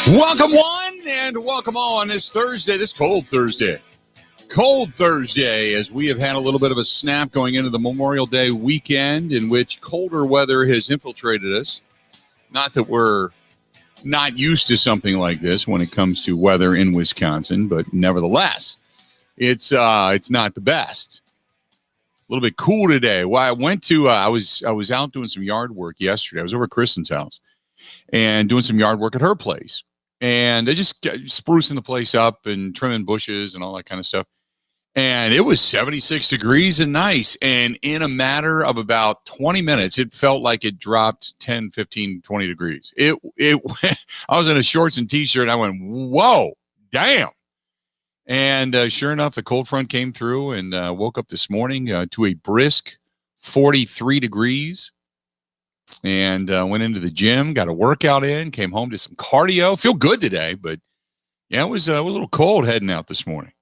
Welcome one and welcome all on this Thursday, this cold Thursday. Cold Thursday, as we have had a little bit of a snap going into the Memorial Day weekend in which colder weather has infiltrated us. Not that we're not used to something like this when it comes to weather in Wisconsin, but nevertheless, it's not the best. A little bit cool today. Well, I went to I was out doing some yard work yesterday. I was over at Kristen's house and doing some yard work at her place. And they just sprucing the place up and trimming bushes and all that kind of stuff. And it was 76 degrees and nice. And in a matter of about 20 minutes, it felt like it dropped 10, 15, 20 degrees. I was in a shorts and T-shirt. And I went, whoa, damn. And sure enough, the cold front came through and woke up this morning to a brisk 43 degrees. And went into the gym, got a workout in, came home to some cardio. Feel good today, but yeah, it was a little cold heading out this morning.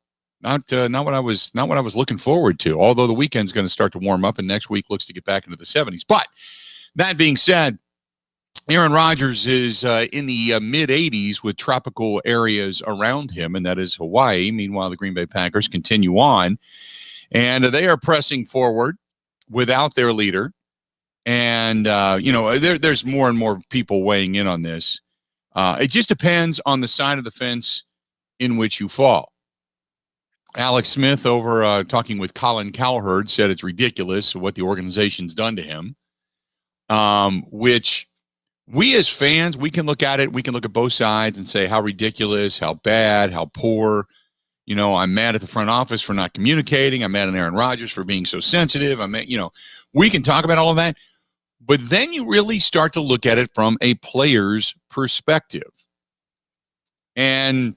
Not what I was looking forward to. Although the weekend's going to start to warm up, and next week looks to get back into the 70s. But that being said, Aaron Rodgers is in the mid 80s with tropical areas around him, and that is Hawaii. Meanwhile, the Green Bay Packers continue on, and they are pressing forward without their leader. And, there's more and more people weighing in on this. It just depends on the side of the fence in which you fall. Alex Smith, over talking with Colin Cowherd, said it's ridiculous what the organization's done to him, which we as fans, we can look at it. We can look at both sides and say how ridiculous, how bad, how poor. I'm mad at the front office for not communicating. I'm mad at Aaron Rodgers for being so sensitive. We can talk about all of that. But then you really start to look at it from a player's perspective. And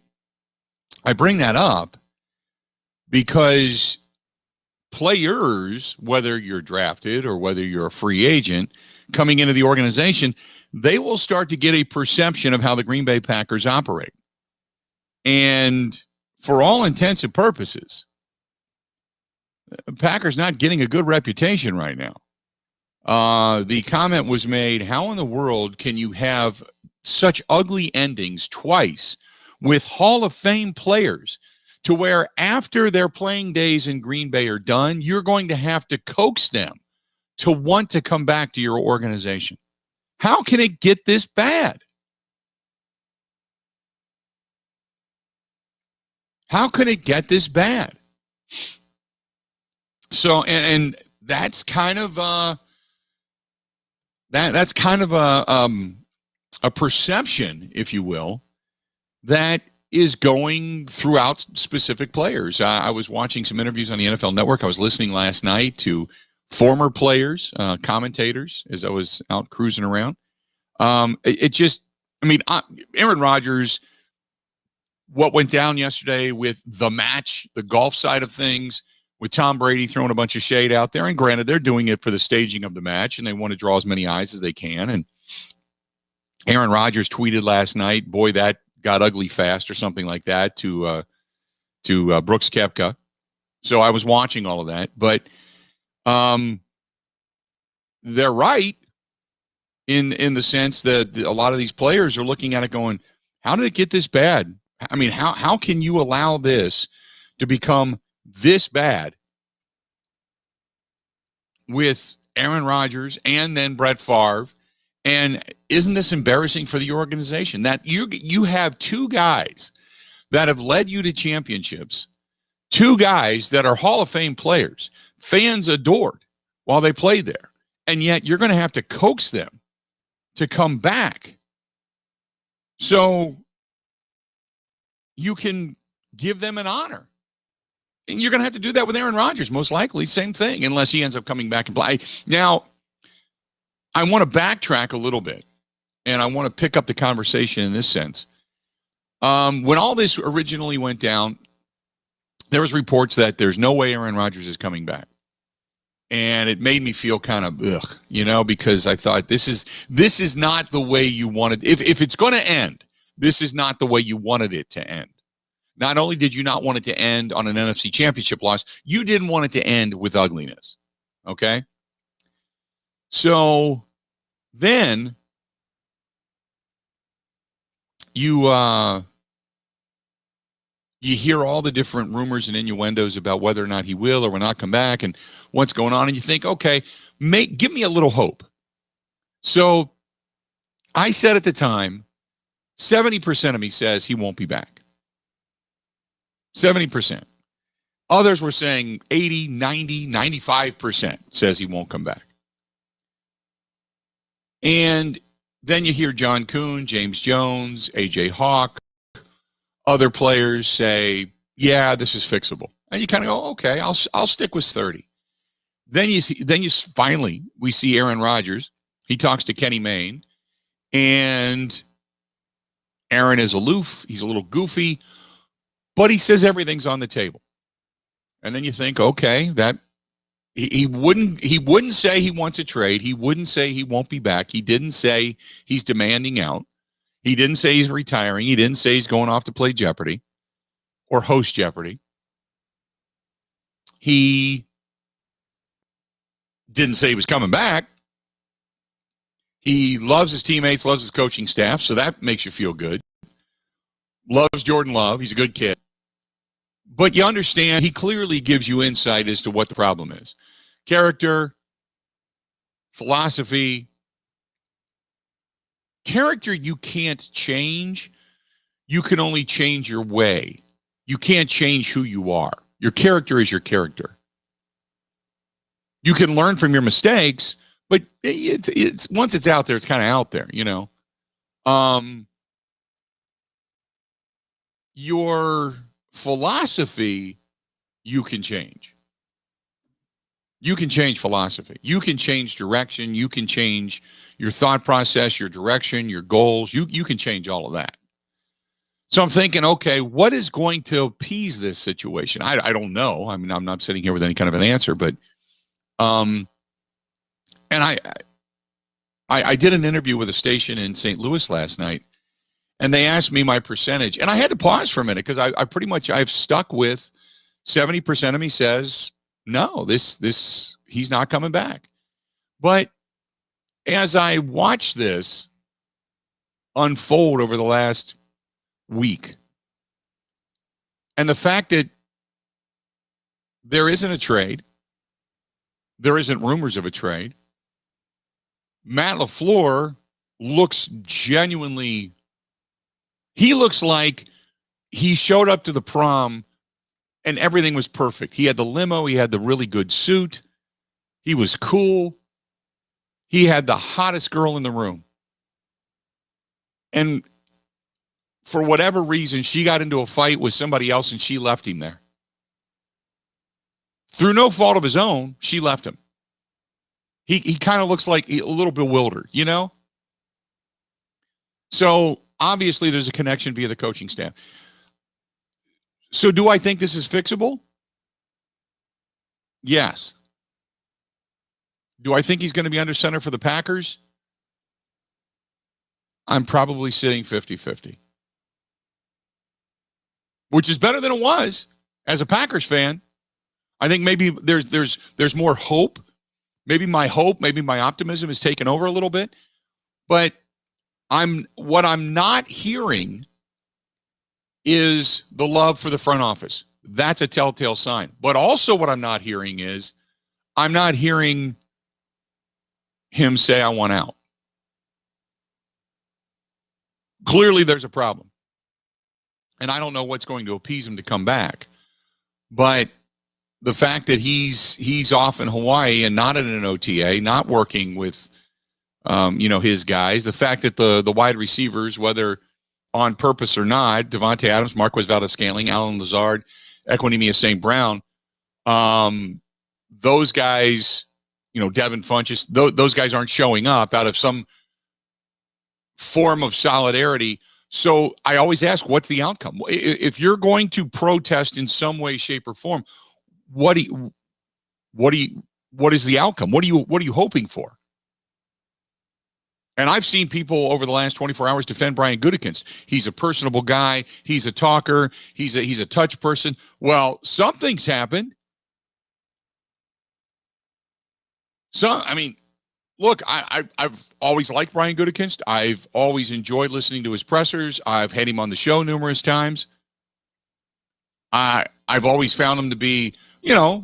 I bring that up because players, whether you're drafted or whether you're a free agent coming into the organization, they will start to get a perception of how the Green Bay Packers operate. And for all intents and purposes, the Packers not getting a good reputation right now. The comment was made, how in the world can you have such ugly endings twice with Hall of Fame players to where after their playing days in Green Bay are done, you're going to have to coax them to want to come back to your organization? How can it get this bad? How could it get this bad? So, and that's kind of that's kind of a perception, if you will, that is going throughout specific players. I was watching some interviews on the NFL Network. I was listening last night to former players, commentators, as I was out cruising around. Aaron Rodgers, what went down yesterday with the match, the golf side of things, with Tom Brady throwing a bunch of shade out there. And granted, they're doing it for the staging of the match, and they want to draw as many eyes as they can. And Aaron Rodgers tweeted last night, boy, that got ugly fast, or something like that, to Brooks Koepka. So I was watching all of that. But they're right in the sense that a lot of these players are looking at it going, how did it get this bad? I mean, how can you allow this to become this bad with Aaron Rodgers and then Brett Favre? And isn't this embarrassing for the organization that you have two guys that have led you to championships, two guys that are Hall of Fame players, fans adored while they played there, and yet you're going to have to coax them to come back so you can give them an honor. And you're going to have to do that with Aaron Rodgers, most likely. Same thing, unless he ends up coming back and play. Now, I want to backtrack a little bit, and I want to pick up the conversation in this sense. When all this originally went down, there was reports that there's no way Aaron Rodgers is coming back. And it made me feel kind of, because I thought this is not the way you wanted. If it's going to end, this is not the way you wanted it to end. Not only did you not want it to end on an NFC championship loss, you didn't want it to end with ugliness. Okay? So then you hear all the different rumors and innuendos about whether or not he will or will not come back and what's going on. And you think, okay, give me a little hope. So I said at the time, 70% of me says he won't be back. 70%. Others were saying 80, 90, 95% says he won't come back. And then you hear John Kuhn, James Jones, A.J. Hawk, other players say, yeah, this is fixable. And you kind of go, okay, I'll stick with 30. Then you finally, we see Aaron Rodgers. He talks to Kenny Mayne, and Aaron is aloof. He's a little goofy, but he says everything's on the table. And then you think, okay, that he wouldn't say he wants a trade. He wouldn't say he won't be back. He didn't say he's demanding out. He didn't say he's retiring. He didn't say he's going off to play Jeopardy or host Jeopardy. He didn't say he was coming back. He loves his teammates, loves his coaching staff, so that makes you feel good. Loves Jordan Love. He's a good kid. But you understand, he clearly gives you insight as to what the problem is. Character, philosophy. Character you can't change. You can only change your way. You can't change who you are. Your character is your character. You can learn from your mistakes, but it's once it's out there, it's kind of out there, you know. Your philosophy, you can change. You can change philosophy. You can change direction. You can change your thought process, your direction, your goals. You can change all of that. So I'm thinking, okay, what is going to appease this situation? I don't know. I mean, I'm not sitting here with any kind of an answer, but and I did an interview with a station in St. Louis last night, and they asked me my percentage, and I had to pause for a minute because I pretty much I've stuck with 70% of me says no, this he's not coming back. But as I watch this unfold over the last week, and the fact that there isn't a trade, there isn't rumors of a trade, Matt LaFleur looks genuinely, he looks like he showed up to the prom and everything was perfect. He had the limo. He had the really good suit. He was cool. He had the hottest girl in the room. And for whatever reason, she got into a fight with somebody else and she left him there. Through no fault of his own, she left him. He kind of looks like a little bewildered, you know? So obviously there's a connection via the coaching staff. So do I think this is fixable? Yes. Do I think he's going to be under center for the Packers? I'm probably sitting 50-50. Which is better than it was as a Packers fan. I think maybe there's more hope. Maybe my optimism is taken over a little bit. But what I'm not hearing is the love for the front office. That's a telltale sign. But also what I'm not hearing is I'm not hearing him say, I want out. Clearly there's a problem. And I don't know what's going to appease him to come back. But the fact that he's off in Hawaii and not at an OTA, not working with his guys, the fact that the wide receivers, whether on purpose or not, Devontae Adams, Marquez Valdes-Scantling, Alan Lazard, Equanimeous St. Brown, those guys, Devin Funchess, those guys aren't showing up out of some form of solidarity. So I always ask, what's the outcome? If you're going to protest in some way, shape, or form, what is the outcome? What are you hoping for? And I've seen people over the last 24 hours defend Brian Gutekunst. He's a personable guy. He's a talker. He's a touch person. Well, something's happened. look, I've always liked Brian Gutekunst. I've always enjoyed listening to his pressers. I've had him on the show numerous times. I've always found him to be,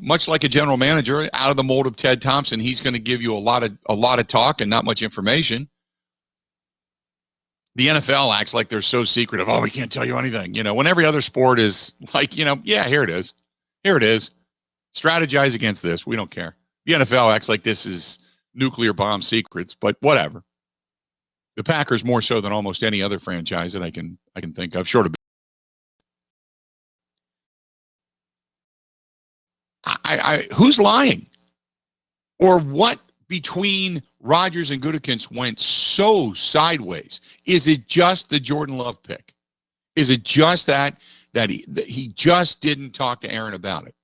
much like a general manager, out of the mold of Ted Thompson. He's going to give you a lot of talk and not much information. The NFL acts like they're so secretive. Oh, we can't tell you anything. When every other sport is like, yeah, here it is. Here it is. Strategize against this. We don't care. The NFL acts like this is nuclear bomb secrets, but whatever. The Packers more so than almost any other franchise that I can think of, short of. Who's lying? Or what between Rodgers and Gutekunst went so sideways? Is it just the Jordan Love pick? Is it just that he just didn't talk to Aaron about it?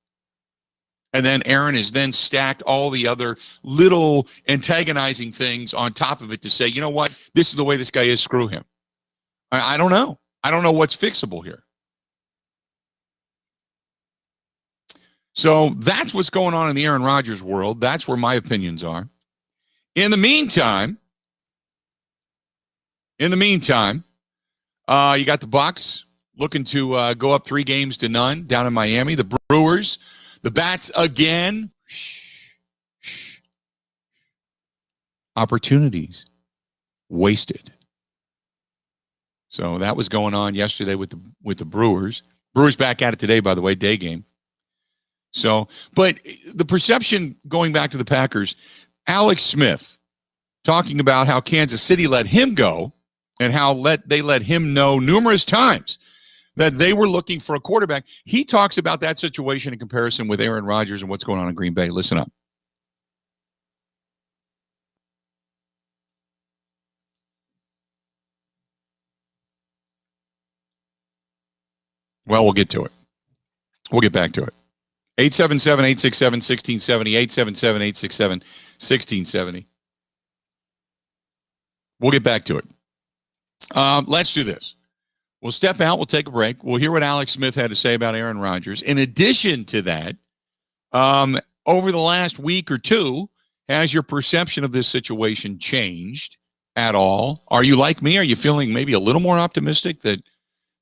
And then Aaron has then stacked all the other little antagonizing things on top of it to say, you know what? This is the way this guy is. Screw him. I don't know. I don't know what's fixable here. So that's what's going on in the Aaron Rodgers world. That's where my opinions are. In the meantime, you got the Bucs looking to go up 3-0 down in Miami. The Brewers, the Bats again. Opportunities wasted. So that was going on yesterday with the Brewers. Brewers back at it today, by the way, day game. So, but the perception going back to the Packers, Alex Smith talking about how Kansas City let him go and how they let him know numerous times that they were looking for a quarterback. He talks about that situation in comparison with Aaron Rodgers and what's going on in Green Bay. Listen up. Well, we'll get to it. We'll get back to it. 877-867-1670, 877-867-1670. We'll get back to it. Let's do this. We'll step out. We'll take a break. We'll hear what Alex Smith had to say about Aaron Rodgers. In addition to that, over the last week or two, has your perception of this situation changed at all? Are you like me? Are you feeling maybe a little more optimistic that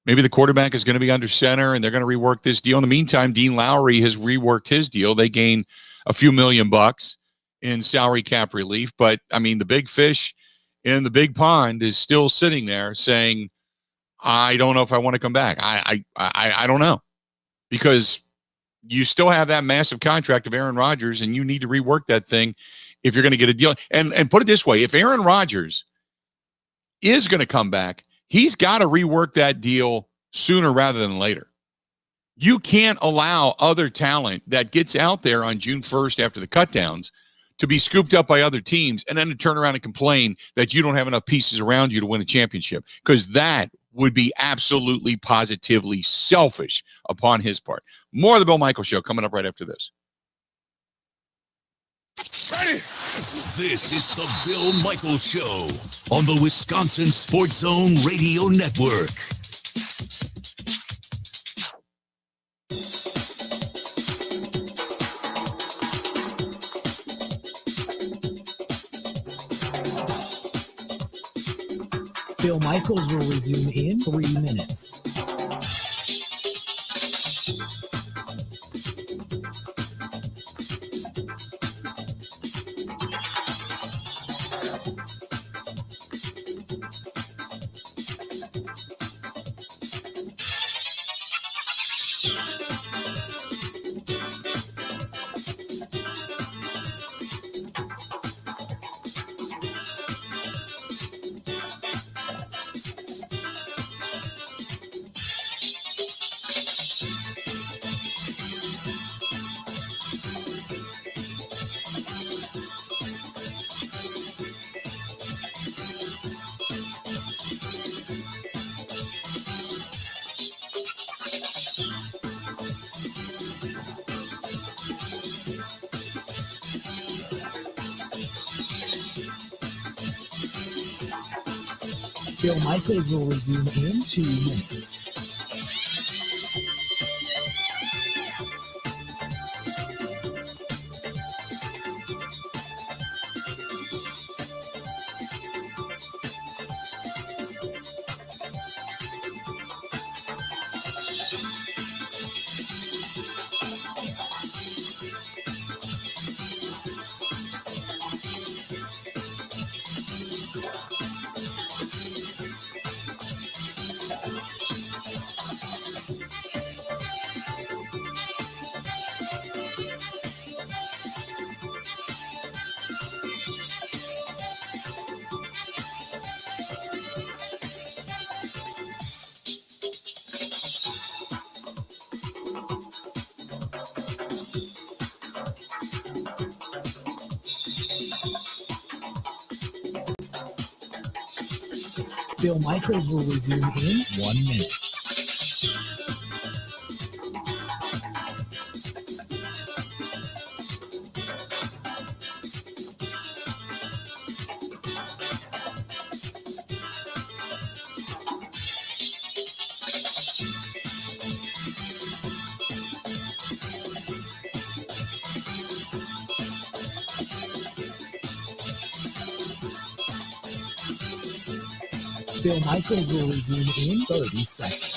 maybe the quarterback is going to be under center and they're going to rework this deal? In the meantime, Dean Lowry has reworked his deal. They gain a few $1 million in salary cap relief. But, I mean, the big fish in the big pond is still sitting there saying, I don't know if I want to come back. I don't know. Because you still have that massive contract of Aaron Rodgers, and you need to rework that thing if you're going to get a deal. And put it this way, if Aaron Rodgers is going to come back, he's got to rework that deal sooner rather than later. You can't allow other talent that gets out there on June 1st after the cutdowns to be scooped up by other teams and then to turn around and complain that you don't have enough pieces around you to win a championship, because that would be absolutely positively selfish upon his part. More of the Bill Michaels Show coming up right after this. Ready? This is the Bill Michaels Show on the Wisconsin Sports Zone Radio Network. Bill Michaels will resume in 3 minutes. Bill Michaels will resume in 2 minutes. Bill Michaels will resume in 1 minute. Bill Michaels will resume in 30 seconds.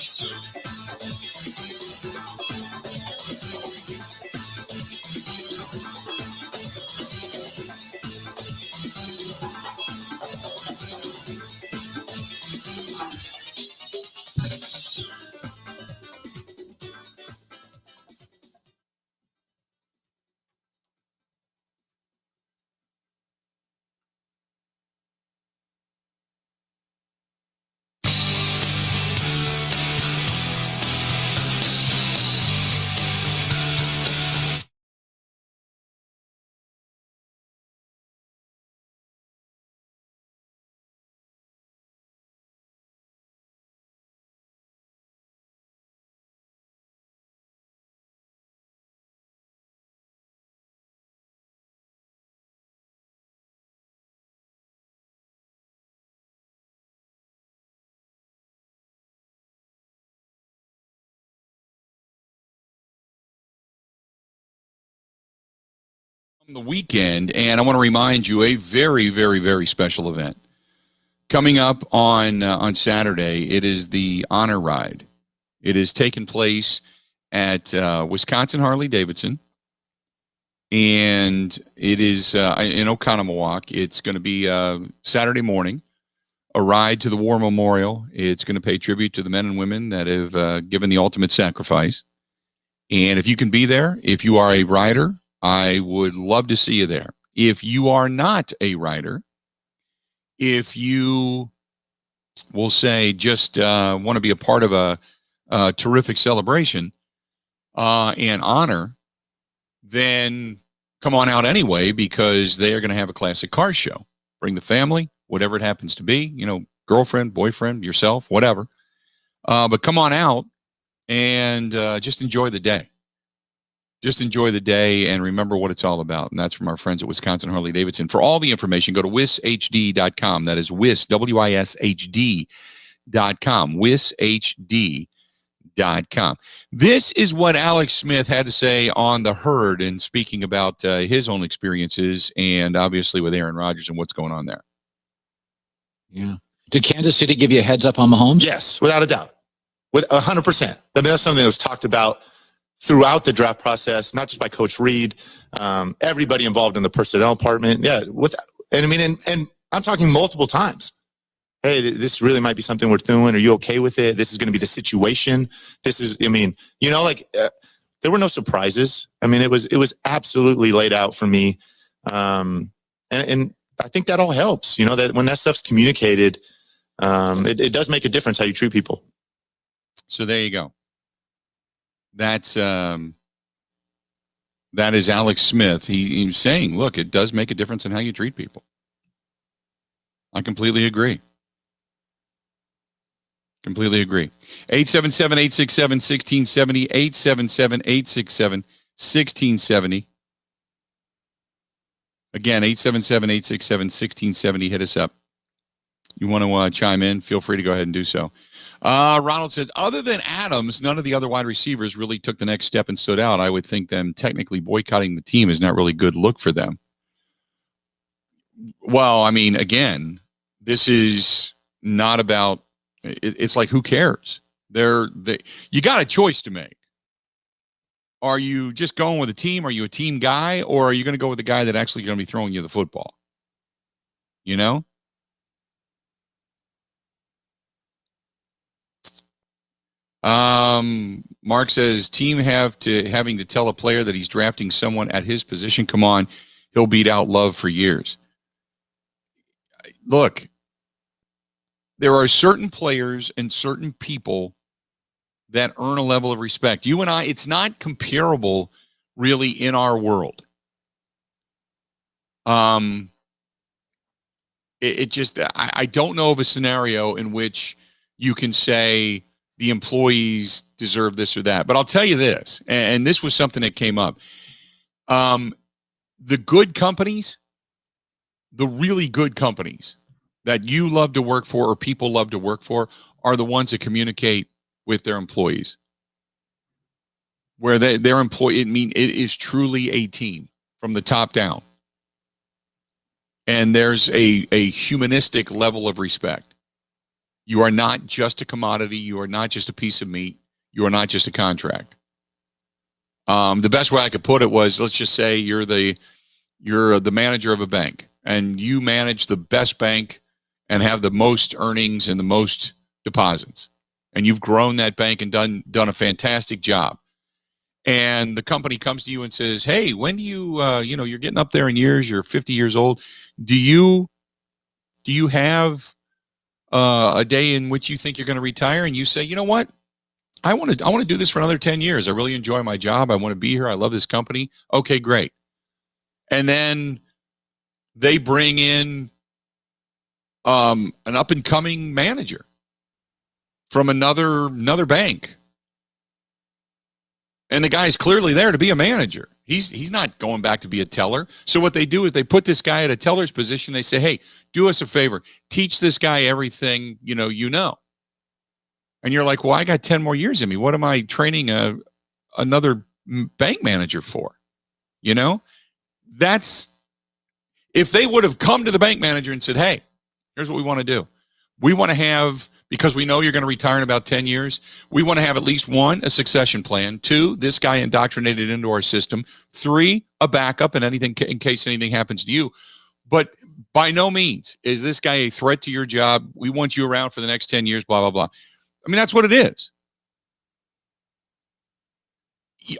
The weekend, and I want to remind you a very, very, very special event coming up on Saturday. It is the Honor Ride. It is taking place at Wisconsin Harley-Davidson, and it is in Oconomowoc. It's going to be Saturday morning, a ride to the War Memorial. It's going to pay tribute to the men and women that have given the ultimate sacrifice. And if you can be there, if you are a rider, I would love to see you there. If you are not a rider, if you will say just want to be a part of a terrific celebration and honor, then come on out anyway, because they are going to have a classic car show. Bring the family, whatever it happens to be, girlfriend, boyfriend, yourself, whatever. But come on out and just enjoy the day. Just enjoy the day and remember what it's all about. And that's from our friends at Wisconsin Harley-Davidson. For all the information, go to wishd.com. That is WIS, WISHD.com, wishd.com. This is what Alex Smith had to say on the herd and speaking about his own experiences and obviously with Aaron Rodgers and what's going on there. Yeah. Did Kansas City give you a heads up on Mahomes? Yes, without a doubt. With 100%. I mean, that's something that was talked about throughout the draft process, not just by Coach Reed, everybody involved in the personnel department. Yeah, and I'm talking multiple times. Hey, this really might be something we're doing. Are you okay with it? This is going to be the situation. There were no surprises. I mean, it was absolutely laid out for me, and I think that all helps. That when that stuff's communicated, it does make a difference how you treat people. So there you go. That is Alex Smith. He's saying, look, it does make a difference in how you treat people. I completely agree. 877-867-1670, 877-867-1670. Again, 877-867-1670. Hit us up. You want to chime in, feel free to go ahead and do so. Ronald says, other than Adams, none of the other wide receivers really took the next step and stood out. I would think them technically boycotting the team is not really a good look for them. Well, I mean, again, this is not about, it's like, who cares? You got a choice to make. Are you just going with a team? Are you a team guy? Or are you going to go with the guy that actually going to be throwing you the football? Mark says team having to tell a player that he's drafting someone at his position. Come on, he'll beat out Love for years. Look, there are certain players and certain people that earn a level of respect. You and I, it's not comparable really in our world. it just, I don't know of a scenario in which you can say the employees deserve this or that. But I'll tell you this, and this was something that came up. The good companies, the really good companies that you love to work for or people love to work for are the ones that communicate with their employees. Where their employee, it is truly a team from the top down. And there's a humanistic level of respect. You are not just a commodity. You are not just a piece of meat. You are not just a contract. The best way I could put it was, let's just say you're the manager of a bank, and you manage the best bank and have the most earnings and the most deposits, and you've grown that bank and done a fantastic job. And the company comes to you and says, "Hey, when do you you're getting up there in years. You're 50 years old. Do you have a day in which you think you're going to retire?" And you say, "You know what? I want to do this for another 10 years. I really enjoy my job. I want to be here. I love this company." Okay, great. And then they bring in an up and coming manager from another bank. And the guy's clearly there to be a manager. He's not going back to be a teller. So what they do is they put this guy at a teller's position. They say, "Hey, do us a favor. Teach this guy everything you know." And you're like, "Well, I got 10 more years in me. What am I training another bank manager for?" That's, if they would have come to the bank manager and said, "Hey, here's what we want to do. We want to have, because we know you're going to retire in about 10 years, we want to have at least 1, a succession plan, 2, this guy indoctrinated into our system, 3, a backup in case anything happens to you. But by no means is this guy a threat to your job. We want you around for the next 10 years, blah, blah, blah." I mean, that's what it is.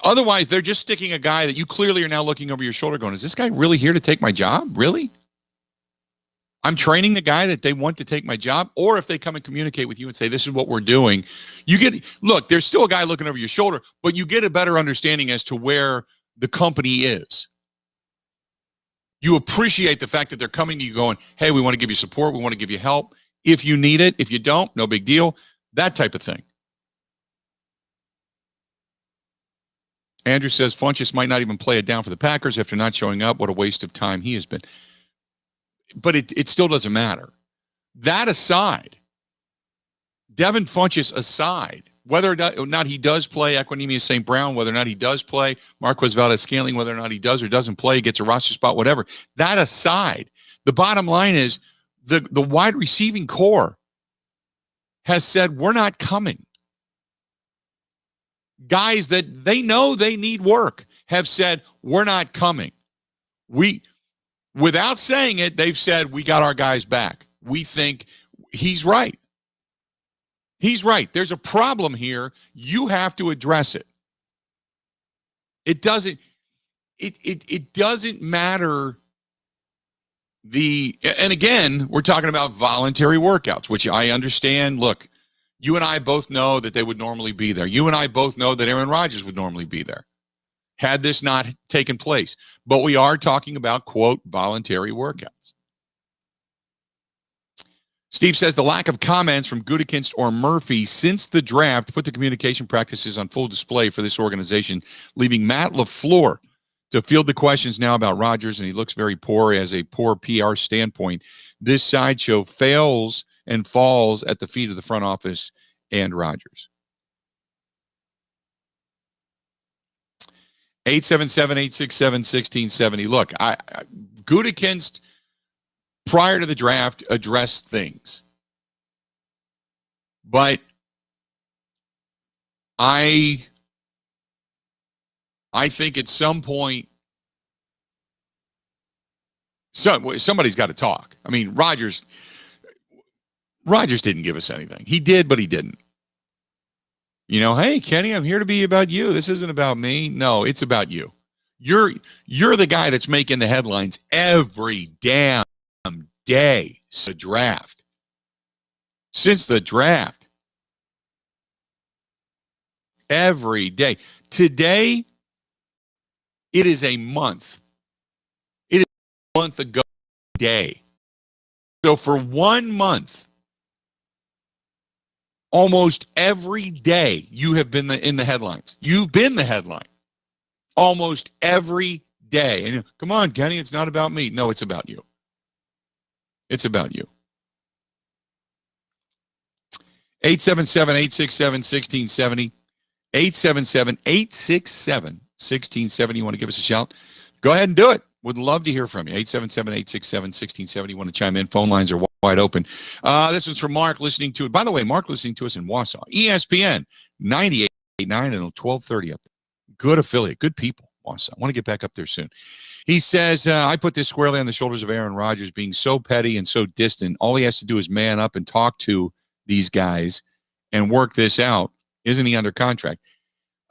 Otherwise, they're just sticking a guy that you clearly are now looking over your shoulder going, "Is this guy really here to take my job? Really? I'm training the guy that they want to take my job." Or if they come and communicate with you and say, "This is what we're doing," look, there's still a guy looking over your shoulder, but you get a better understanding as to where the company is. You appreciate the fact that they're coming to you going, "Hey, we want to give you support. We want to give you help. If you need it, if you don't, no big deal." That type of thing. Andrew says Funchess might not even play it down for the Packers after not showing up. What a waste of time he has been. But it still doesn't matter. That aside, Devin Funchess aside, whether or not he does play Equanimeous St. Brown, whether or not he does play Marquez Valdez-Scantling, whether or not he does or doesn't play, gets a roster spot, whatever. That aside, the bottom line is the wide receiving core has said, "We're not coming." Guys that they know they need work have said, "We're not coming." Without saying it, they've said, "We got our guys back. We think he's right. He's right. There's a problem here. You have to address it." It doesn't matter. And again, we're talking about voluntary workouts, which I understand. Look, you and I both know that they would normally be there. You and I both know that Aaron Rodgers would normally be there had this not taken place. But we are talking about, quote, voluntary workouts. Steve says the lack of comments from Gutekunst or Murphy since the draft put the communication practices on full display for this organization, leaving Matt LaFleur to field the questions now about Rodgers, and he looks very poor as a poor PR standpoint. This sideshow fails and falls at the feet of the front office and Rodgers. 877-867-1670. Look, Gutekunst, prior to the draft, addressed things. But I think at some point, somebody's got to talk. I mean, Rodgers didn't give us anything. He did, but he didn't. Hey, Kenny, I'm here to be about you. This isn't about me. No, it's about you. You're the guy that's making the headlines every damn day since the draft. Every day. Today, it is a month. It is a month ago today So for 1 month, almost every day, you have been in the headlines. You've been the headline almost every day. And come on, Kenny, it's not about me. No, it's about you. It's about you. 877-867-1670. 877-867-1670. You want to give us a shout? Go ahead and do it. Would love to hear from you. 877-867-1670. You want to chime in? Phone lines are wide open. This one's from Mark listening to it. By the way, Mark listening to us in Wausau. ESPN 98.9 and 1230 up there. Good affiliate. Good people, Wausau. I want to get back up there soon. He says, I put this squarely on the shoulders of Aaron Rodgers being so petty and so distant. All he has to do is man up and talk to these guys and work this out. Isn't he under contract?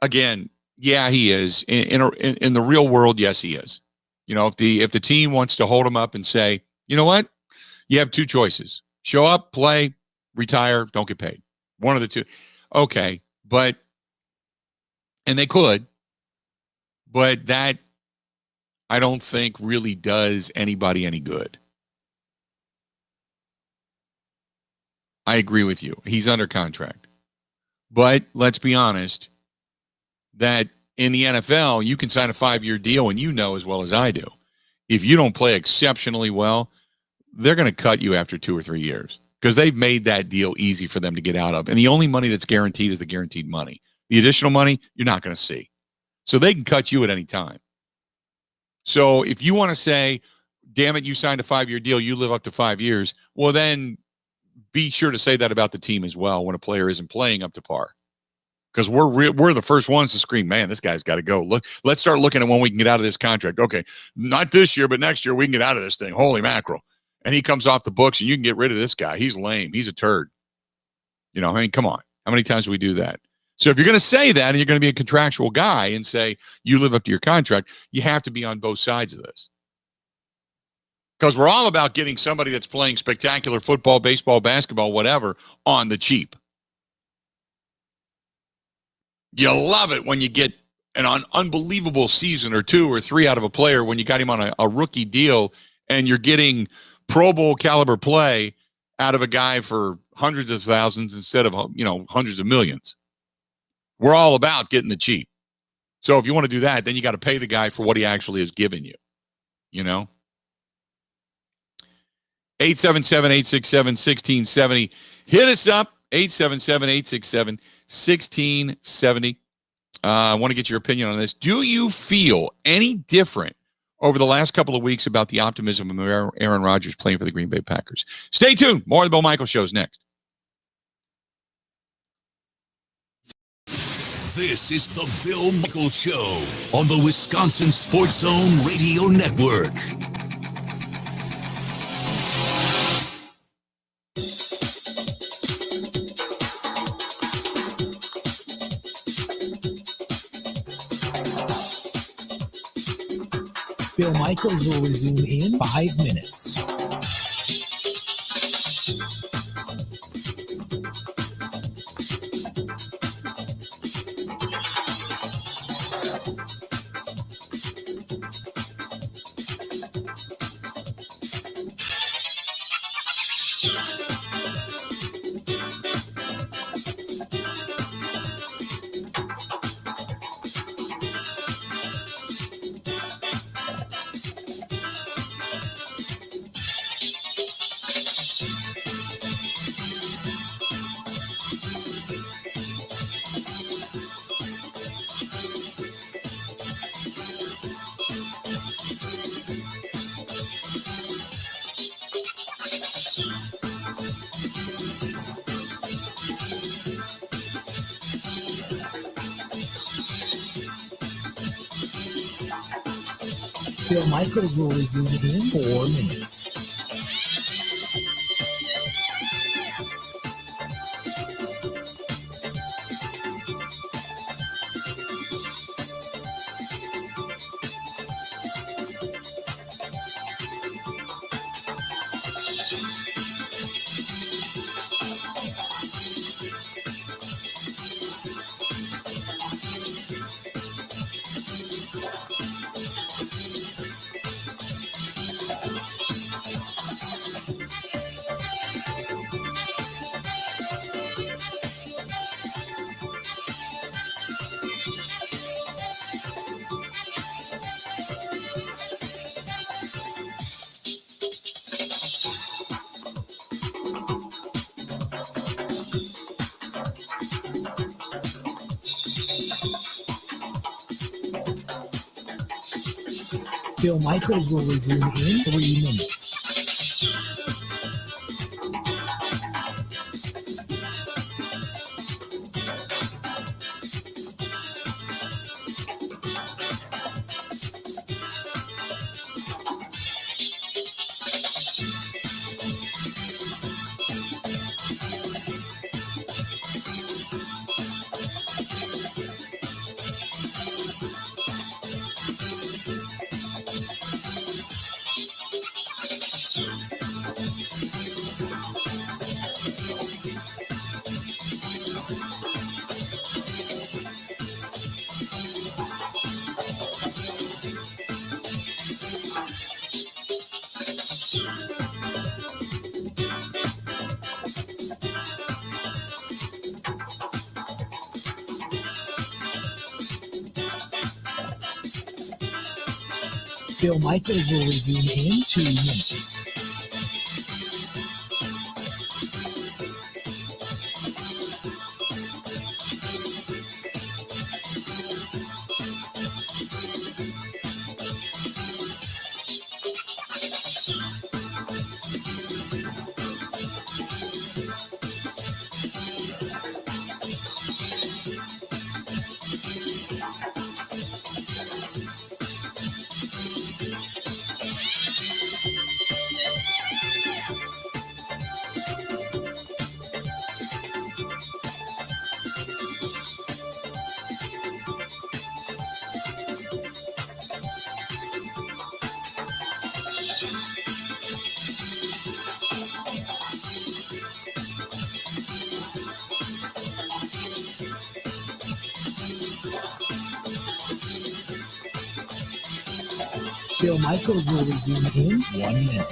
Again, yeah, he is. In the real world, yes, he is. You know, if the team wants to hold him up and say, you know what? You have two choices. Show up, play, retire, don't get paid. One of the two. Okay, and they could, but that I don't think really does anybody any good. I agree with you. He's under contract. But let's be honest, that in the NFL, you can sign a 5-year deal, and you know as well as I do, if you don't play exceptionally well, they're going to cut you after 2 or 3 years because they've made that deal easy for them to get out of. And the only money that's guaranteed is the guaranteed money. The additional money, you're not going to see. So they can cut you at any time. So if you want to say, damn it, you signed a 5-year deal, you live up to 5 years, well, then be sure to say that about the team as well when a player isn't playing up to par. Because we're the first ones to scream, man, this guy's got to go. Look, let's start looking at when we can get out of this contract. Okay, not this year, but next year we can get out of this thing. Holy mackerel. And he comes off the books, and you can get rid of this guy. He's lame. He's a turd. You know, I mean, come on. How many times do we do that? So if you're going to say that and you're going to be a contractual guy and say you live up to your contract, you have to be on both sides of this. Because we're all about getting somebody that's playing spectacular football, baseball, basketball, whatever, on the cheap. You love it when you get an unbelievable season or 2 or 3 out of a player when you got him on a rookie deal and you're getting Pro Bowl caliber play out of a guy for hundreds of thousands instead of, hundreds of millions. We're all about getting the cheap. So if you want to do that, then you got to pay the guy for what he actually has given you, 877-867-1670. Hit us up, 877-867-1670. I want to get your opinion on this. Do you feel any different over the last couple of weeks about the optimism of Aaron Rodgers playing for the Green Bay Packers? Stay tuned. More of the Bill Michaels Show is next. This is the Bill Michaels Show on the Wisconsin Sports Zone Radio Network. Bill Michaels will resume in 5 minutes. Bill Michaels will resume in 4 minutes. Bill Michaels will resume in 3 minutes. Bill Michaels will resume in 2 minutes. Bill Michaels will resume in 1 minute.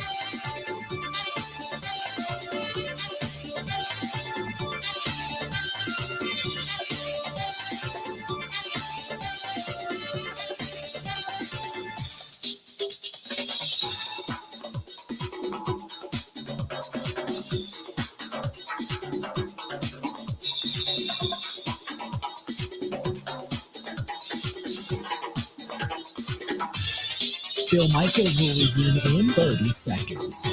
Bill Michaels will resume in 30 seconds.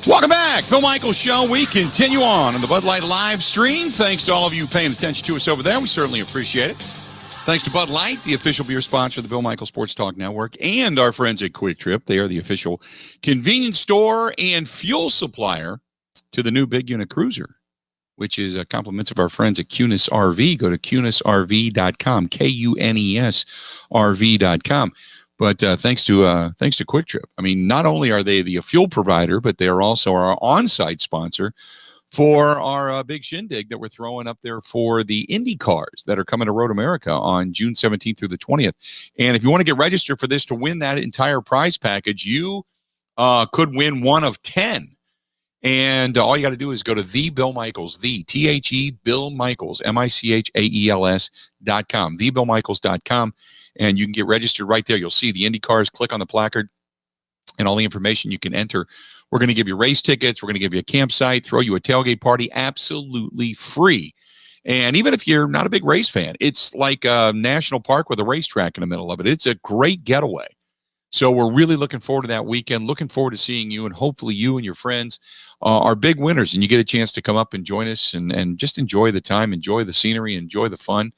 Welcome back. Bill Michaels Show. We continue on the Bud Light live stream. Thanks to all of you paying attention to us over there. We certainly appreciate it. Thanks to Bud Light, the official beer sponsor of the Bill Michaels Sports Talk Network, and our friends at Quick Trip. They are the official convenience store and fuel supplier to the new Big Unit Cruiser, which is compliments of our friends at Kunis RV. Go to kunisrv.com, Kunes RV.com. But thanks to Quick Trip. I mean, not only are they the fuel provider, but they are also our on-site sponsor for our big shindig that we're throwing up there for the Indy cars that are coming to Road America on June 17th through the 20th. And if you want to get registered for this to win that entire prize package, you could win one of 10. And all you got to do is go to the Bill Michaels, the Bill Michaels, MICHAELS.com, thebillmichaels.com. And you can get registered right there. You'll see the Indy cars. Click on the placard and all the information you can enter. We're going to give you race tickets. We're going to give you a campsite, throw you a tailgate party, absolutely free. And even if you're not a big race fan, it's like a national park with a racetrack in the middle of it. It's a great getaway. So we're really looking forward to that weekend, looking forward to seeing you, and hopefully you and your friends are big winners and you get a chance to come up and join us and just enjoy the time, enjoy the scenery, enjoy the fun.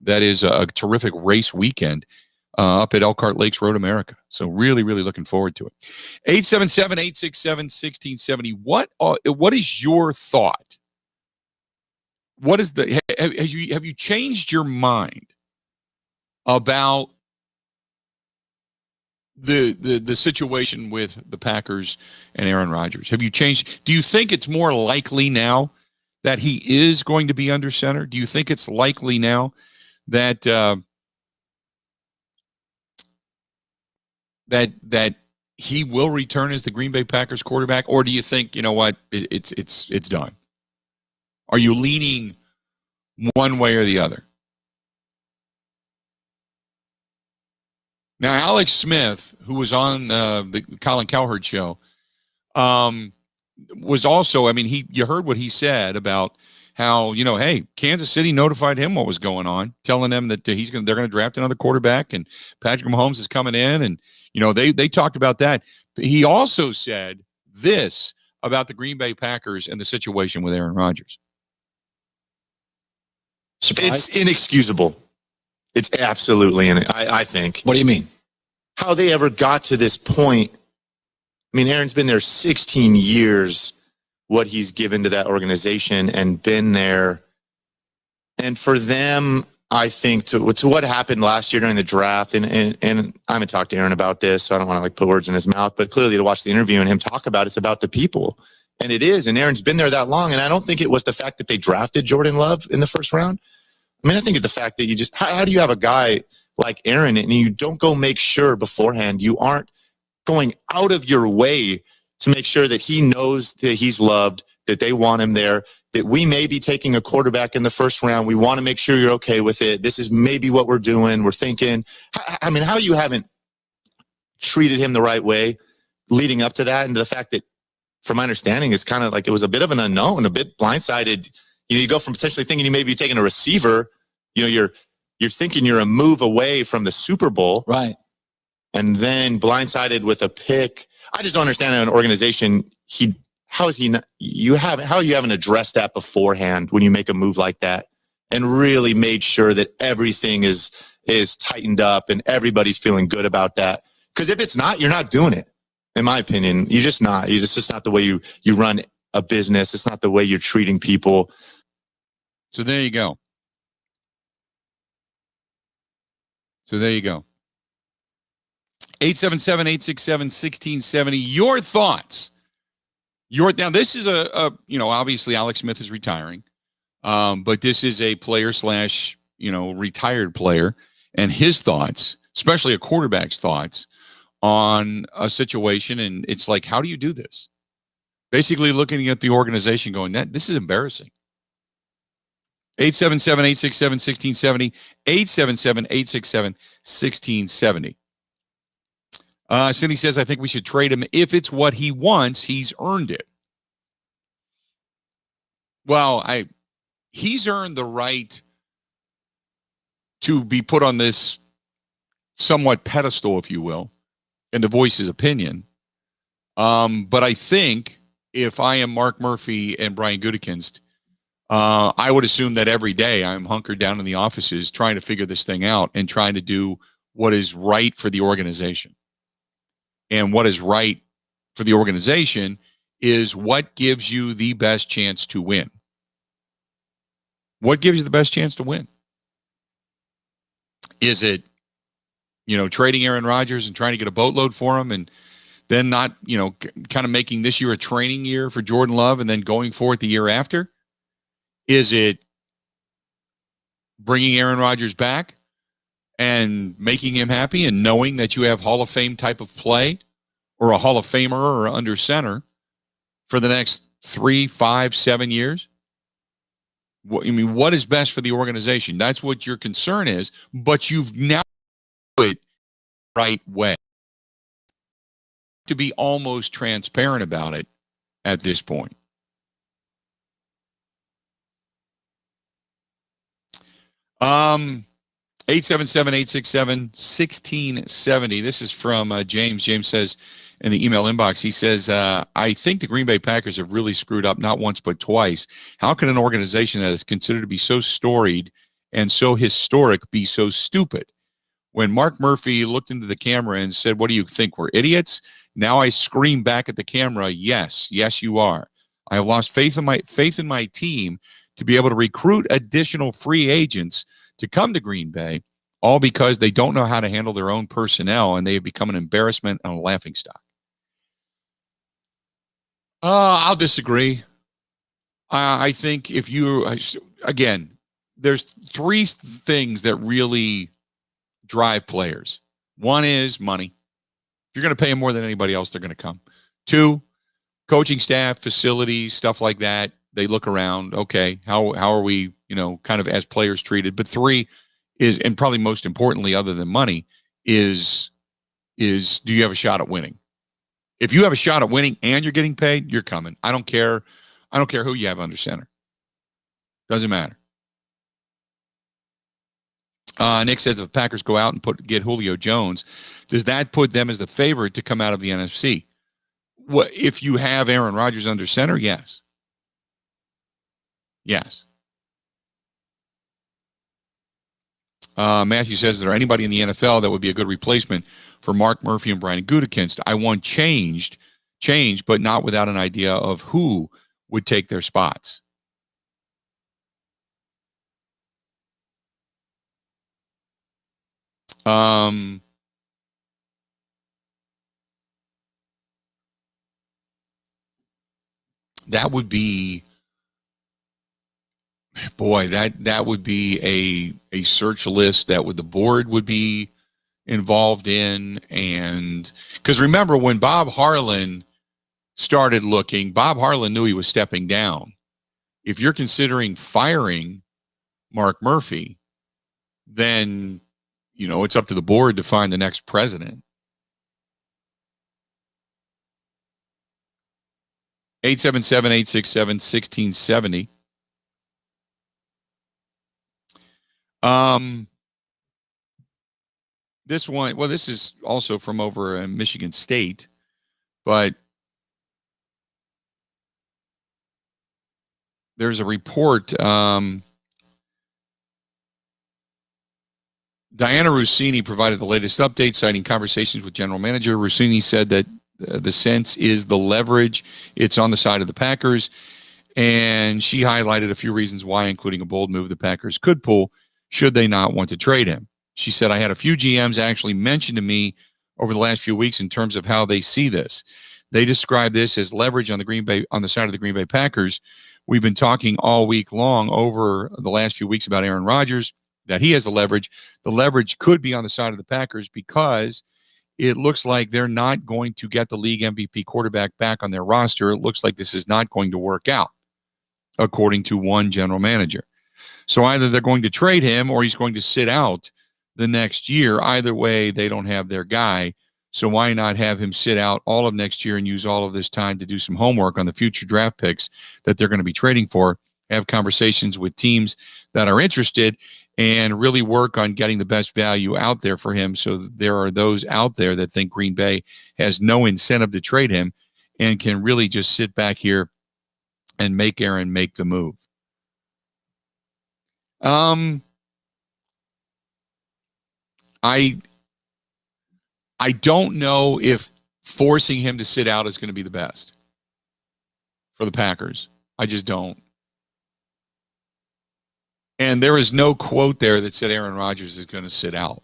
That is a terrific race weekend up at Elkhart Lakes Road America. So really, really looking forward to it. 877-867-1670. What is your thought? What is have you changed your mind about the situation with the Packers and Aaron Rodgers? Have you changed? Do you think it's more likely now that he is going to be under center? Do you think it's likely now that that he will return as the Green Bay Packers quarterback, or do you think, you know what, it's done? Are you leaning one way or the other? Now, Alex Smith, who was on the Colin Cowherd show, was also, I mean, you heard what he said about how, hey, Kansas City notified him what was going on, telling them that they're going to draft another quarterback, and Patrick Mahomes is coming in, and they talked about that. But he also said this about the Green Bay Packers and the situation with Aaron Rodgers. Surprise? It's inexcusable. It's absolutely I think. What do you mean? How they ever got to this point. I mean, Aaron's been there 16 years, what he's given to that organization and been there. And for them, I think to what happened last year during the draft, and I haven't talked to Aaron about this, so I don't want to put words in his mouth, but clearly to watch the interview and him talk about it's about the people. And it is, and Aaron's been there that long, and I don't think it was the fact that they drafted Jordan Love in the first round. I mean, I think it's the fact that how do you have a guy like Aaron and you don't go make sure beforehand, you aren't going out of your way to make sure that he knows that he's loved, that they want him there, that we may be taking a quarterback in the first round. We want to make sure you're okay with it. This is maybe what we're doing. We're thinking, I mean, how you haven't treated him the right way leading up to that, and the fact that, from my understanding, it's kind of like it was a bit of an unknown, a bit blindsided. You go from potentially thinking you may be taking a receiver, you're thinking you're a move away from the Super Bowl. Right. And then blindsided with a pick. I just don't understand an organization. How you haven't addressed that beforehand when you make a move like that and really made sure that everything is tightened up and everybody's feeling good about that. Because if it's not, you're not doing it. In my opinion, you're just not. It's just not the way you run a business. It's not the way you're treating people. So there you go. 877-867-1670. Your thoughts. Now, this is obviously Alex Smith is retiring, but this is a player / retired player, and his thoughts, especially a quarterback's thoughts on a situation. And it's like, how do you do this? Basically looking at the organization going, this is embarrassing. 877-867-1670, 877-867-1670. Cindy says, I think we should trade him. If it's what he wants, he's earned it. Well, he's earned the right to be put on this somewhat pedestal, if you will, and to voice his opinion. But I think if I am Mark Murphy and Brian Gutekunst, I would assume that every day I'm hunkered down in the offices trying to figure this thing out and trying to do what is right for the organization. And what is right for the organization is what gives you the best chance to win. What gives you the best chance to win? Is it, trading Aaron Rodgers and trying to get a boatload for him and then not, kind of making this year a training year for Jordan Love and then going for it the year after? Is it bringing Aaron Rodgers back and making him happy and knowing that you have Hall of Fame type of play or a Hall of Famer or under center for the next 3, 5, 7 years? What is best for the organization? That's what your concern is, but you've now put it the right way. To be almost transparent about it at this point. 877-867-1670. This is from James. James says in the email inbox, he says, I think the Green Bay Packers have really screwed up not once but twice. How can an organization that is considered to be so storied and so historic be so stupid? When Mark Murphy looked into the camera and said, what do you think, we're idiots? Now I scream back at the camera, yes, you are. I have lost faith in my team to be able to recruit additional free agents to come to Green Bay, all because they don't know how to handle their own personnel, and they have become an embarrassment and a laughingstock. I'll disagree. I think again, there's three things that really drive players. One is money. If you're going to pay them more than anybody else, they're going to come. Two, coaching staff, facilities, stuff like that. They look around. Okay, how are we, kind of as players treated? But three is, and probably most importantly, other than money, is do you have a shot at winning? If you have a shot at winning and you're getting paid, you're coming. I don't care who you have under center. Doesn't matter. Nick says if the Packers go out and get Julio Jones, does that put them as the favorite to come out of the NFC? Well, if you have Aaron Rodgers under center, yes. Yes. Matthew says, is there anybody in the NFL that would be a good replacement for Mark Murphy and Brian Gutekunst? I want change, but not without an idea of who would take their spots. That would be, boy, that would be a search list that the board would be involved in. And because remember, when Bob Harlan started looking, Bob Harlan knew he was stepping down. If you're considering firing Mark Murphy, then, it's up to the board to find the next president. 877-867-1670. This one, well, this is also from over in Michigan State, but there's a report. Diana Rossini provided the latest update, citing conversations with general manager. Rossini said that the sense is the leverage. It's on the side of the Packers. And she highlighted a few reasons why, including a bold move the Packers could pull should they not want to trade him. She said, I had a few GMs actually mention to me over the last few weeks in terms of how they see this. They describe this as leverage on the side of the Green Bay Packers. We've been talking all week long over the last few weeks about Aaron Rodgers, that he has the leverage. The leverage could be on the side of the Packers because it looks like they're not going to get the league MVP quarterback back on their roster. It looks like this is not going to work out, according to one general manager. So either they're going to trade him or he's going to sit out the next year. Either way, they don't have their guy. So why not have him sit out all of next year and use all of this time to do some homework on the future draft picks that they're going to be trading for, have conversations with teams that are interested, and really work on getting the best value out there for him. So there are those out there that think Green Bay has no incentive to trade him and can really just sit back here and make Aaron make the move. I don't know if forcing him to sit out is going to be the best for the Packers. I just don't. And there is no quote there that said Aaron Rodgers is going to sit out.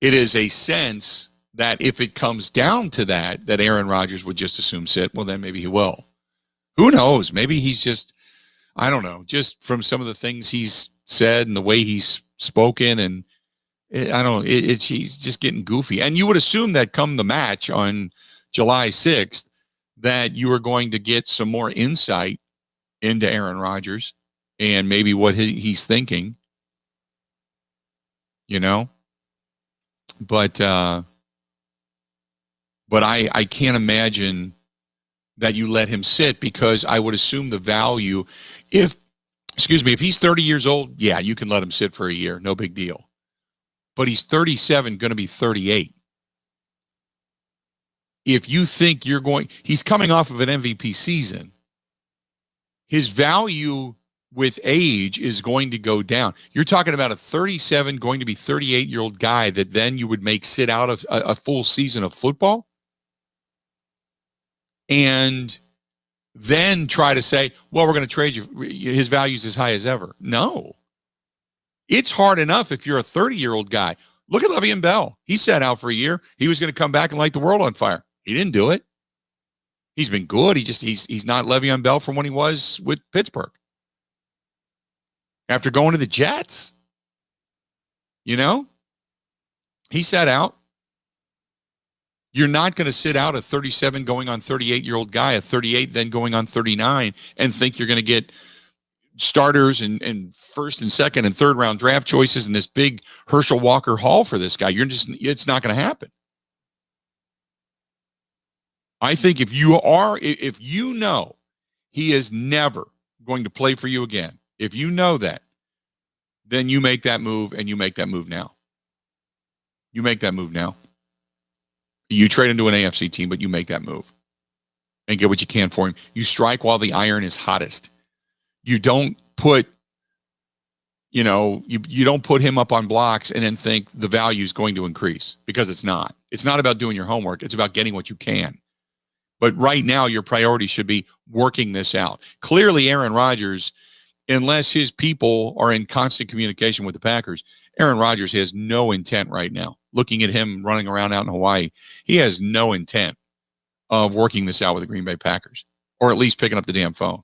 It is a sense that if it comes down to that Aaron Rodgers would just assume sit, well, then maybe he will. Who knows? Maybe he's just, I don't know, just from some of the things he's said and the way he's spoken, and he's just getting goofy. And you would assume that come the match on July 6th, that you are going to get some more insight into Aaron Rodgers and maybe what he's thinking, but I can't imagine that you let him sit, because I would assume the value, if excuse me, if he's 30 years old, yeah, you can let him sit for a year. No big deal. But he's 37, going to be 38. If you think he's coming off of an MVP season, his value with age is going to go down. You're talking about a 37 going to be 38-year-old guy that then you would make sit out of a full season of football and then try to say, well, we're going to trade you. His value's as high as ever. No. It's hard enough if you're a 30-year-old guy. Look at Le'Veon Bell. He sat out for a year. He was going to come back and light the world on fire. He didn't do it. He's been good. He's not Le'Veon Bell from when he was with Pittsburgh. After going to the Jets, he sat out. You're not going to sit out a 37 going on 38-year-old guy, a 38 then going on 39, and think you're going to get starters and first and second and third round draft choices in this big Herschel Walker haul for this guy. It's not going to happen. I think if you know he is never going to play for you again, if you know that, then you make that move, and you make that move now. You make that move now. You trade him to an AFC team, but you make that move and get what you can for him. You strike while the iron is hottest. You don't put, you don't put him up on blocks and then think the value is going to increase, because it's not. It's not about doing your homework. It's about getting what you can. But right now, your priority should be working this out. Clearly, Aaron Rodgers, unless his people are in constant communication with the Packers, Aaron Rodgers has no intent right now. Looking at him running around out in Hawaii, he has no intent of working this out with the Green Bay Packers, or at least picking up the damn phone.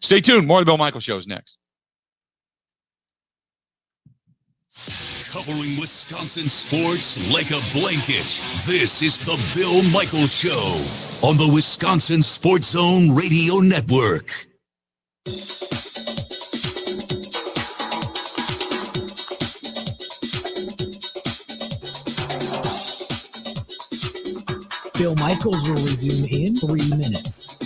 Stay tuned. More of the Bill Michaels Show is next. Covering Wisconsin sports like a blanket. This is the Bill Michaels Show on the Wisconsin Sports Zone Radio Network. Bill Michaels will resume in 3 minutes.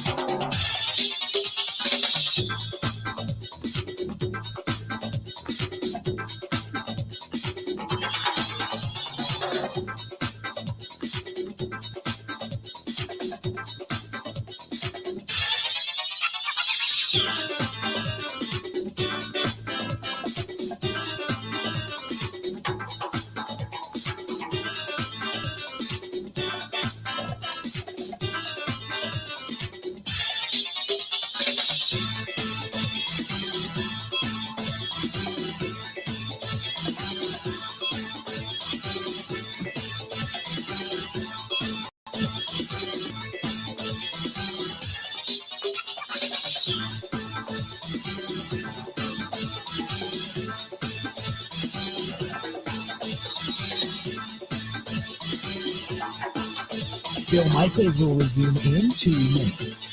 Bill Michaels will resume in 2 minutes.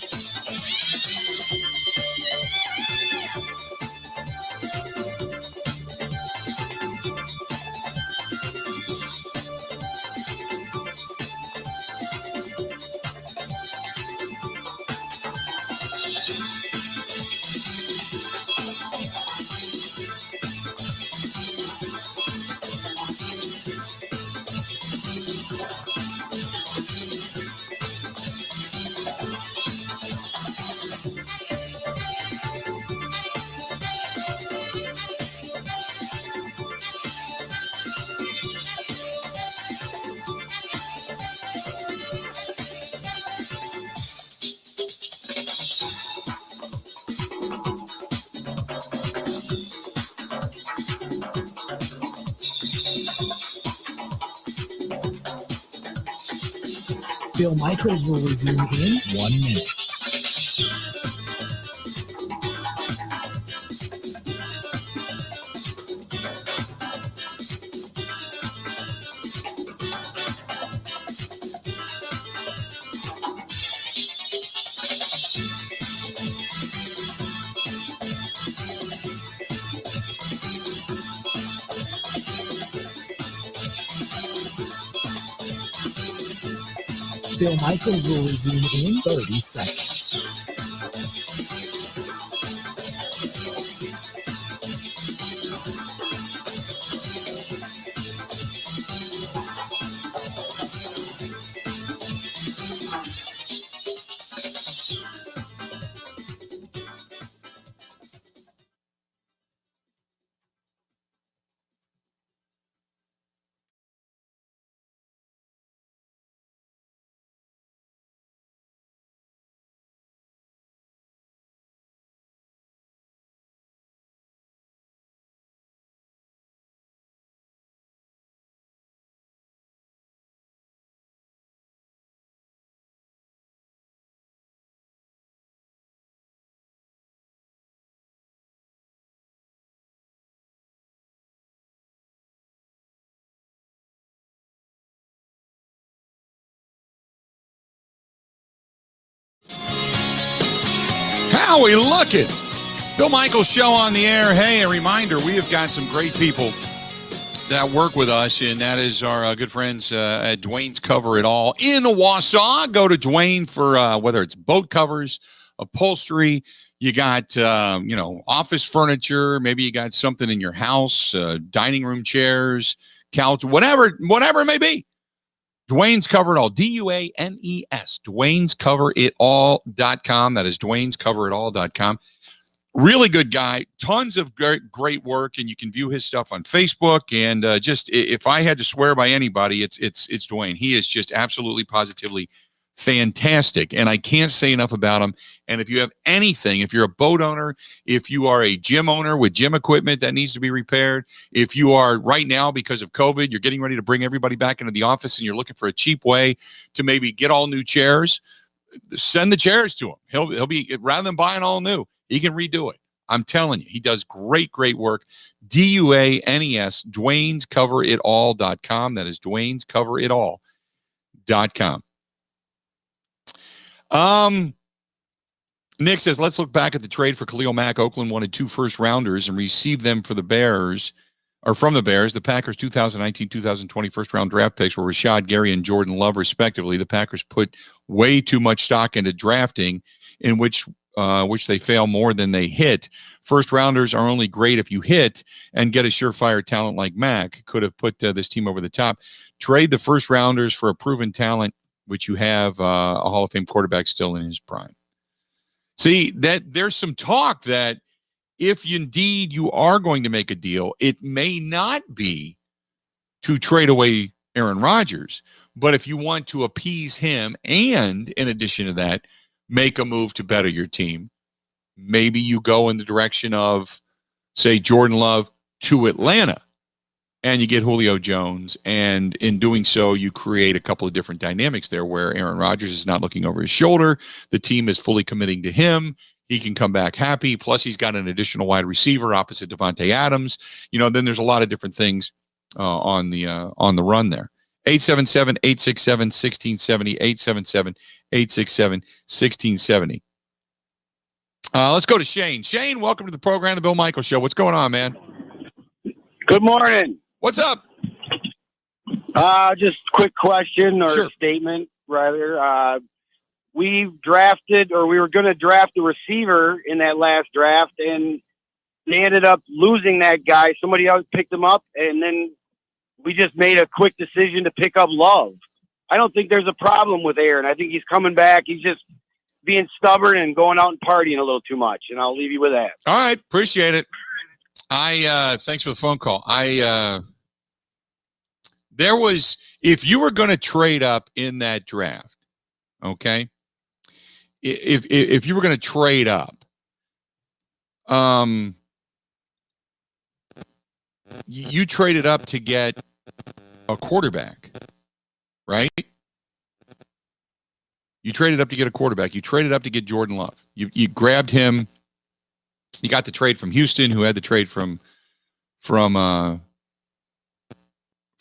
Bill Michaels will resume in 1 minute. Bill Michaels will resume in 30 seconds. Sports. How we looking? Bill Michaels Show on the air. Hey, a reminder, we have got some great people that work with us, and that is our good friends at Dwayne's Cover It All in Wausau. Go to Dwayne for whether it's boat covers, upholstery, you got, office furniture, maybe you got something in your house, dining room chairs, couch, whatever it may be. Dwayne's Cover It All, DUANES, Dwayne'sCoverItAll.com. That is Dwayne'sCoverItAll.com. Really good guy, tons of great work, and you can view his stuff on Facebook. And just if I had to swear by anybody, it's Dwayne. He is just absolutely, positively fantastic, and I can't say enough about him. And if you have anything, if you're a boat owner, if you are a gym owner with gym equipment that needs to be repaired, if you are right now because of COVID, you're getting ready to bring everybody back into the office, and you're looking for a cheap way to maybe get all new chairs, send the chairs to him. He'll be, rather than buying all new, he can redo it. I'm telling you, he does great work. DUANES, Dwayne'sCoverItAll.com. That is Dwayne'sCoverItAll.com. Nick says, let's look back at the trade for Khalil Mack. Oakland wanted 2 first-rounders and received them for the Bears, or from the Bears. The Packers' 2019-2020 first-round draft picks were Rashad Gary and Jordan Love, respectively. The Packers put way too much stock into drafting, in which they fail more than they hit. First-rounders are only great if you hit and get a surefire talent like Mack. Could have put this team over the top. Trade the first-rounders for a proven talent, which you have a Hall of Fame quarterback still in his prime. See, that there's some talk that if indeed you are going to make a deal, it may not be to trade away Aaron Rodgers, but if you want to appease him and, in addition to that, make a move to better your team, maybe you go in the direction of, say, Jordan Love to Atlanta, and you get Julio Jones, and in doing so, you create a couple of different dynamics there where Aaron Rodgers is not looking over his shoulder. The team is fully committing to him. He can come back happy. Plus, he's got an additional wide receiver opposite Devontae Adams. Then there's a lot of different things on the run there. 877-867-1670, 877-867-1670. Let's go to Shane. Shane, welcome to the program, The Bill Michaels Show. What's going on, man? Good morning. What's up? Just a quick question or Sure. statement, rather. We were going to draft a receiver in that last draft, and they ended up losing that guy. Somebody else picked him up, and then we just made a quick decision to pick up Love. I don't think there's a problem with Aaron. I think he's coming back. He's just being stubborn and going out and partying a little too much, and I'll leave you with that. All right. Appreciate it. Thanks for the phone call. If you were going to trade up in that draft, okay, if you were going to trade up, you traded up to get a quarterback, right? You traded up to get a quarterback. You traded up to get Jordan Love. You grabbed him. You got the trade from Houston, who had the trade from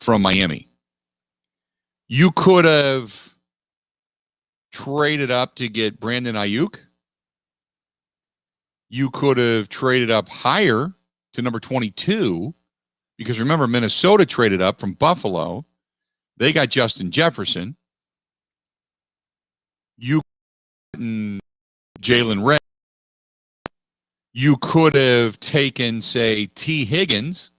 Miami. You could have traded up to get Brandon Ayuk. You could have traded up higher to number 22, because remember, Minnesota traded up from Buffalo. They got Justin Jefferson. You got Jalen Ray. You could have taken, say, T. Higgins,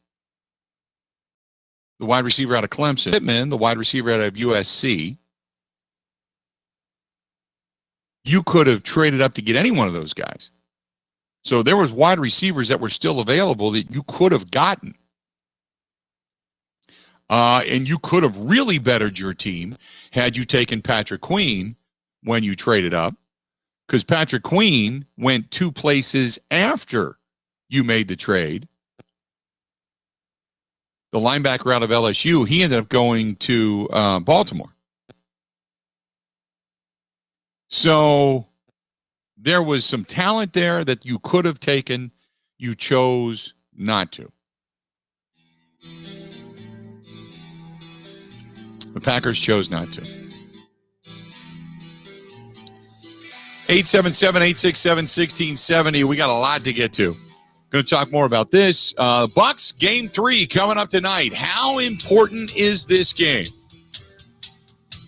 the wide receiver out of Clemson, Pittman, the wide receiver out of USC. you could have traded up to get any one of those guys. So there was wide receivers that were still available that you could have gotten. And you could have really bettered your team had you taken Patrick Queen when you traded up, because Patrick Queen went 2 places after you made the trade. The linebacker out of LSU, he ended up going to Baltimore. So there was some talent there that you could have taken. You chose not to. The Packers chose not to. 877-867-1670. We got a lot to get to. Going to talk more about this. Bucks game 3 coming up tonight. How important is this game?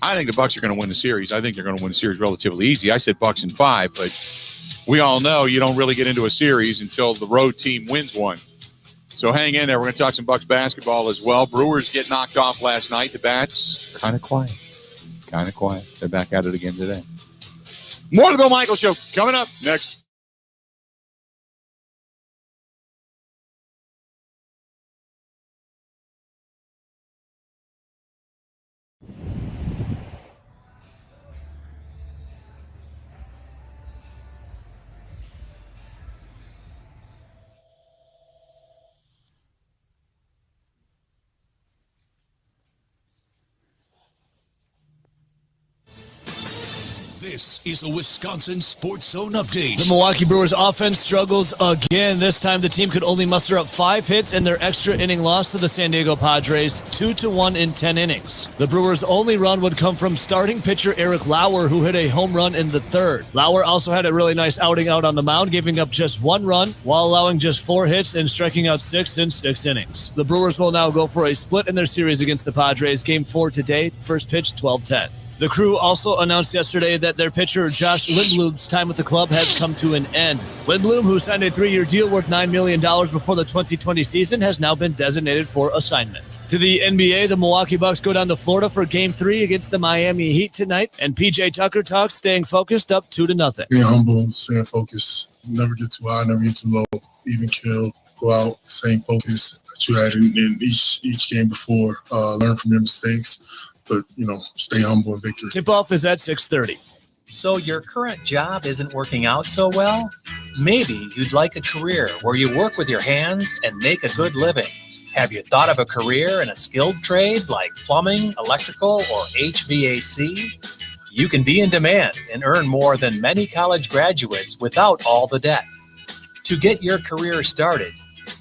I think the Bucks are going to win the series. I think they're going to win the series relatively easy. I said Bucks in 5, but we all know you don't really get into a series until the road team wins one. So hang in there. We're going to talk some Bucks basketball as well. Brewers get knocked off last night. The Bats, kind of quiet. Kind of quiet. They're back at it again today. More of the Bill Michaels Show coming up next. This is a Wisconsin Sports Zone update. The Milwaukee Brewers offense struggles again. This time the team could only muster up 5 hits in their extra inning loss to the San Diego Padres, 2-1 in 10 innings. The Brewers' only run would come from starting pitcher Eric Lauer, who hit a home run in the 3rd. Lauer also had a really nice outing out on the mound, giving up just 1 run while allowing just 4 hits and striking out 6 in 6 innings. The Brewers will now go for a split in their series against the Padres. Game 4 today, first pitch 12:10. The Crew also announced yesterday that their pitcher Josh Lindblom's time with the club has come to an end. Lindblom, who signed a 3-year deal worth $9 million before the 2020 season, has now been designated for assignment. To the NBA, the Milwaukee Bucks go down to Florida for Game 3 against the Miami Heat tonight, and PJ Tucker talks staying focused up 2-0. Being humble, staying focused, never get too high, never get too low, even kill, go out, same focus that you had in each game before, learn from your mistakes. But, stay humble in victory. Tip-off is at 6:30. So your current job isn't working out so well? Maybe you'd like a career where you work with your hands and make a good living. Have you thought of a career in a skilled trade like plumbing, electrical, or HVAC? You can be in demand and earn more than many college graduates without all the debt. To get your career started,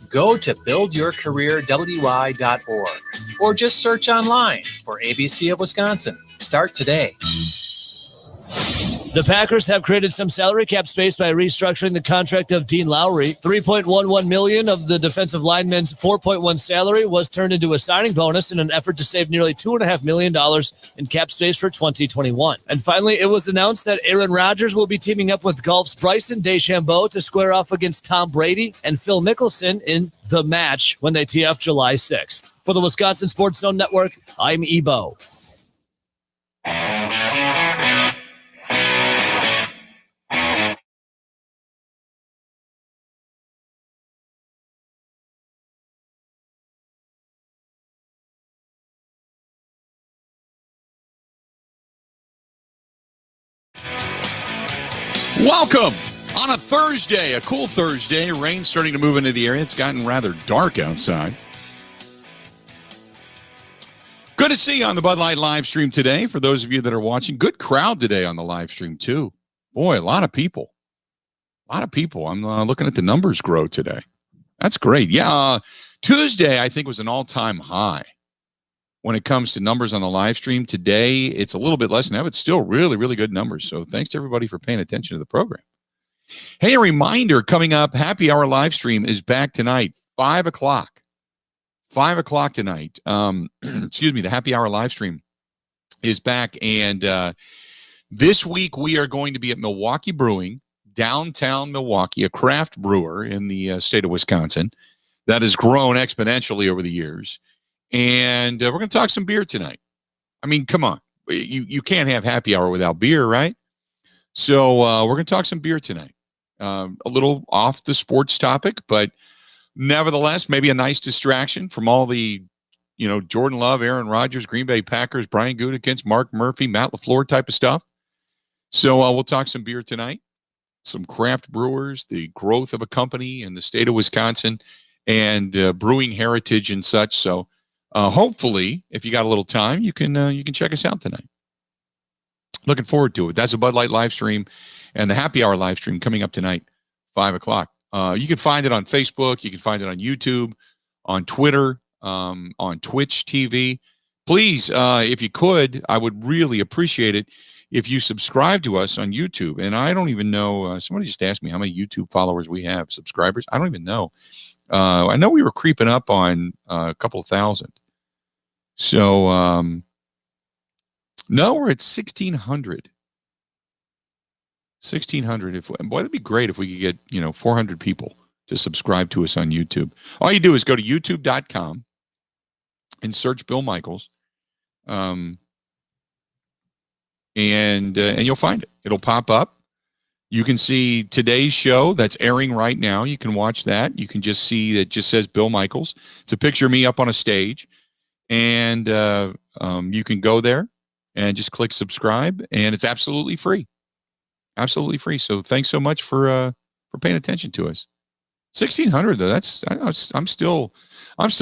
go to buildyourcareerwy.org or just search online for ABC of Wisconsin. Start today. The Packers have created some salary cap space by restructuring the contract of Dean Lowry. $3.11 million of the defensive lineman's $4.1 salary was turned into a signing bonus in an effort to save nearly $2.5 million in cap space for 2021. And finally, it was announced that Aaron Rodgers will be teaming up with golf's Bryson DeChambeau to square off against Tom Brady and Phil Mickelson in The Match when they tee off July 6th. For the Wisconsin Sports Zone Network, I'm Ebo. Welcome on a Thursday, a cool Thursday. Rain starting to move into the area. It's gotten rather dark outside. Good to see you on the Bud Light live stream today. For those of you that are watching, good crowd today on the live stream too. Boy, a lot of people. I'm looking at the numbers grow today. That's great. Yeah, Tuesday I think was an all-time high when it comes to numbers on the live stream. Today it's a little bit less than that, but still really, really good numbers. So thanks to everybody for paying attention to the program. Hey, a reminder coming up, Happy Hour live stream is back tonight, 5 o'clock. 5 o'clock tonight. Excuse me, the Happy Hour live stream is back. And this week we are going to be at Milwaukee Brewing, downtown Milwaukee, a craft brewer in the state of Wisconsin that has grown exponentially over the years. And we're going to talk some beer tonight. I mean, come on. You can't have happy hour without beer, right? So we're going to talk some beer tonight. A little off the sports topic, but nevertheless, maybe a nice distraction from all the, Jordan Love, Aaron Rodgers, Green Bay Packers, Brian Gutekunst, Mark Murphy, Matt LaFleur type of stuff. So we'll talk some beer tonight, some craft brewers, the growth of a company in the state of Wisconsin, and brewing heritage and such. So hopefully, if you got a little time, you can check us out tonight. Looking forward to it. That's a Bud Light live stream and the happy hour live stream coming up tonight, 5 o'clock. You can find it on Facebook. You can find it on YouTube, on Twitter, on Twitch TV. Please, if you could, I would really appreciate it if you subscribe to us on YouTube. And I don't even know, somebody just asked me how many YouTube followers we have, subscribers. I don't even know. I know we were creeping up on a couple thousand. So, no, we're at 1,600. 1,600. Boy, that'd be great if we could get, 400 people to subscribe to us on YouTube. All you do is go to youtube.com and search Bill Michaels. And you'll find it. It'll pop up. You can see today's show that's airing right now. You can watch that. You can just see that it just says Bill Michaels. It's a picture of me up on a stage. And you can go there and just click subscribe, and it's absolutely free. Absolutely free. So thanks so much for paying attention to us. 1,600 though. I'm still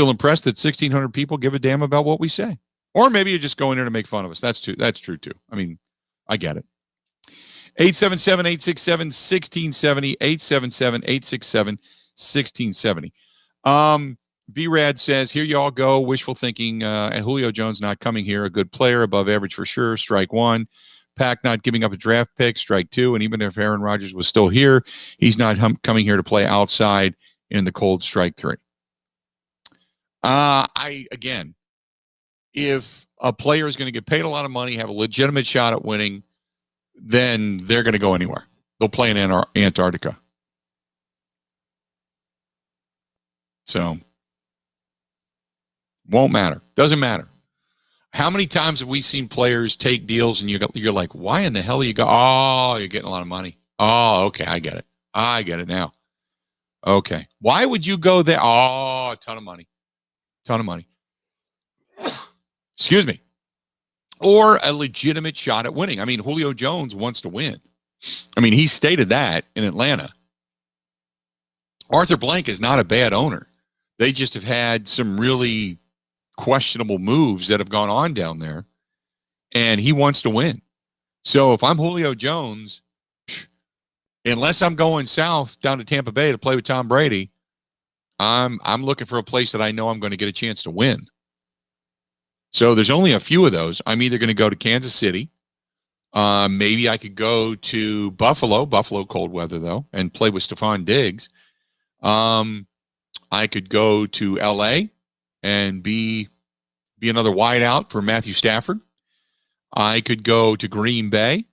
impressed that 1,600 people give a damn about what we say. Or maybe you're just going there to make fun of us. That's true too. I mean, I get it. 877-867-1670. 877-867-1670. B-Rad says, here y'all go. Wishful thinking. Julio Jones not coming here. A good player, above average for sure. Strike one. Pack not giving up a draft pick. Strike two. And even if Aaron Rodgers was still here, he's not coming here to play outside in the cold. Strike three. Again, if a player is going to get paid a lot of money, have a legitimate shot at winning, then they're going to go anywhere. They'll play in Antarctica. So, won't matter. Doesn't matter. How many times have we seen players take deals and you're like, why in the hell are you you're getting a lot of money. Oh, okay, I get it. I get it now. Okay. Why would you go there? Oh, a ton of money. Ton of money. Excuse me. Or a legitimate shot at winning. I mean, Julio Jones wants to win. I mean, he stated that in Atlanta. Arthur Blank is not a bad owner. They just have had some really questionable moves that have gone on down there, and he wants to win. So if I'm Julio Jones, unless I'm going south down to Tampa Bay to play with Tom Brady, I'm looking for a place that I know I'm going to get a chance to win. So there's only a few of those. I'm either going to go to Kansas City. Maybe I could go to Buffalo cold weather though, and play with Stephon Diggs. I could go to L.A. and be another wideout for Matthew Stafford. I could go to Green Bay.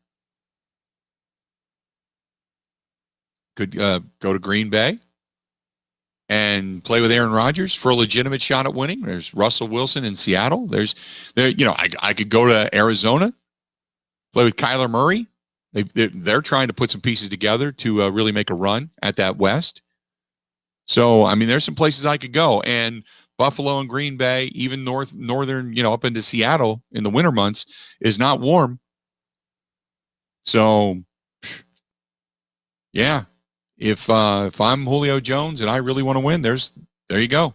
Could go to Green Bay and play with Aaron Rodgers for a legitimate shot at winning. There's Russell Wilson in Seattle. I could go to Arizona, play with Kyler Murray. They're trying to put some pieces together to really make a run at that West. So, I mean, there's some places I could go. And Buffalo and Green Bay, even northern, up into Seattle in the winter months is not warm. So, yeah, if I'm Julio Jones and I really want to win, there you go.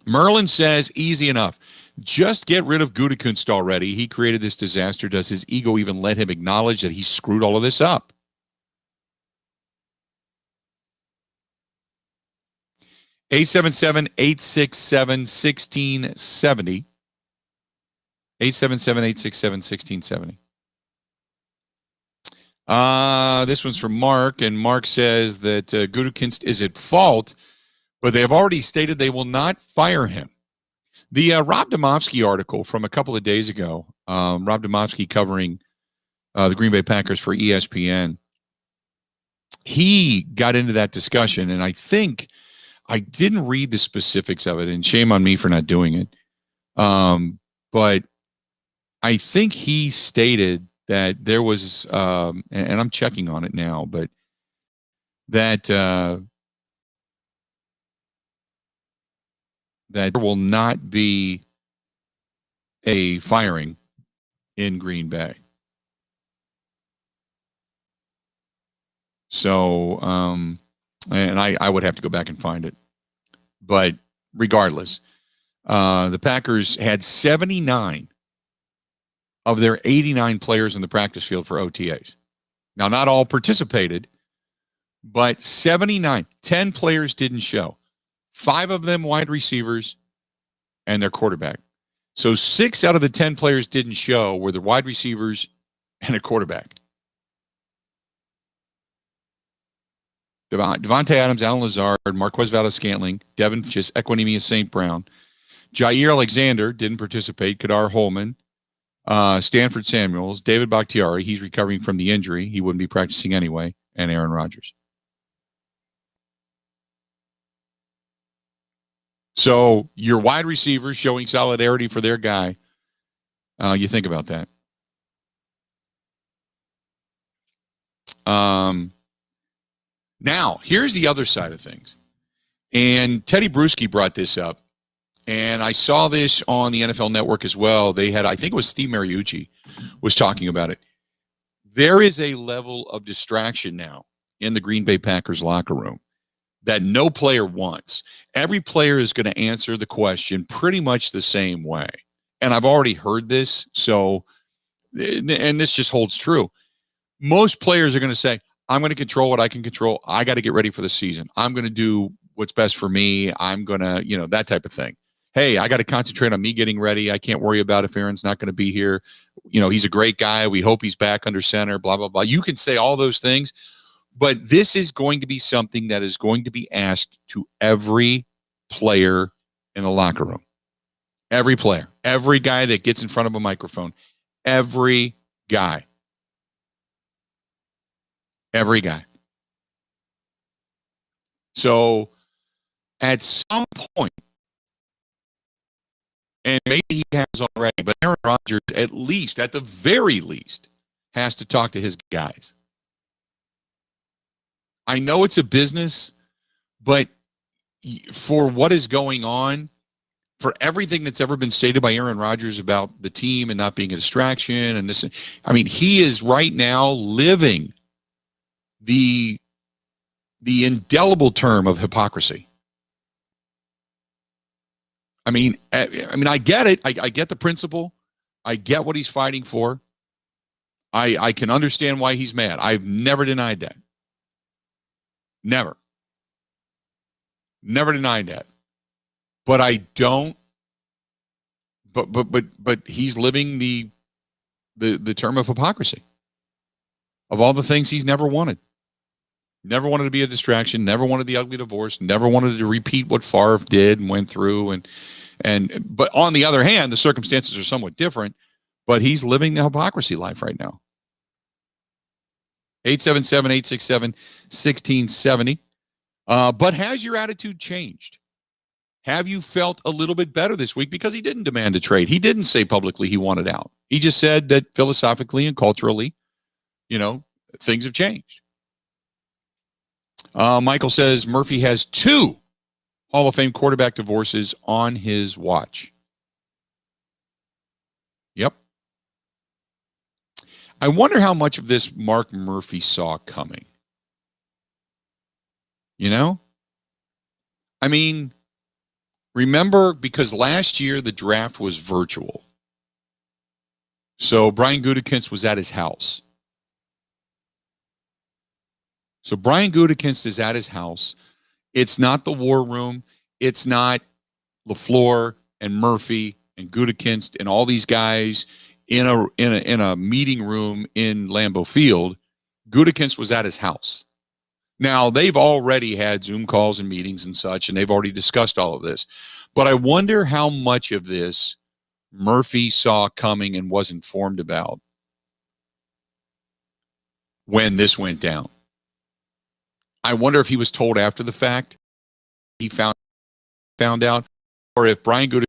Merlin says, easy enough. Just get rid of Gutekunst already. He created this disaster. Does his ego even let him acknowledge that he screwed all of this up? 877-867-1670. 877-867-1670. This one's from Mark, and Mark says that Gutekunst is at fault, but they have already stated they will not fire him. The Rob Domofsky article from a couple of days ago, Rob Domofsky covering the Green Bay Packers for ESPN, he got into that discussion, and I think I didn't read the specifics of it, and shame on me for not doing it. But I think he stated that there was, and I'm checking on it now, but that that there will not be a firing in Green Bay. So, and I would have to go back and find it. But regardless, the Packers had 79 of their 89 players in the practice field for OTAs. Now, not all participated, but 79. 10 players didn't show. 5 of them wide receivers and their quarterback. So 6 out of the 10 players didn't show were the wide receivers and a quarterback. Devontae Adams, Alan Lazard, Marquez Valdes-Scantling, Devin Just, Equinemius St. Brown. Jair Alexander didn't participate. Kadar Holman, Stanford Samuels, David Bakhtiari. He's recovering from the injury. He wouldn't be practicing anyway. And Aaron Rodgers. So your wide receivers showing solidarity for their guy. You think about that. Now, here's the other side of things. And Teddy Bruschi brought this up. And I saw this on the NFL Network as well. They had, I think it was Steve Mariucci was talking about it. There is a level of distraction now in the Green Bay Packers locker room that no player wants. Every player is going to answer the question pretty much the same way. And I've already heard this, so, and this just holds true. Most players are going to say, I'm going to control what I can control. I got to get ready for the season. I'm going to do what's best for me. I'm going to, that type of thing. Hey, I got to concentrate on me getting ready. I can't worry about if Aaron's not going to be here. He's a great guy. We hope he's back under center, blah, blah, blah. You can say all those things, but this is going to be something that is going to be asked to every player in the locker room. Every player, every guy that gets in front of a microphone, every guy. Every guy. So at some point, and maybe he has already, but Aaron Rodgers, at the very least, has to talk to his guys. I know it's a business, but for what is going on, for everything that's ever been stated by Aaron Rodgers about the team and not being a distraction, and this, he is right now living the indelible term of hypocrisy. I get it. I get the principle. I get what he's fighting for. I can understand why he's mad. I've never denied that. Never denied that. But I don't. But he's living the term of hypocrisy. Of all the things he's never wanted. Never wanted to be a distraction. Never wanted the ugly divorce. Never wanted to repeat what Favre did and went through. But on the other hand, the circumstances are somewhat different. But he's living the hypocrisy life right now. 877-867-1670. But has your attitude changed? Have you felt a little bit better this week? Because he didn't demand a trade. He didn't say publicly he wanted out. He just said that philosophically and culturally, things have changed. Michael says Murphy has 2 Hall of Fame quarterback divorces on his watch. Yep. I wonder how much of this Mark Murphy saw coming. Remember, because last year the draft was virtual. So Brian Gutekunst was at his house. So Brian Gutekunst is at his house. It's not the war room. It's not LaFleur and Murphy and Gutekunst and all these guys in a meeting room in Lambeau Field. Gutekunst was at his house. Now, they've already had Zoom calls and meetings and such, and they've already discussed all of this. But I wonder how much of this Murphy saw coming and was informed about when this went down. I wonder if he was told after the fact, he found out, or if Brian Gutekunst,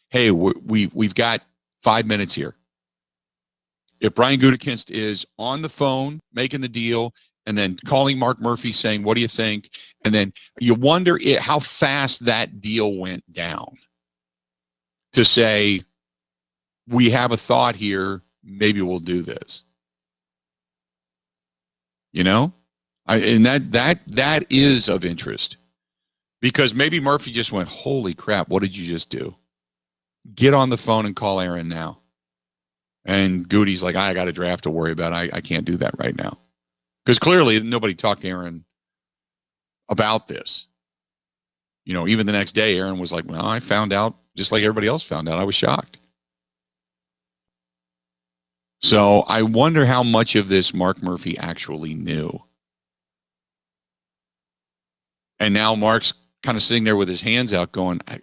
hey, we've got 5 minutes here. If Brian Gutekunst is on the phone making the deal and then calling Mark Murphy saying, what do you think? And then you wonder how fast that deal went down to say, we have a thought here, maybe we'll do this. You know? And that is of interest. Because maybe Murphy just went, holy crap, what did you just do? Get on the phone and call Aaron now. And Goody's like, I got a draft to worry about. I can't do that right now. Because clearly nobody talked to Aaron about this. You know, even the next day, Aaron was like, well, I found out just like everybody else found out. I was shocked. So I wonder how much of this Mark Murphy actually knew. And now Mark's kind of sitting there with his hands out going, I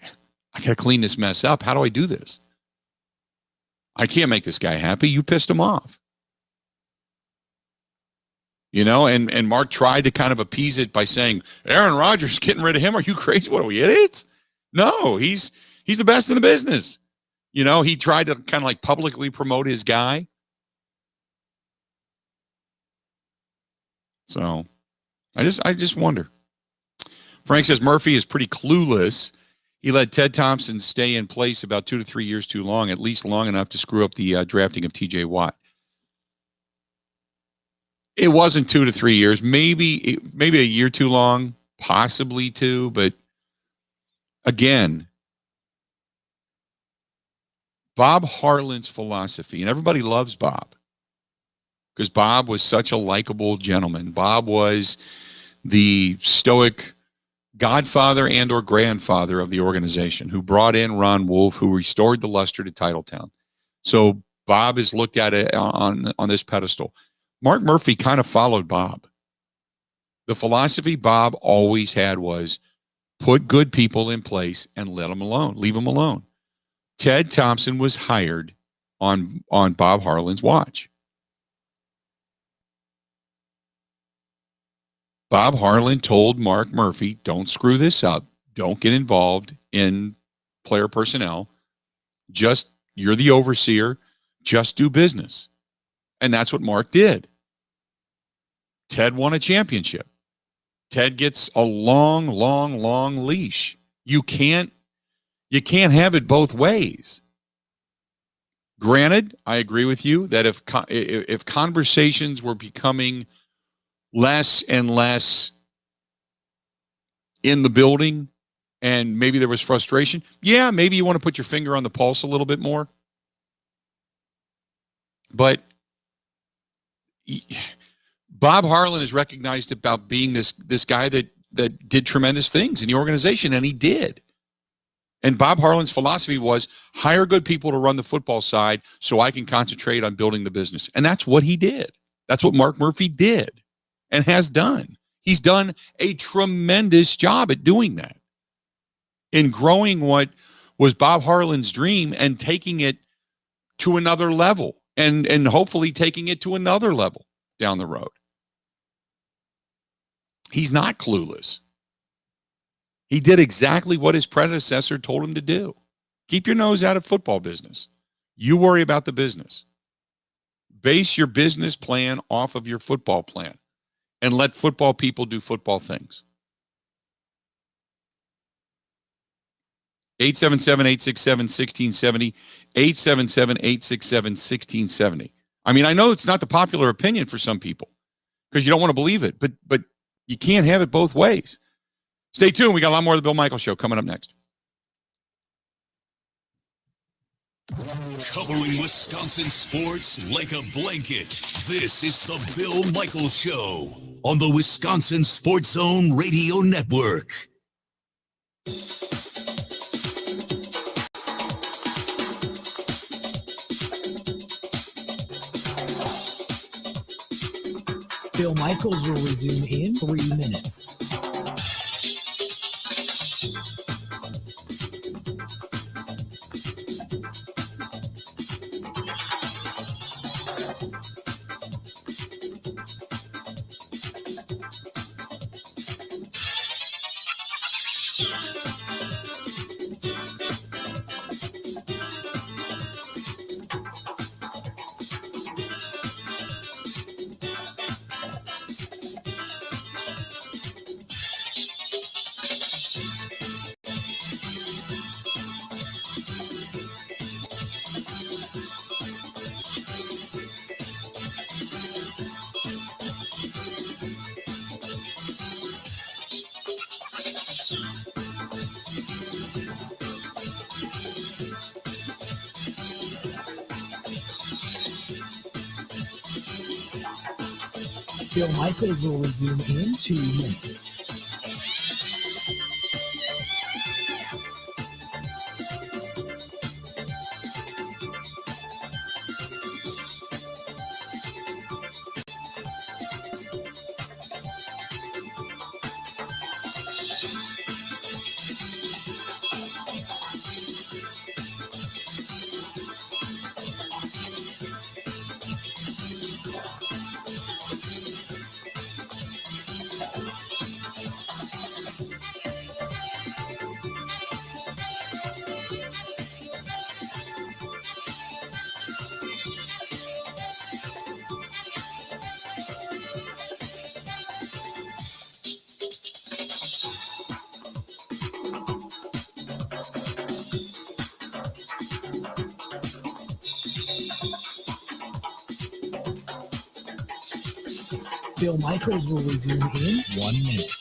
got to clean this mess up. How do I do this? I can't make this guy happy. You pissed him off. You know, and Mark tried to kind of appease it by saying, Aaron Rodgers, getting rid of him? Are you crazy? What are we, idiots? No, he's the best in the business. You know, he tried to kind of like publicly promote his guy. So I just wonder. Frank says Murphy is pretty clueless. He let Ted Thompson stay in place about 2 to 3 years too long, at least long enough to screw up the drafting of TJ Watt. It wasn't 2 to 3 years, maybe a year too long, possibly 2. But again, Bob Harlan's philosophy, and everybody loves Bob because Bob was such a likable gentleman. Bob was the stoic godfather and or grandfather of the organization who brought in Ron Wolf, who restored the luster to Titletown. So Bob is looked at it on this pedestal. Mark Murphy kind of followed Bob. The philosophy Bob always had was put good people in place and let them alone, leave them alone. Ted Thompson was hired on Bob Harlan's watch. Bob Harlan told Mark Murphy, don't screw this up. Don't get involved in player personnel. Just, you're the overseer. Just do business. And that's what Mark did. Ted won a championship. Ted gets a long, long, long leash. You can't have it both ways. Granted, I agree with you that if conversations were becoming less and less in the building and maybe there was frustration, yeah, maybe you want to put your finger on the pulse a little bit more. But Bob Harlan is recognized about being this guy that did tremendous things in the organization, and he did. And Bob Harlan's philosophy was hire good people to run the football side so I can concentrate on building the business. And that's what he did. That's what Mark Murphy did and has done. He's done a tremendous job at doing that, in growing what was Bob Harlan's dream and taking it to another level and hopefully taking it to another level down the road. He's not clueless. He did exactly what his predecessor told him to do. Keep your nose out of football business. You worry about the business. Base your business plan off of your football plan and let football people do football things. 877-867-1670, 877-867-1670. I mean, I know it's not the popular opinion for some people because you don't want to believe it, but you can't have it both ways. Stay tuned. We got a lot more of the Bill Michaels Show coming up next. Covering Wisconsin sports like a blanket. This is the Bill Michaels Show on the Wisconsin Sports Zone Radio Network. Bill Michaels will resume in 3 minutes. Bill Michaels will resume in 2 minutes. Bill Michaels will resume in 1 minute.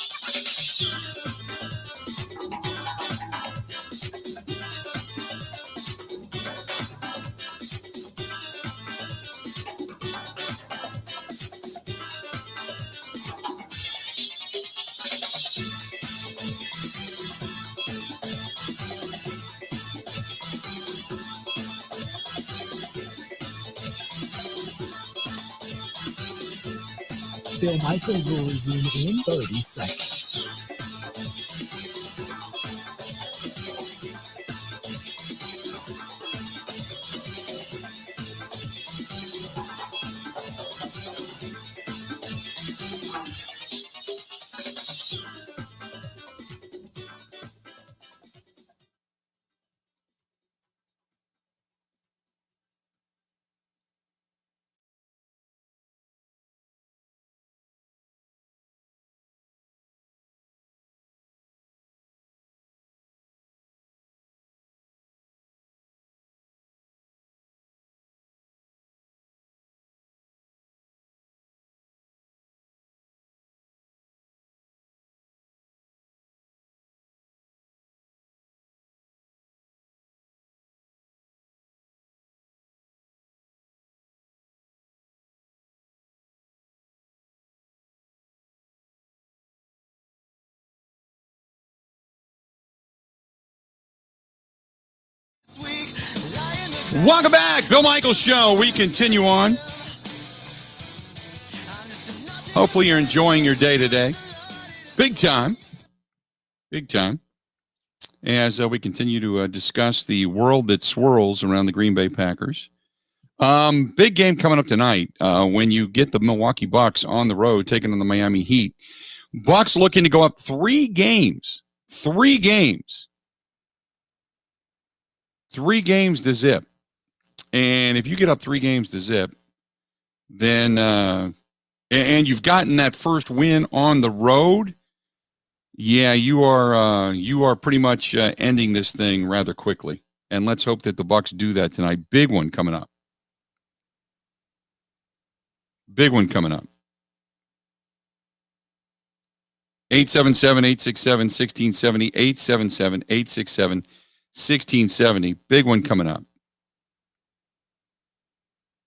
Bill Michaels will resume in 30 seconds. Welcome back. Bill Michaels Show. We continue on. Hopefully you're enjoying your day today. Big time. Big time. As we continue to discuss the world that swirls around the Green Bay Packers. Big game coming up tonight when you get the Milwaukee Bucks on the road taking on the Miami Heat. Bucks looking to go up 3 games. 3 games. 3 games to zip. And if you get up 3 games to zip, then and you've gotten that first win on the road, yeah, you are pretty much ending this thing rather quickly. And let's hope that the Bucks do that tonight. Big one coming up. Big one coming up. 877-867-1670, 877-867-1670. Big one coming up.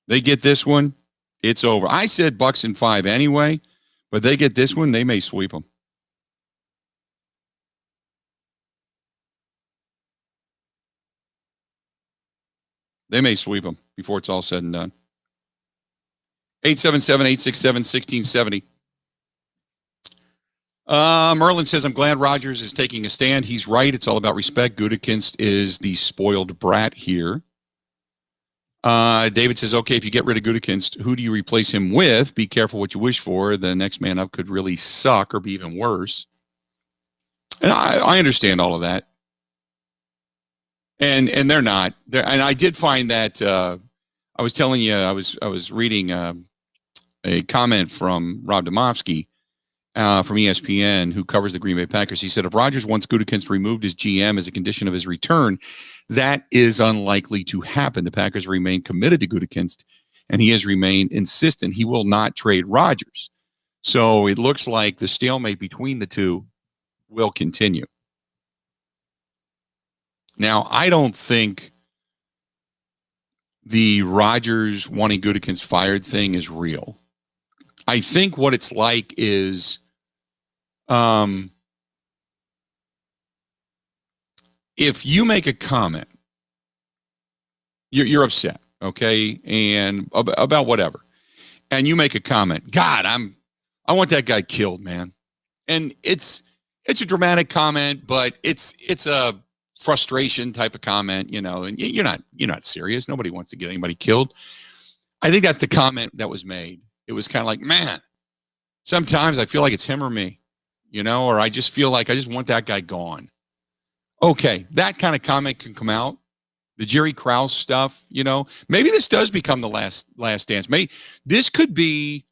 They get this one, it's over. I said Bucks in 5 anyway, but they get this one, they may sweep them. They may sweep them before it's all said and done. 877-867-1670. Merlin says, I'm glad Rodgers is taking a stand. He's right. It's all about respect. Gutekunst is the spoiled brat here. David says, okay, if you get rid of Gutekunst, who do you replace him with? Be careful what you wish for. The next man up could really suck or be even worse. And I understand all of that. And they're not. And I did find that I was telling you, I was reading a comment from Rob Domofsky from ESPN, who covers the Green Bay Packers. He said, if Rodgers wants Gutekunst removed as GM as a condition of his return, that is unlikely to happen. The Packers remain committed to Gutekunst, and he has remained insistent he will not trade Rodgers. So it looks like the stalemate between the two will continue. Now, I don't think the Rodgers wanting Gutekunst fired thing is real. I think what it's like is, if you make a comment, you're upset, okay, and about whatever, and you make a comment, God, I want that guy killed, man, and it's a dramatic comment, but it's a frustration type of comment, and you're not serious. Nobody wants to get anybody killed. I think that's the comment that was made. It was kind of like, man, sometimes I feel like it's him or me, or I just feel like I just want that guy gone. Okay, that kind of comment can come out. The Jerry Krause stuff, maybe this does become the last dance. Maybe this could be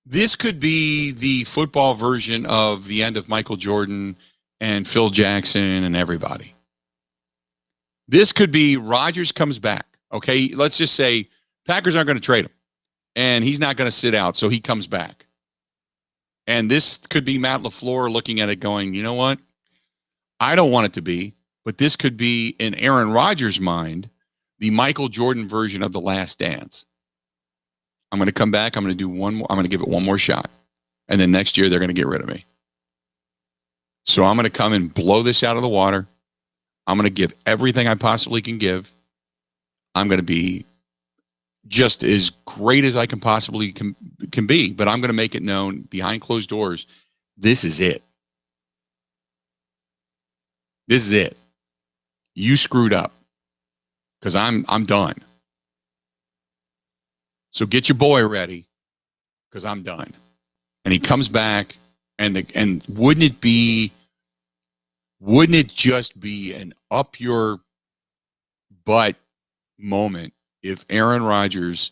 the football version of the end of Michael Jordan and Phil Jackson and everybody. This could be Rodgers comes back. Okay, let's just say Packers aren't going to trade him, and he's not going to sit out, so he comes back. And this could be Matt LaFleur looking at it going, you know what? I don't want it to be, but this could be, in Aaron Rodgers' mind, the Michael Jordan version of The Last Dance. I'm going to come back. I'm going to do one more. I'm going to give it one more shot. And then next year, they're going to get rid of me. So I'm going to come and blow this out of the water. I'm going to give everything I possibly can give. I'm going to be just as great as I can possibly can be, but I'm going to make it known behind closed doors. This is it. This is it. You screwed up because I'm done. So get your boy ready because I'm done. And he comes back, and wouldn't it just be an up your butt moment if Aaron Rodgers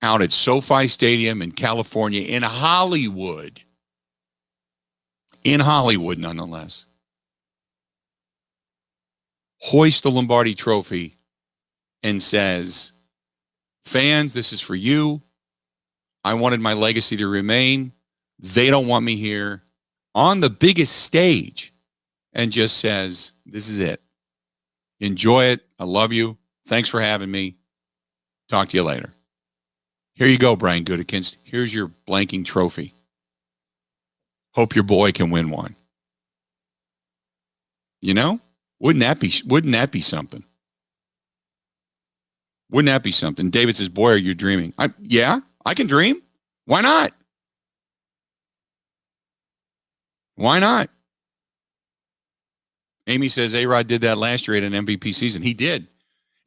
out at SoFi Stadium in California, in Hollywood nonetheless, hoists the Lombardi Trophy and says, fans, this is for you. I wanted my legacy to remain. They don't want me here, on the biggest stage, and just says, this is it. Enjoy it. I love you. Thanks for having me. Talk to you later. Here you go, Brian Gutekunst. Here's your blanking trophy. Hope your boy can win one. Wouldn't that be something? Wouldn't that be something? David says, boy, are you dreaming? Yeah, I can dream. Why not? Why not? Amy says A-Rod did that last year at an MVP season. He did.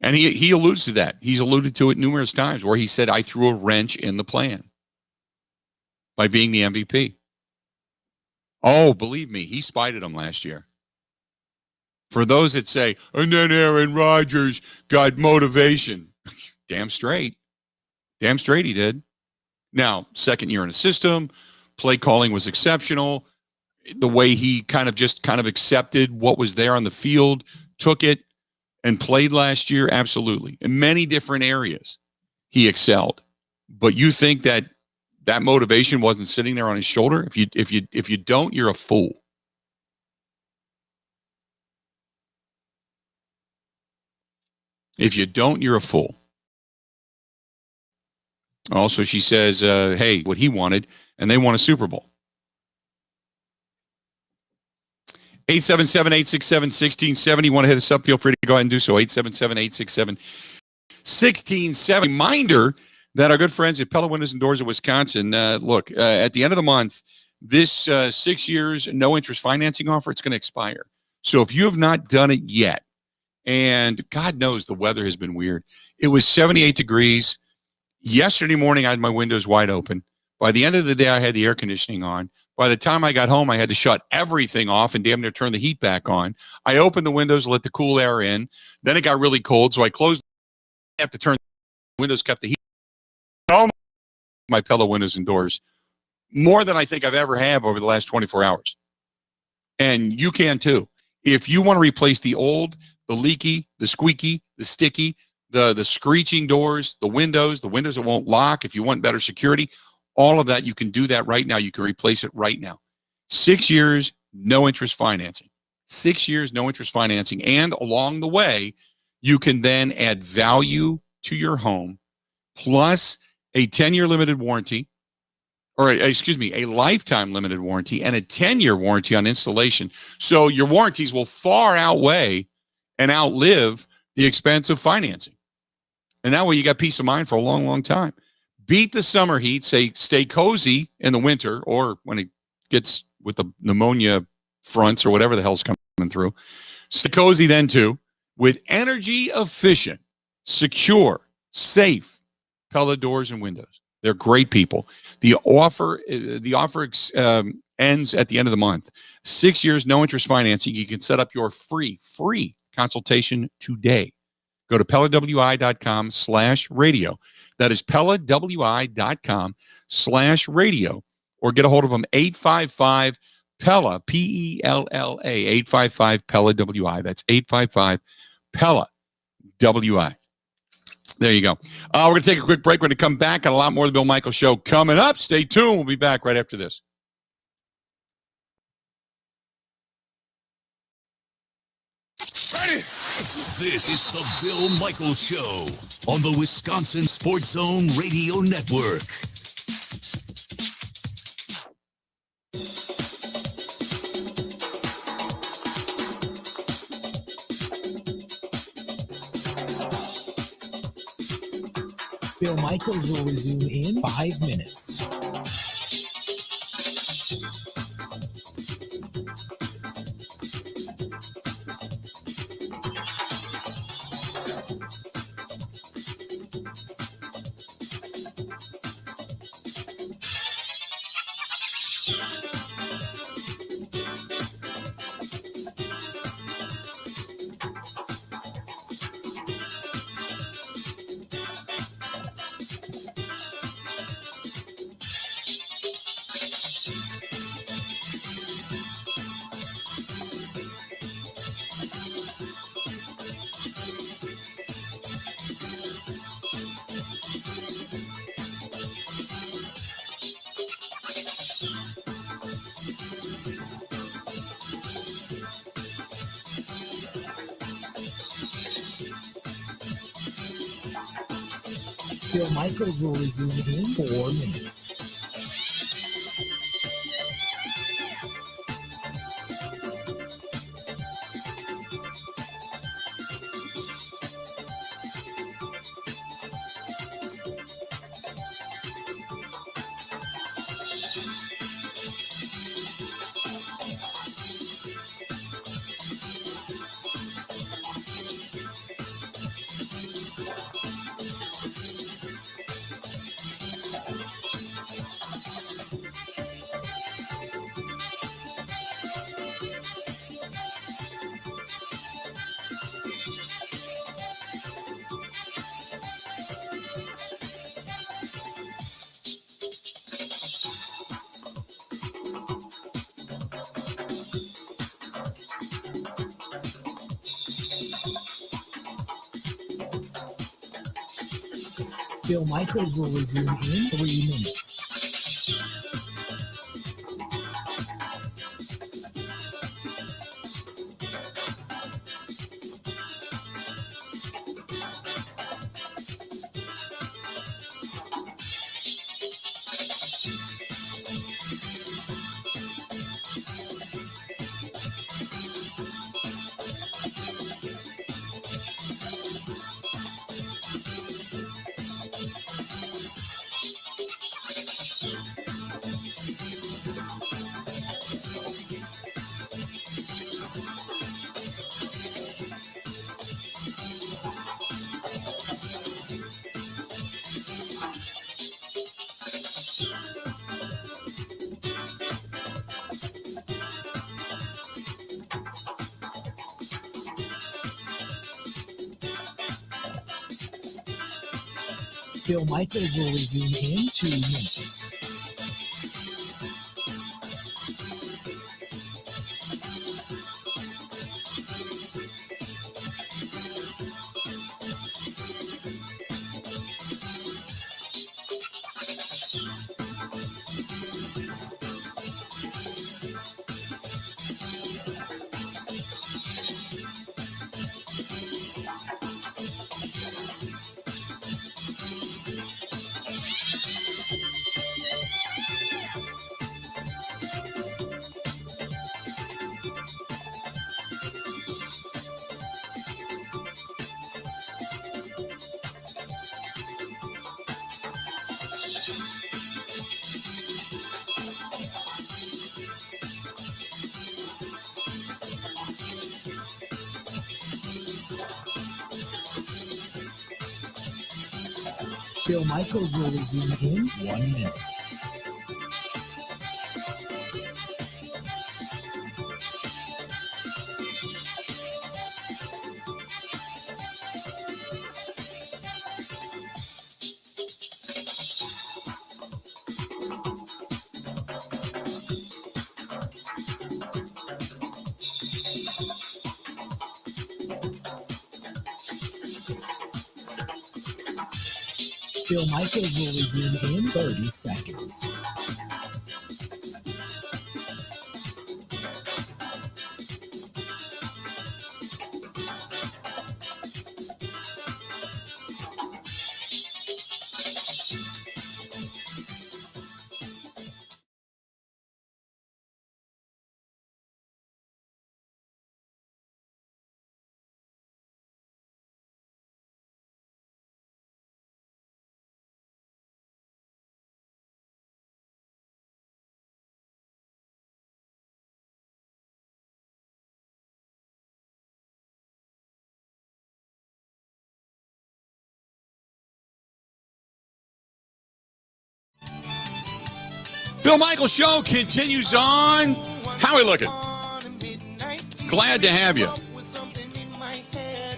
And he alludes to that. He's alluded to it numerous times where he said, I threw a wrench in the plan by being the MVP. Oh, believe me, he spited him last year. For those that say, and then Aaron Rodgers got motivation. Damn straight. Damn straight he did. Now, second year in a system, play calling was exceptional. The way he kind of accepted what was there on the field, took it, and played last year, absolutely. In many different areas, he excelled. But you think that motivation wasn't sitting there on his shoulder? If you don't, you're a fool. If you don't, you're a fool. Also, she says, hey, what he wanted, and they won a Super Bowl. 877-867-1670. You want to hit us up, feel free to go ahead and do so. 877-867-1670. Reminder that our good friends at Pella Windows and Doors of Wisconsin, look, at the end of the month, this 6 years, no interest financing offer, it's going to expire. So if you have not done it yet, and God knows the weather has been weird. It was 78 degrees. Yesterday morning, I had my windows wide open. By the end of the day, I had the air conditioning on. By the time I got home, I had to shut everything off and damn near turn the heat back on. I opened the windows, let the cool air in. Then it got really cold, so I closed. I have to turn the windows, kept the heat. Oh, my Pella Windows and Doors. More than I think I've ever have over the last 24 hours. And you can too. If you want to replace the old, the leaky, the squeaky, the sticky, the screeching doors, the windows that won't lock, if you want better security, all of that, you can do that right now. You can replace it right now. 6 years, no interest financing. 6 years, no interest financing. And along the way, you can then add value to your home, plus a 10-year limited warranty, or excuse me, a lifetime limited warranty and a 10-year warranty on installation. So your warranties will far outweigh and outlive the expense of financing. And that way you got peace of mind for a long, long time. Beat the summer heat, stay cozy in the winter, or when it gets with the pneumonia fronts or whatever the hell's coming through. Stay cozy then too with energy efficient, secure, safe Pella doors and windows. They're great people. The offer ends at the end of the month. 6 years, no interest financing. You can set up your free consultation today. Go to PellaWI.com/radio. That is PellaWI.com/radio. Or get a hold of them, 855 Pella, Pella, 855 Pella WI. That's 855 Pella WI. There you go. We're going to take a quick break. We're going to come back. Got a lot more of the Bill Michaels Show coming up. Stay tuned. We'll be back right after this. Ready? This is the Bill Michaels Show on the Wisconsin Sports Zone Radio Network. Bill Michaels will resume in 5 minutes. Bill Michaels will resume in 4 minutes. Bill Michaels will resume in 3 minutes. Bill Michaels will resume in 2 minutes. Bill Michaels will resume in 1 minute. Bill Michaels will resume in 30 seconds. Bill Michaels Show continues on. How are we looking? Glad to have you.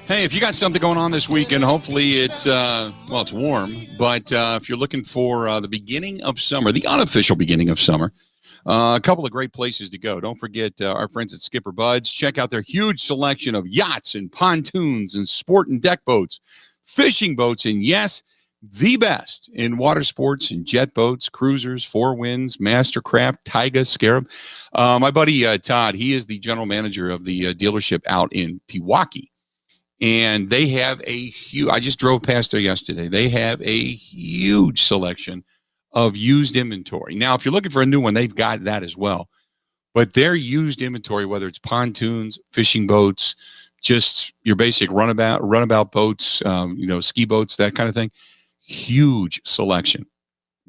Hey, if you got something going on this weekend, hopefully it's, it's warm. But if you're looking for the beginning of summer, the unofficial beginning of summer, a couple of great places to go. Don't forget our friends at Skipper Buds. Check out their huge selection of yachts and pontoons and sport and deck boats, fishing boats, and yes, the best in water sports and jet boats, cruisers, Four Winds, Mastercraft, Taiga, Scarab. My buddy Todd, he is the general manager of the dealership out in Pewaukee. And they have a huge, I just drove past there yesterday. They have a huge selection of used inventory. Now, if you're looking for a new one, they've got that as well. But their used inventory, whether it's pontoons, fishing boats, just your basic runabout boats, ski boats, that kind of thing. Huge selection.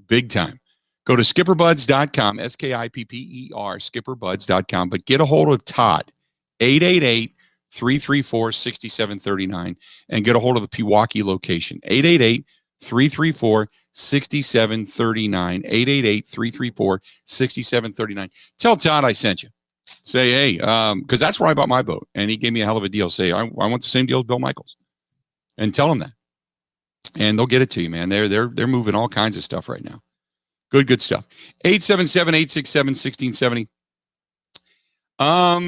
Big time. Go to skipperbuds.com, SKIPPER, skipperbuds.com, but get a hold of Todd, 888-334-6739, and get a hold of the Pewaukee location, 888-334-6739, 888-334-6739. Tell Todd I sent you. Say, hey, because that's where I bought my boat, and he gave me a hell of a deal. Say, I want the same deal as Bill Michaels. And tell him that. And they'll get it to you, man. They're moving all kinds of stuff right now. Good stuff. 877-867-1670.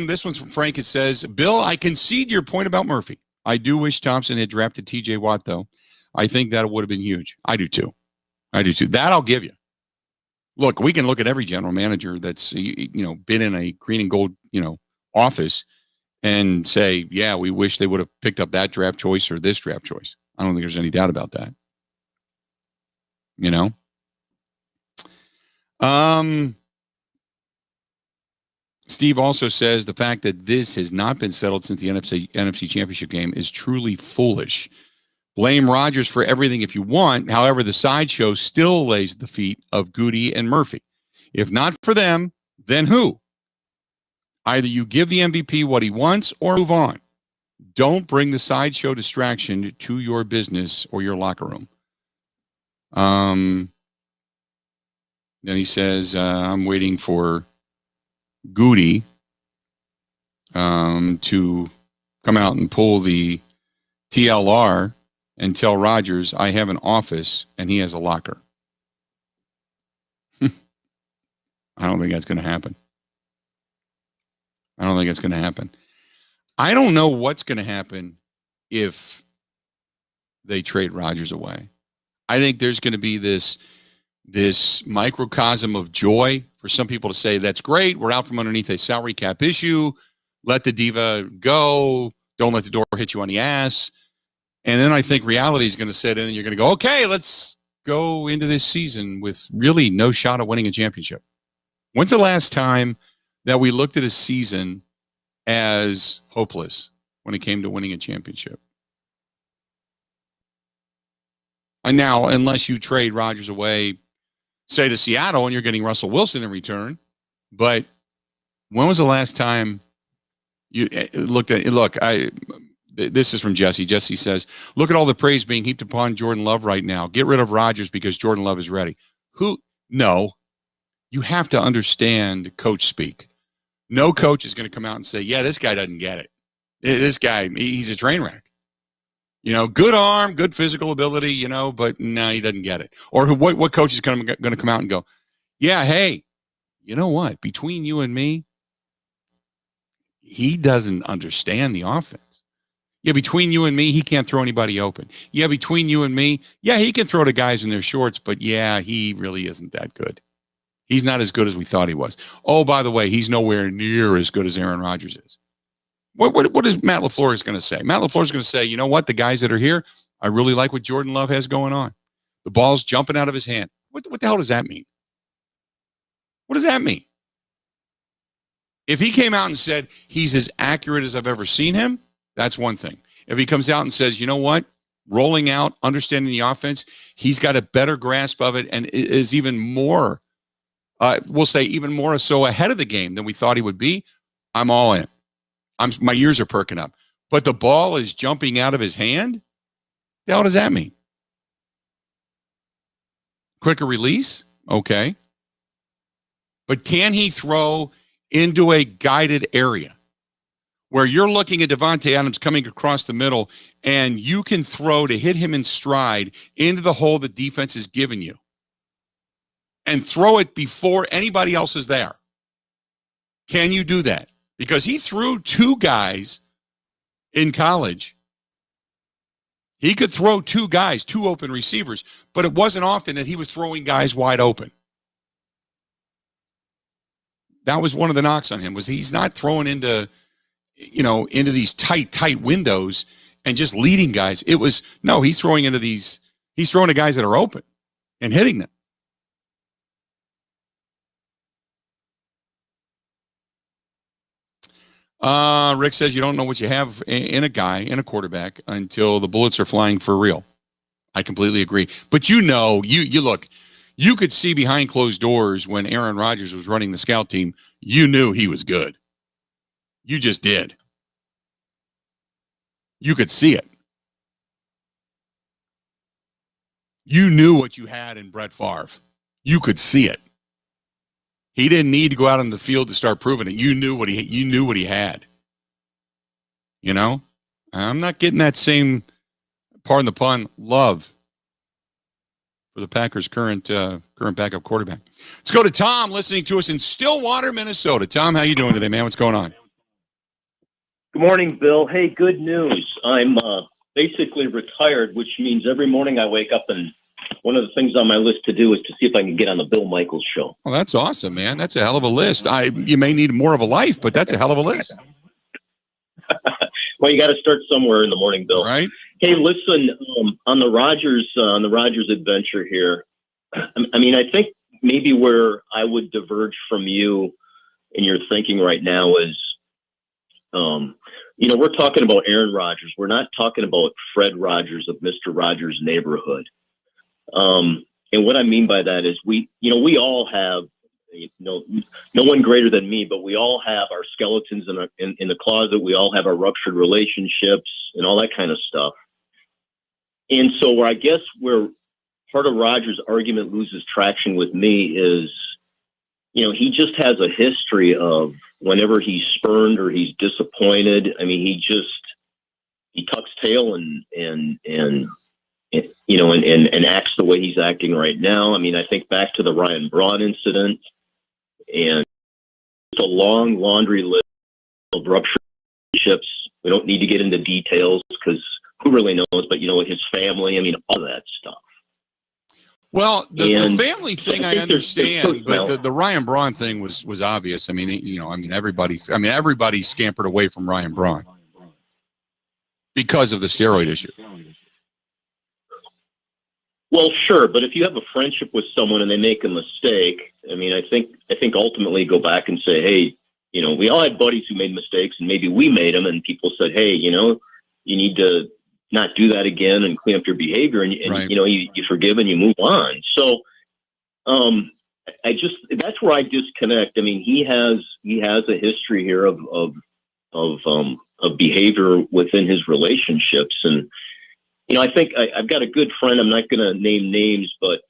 This one's from Frank. It says, Bill, I concede your point about Murphy. I do wish Thompson had drafted TJ Watt, though. I think that would have been huge. I do too. That I'll give you. Look, we can look at every general manager that's been in a green and gold office and say, yeah, we wish they would have picked up that draft choice or this draft choice. I don't think there's any doubt about that. Steve also says the fact that this has not been settled since the NFC Championship game is truly foolish. Blame Rodgers for everything if you want. However, the sideshow still lays at the feet of Goody and Murphy. If not for them, then who? Either you give the MVP what he wants or move on. Don't bring the sideshow distraction to your business or your locker room. Then he says, I'm waiting for Goody to come out and pull the TLR and tell Rodgers I have an office and he has a locker. I don't think that's going to happen. I don't know what's going to happen if they trade Rodgers away. I think there's going to be this microcosm of joy for some people to say, that's great. We're out from underneath a salary cap issue. Let the diva go. Don't let the door hit you on the ass. And then I think reality is going to set in and you're going to go, okay, let's go into this season with really no shot of winning a championship. When's the last time that we looked at a season as hopeless when it came to winning a championship? And now, unless you trade Rodgers away, say to Seattle, and you're getting Russell Wilson in return, but when was the last time you looked at? Look, This is from Jesse. Jesse says, look at all the praise being heaped upon Jordan Love right now. Get rid of Rodgers because Jordan Love is ready. No, you have to understand coach speak. No coach is going to come out and say, yeah, this guy doesn't get it. This guy, he's a train wreck. Good arm, good physical ability, but no, he doesn't get it. Or what coach is going to come out and go, yeah, hey, you know what? Between you and me, he doesn't understand the offense. Yeah, between you and me, he can't throw anybody open. Yeah, between you and me, yeah, he can throw to guys in their shorts, but yeah, he really isn't that good. He's not as good as we thought he was. Oh, by the way, he's nowhere near as good as Aaron Rodgers is. What is Matt LaFleur going to say? Matt LaFleur is going to say, you know what? The guys that are here, I really like what Jordan Love has going on. The ball's jumping out of his hand. What the hell does that mean? What does that mean? If he came out and said he's as accurate as I've ever seen him, that's one thing. If he comes out and says, you know what? Rolling out, understanding the offense, he's got a better grasp of it and is even more, we'll say even more so ahead of the game than we thought he would be, I'm all in. My ears are perking up. But the ball is jumping out of his hand? The hell does that mean? Quicker release? Okay. But can he throw into a guided area where you're looking at Devontae Adams coming across the middle and you can throw to hit him in stride into the hole the defense is giving you and throw it before anybody else is there? Can you do that? Because he threw two guys in college. He could throw two open receivers, but it wasn't often that he was throwing guys wide open. That was one of the knocks on him, was he's not throwing into these tight windows and just leading guys. He's throwing to guys that are open and hitting them. Rick says you don't know what you have in a quarterback until the bullets are flying for real. I completely agree. But you look, you could see behind closed doors when Aaron Rodgers was running the scout team, you knew he was good. You just did. You could see it. You knew what you had in Brett Favre. You could see it. He didn't need to go out on the field to start proving it. You knew what he had. I'm not getting that same, pardon the pun, love for the Packers' current backup quarterback. Let's go to Tom, listening to us in Stillwater, Minnesota. Tom, how you doing today, man? What's going on? Good morning, Bill. Hey, good news. I'm basically retired, which means every morning I wake up and one of the things on my list to do is to see if I can get on the Bill Michaels show. Well, that's awesome, man. That's a hell of a list. You may need more of a life, but that's a hell of a list. Well, you got to start somewhere in the morning, Bill. Right. Hey, listen, on the Rodgers adventure here, I think maybe where I would diverge from you in your thinking right now is, we're talking about Aaron Rodgers. We're not talking about Fred Rodgers of Mr. Rogers' Neighborhood. And what I mean by that is we all have, no one greater than me, but we all have our skeletons in the closet. We all have our ruptured relationships and all that kind of stuff. And so where part of Rodgers' argument loses traction with me is, he just has a history of whenever he's spurned or he's disappointed. He tucks tail and acts the way he's acting right now. I think back to the Ryan Braun incident and it's a long laundry list of ruptured relationships. We don't need to get into details because who really knows, but his family, all that stuff. Well, the family thing I understand, but the Ryan Braun thing was obvious. Everybody scampered away from Ryan Braun because of the steroid issue. Well, sure, but if you have a friendship with someone and they make a mistake, I think ultimately go back and say, hey, we all had buddies who made mistakes and maybe we made them, and people said, hey, you need to not do that again and clean up your behavior, and right. You forgive and you move on. So, that's where I disconnect. He has a history here of of behavior within his relationships. And I think I've got a good friend. I'm not going to name names, but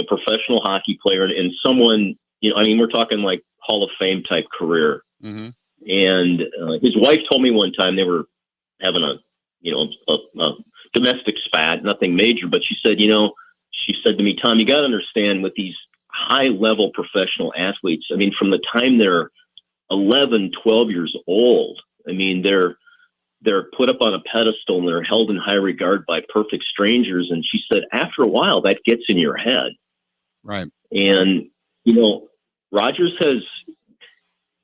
professional hockey player and someone. We're talking like Hall of Fame type career. Mm-hmm. And his wife told me one time they were having a domestic spat, nothing major, but she said to me, Tom, you got to understand with these high level professional athletes, from the time they're 11, 12 years old, they're put up on a pedestal and they're held in high regard by perfect strangers. And she said, after a while, that gets in your head. Right. And, Rodgers has,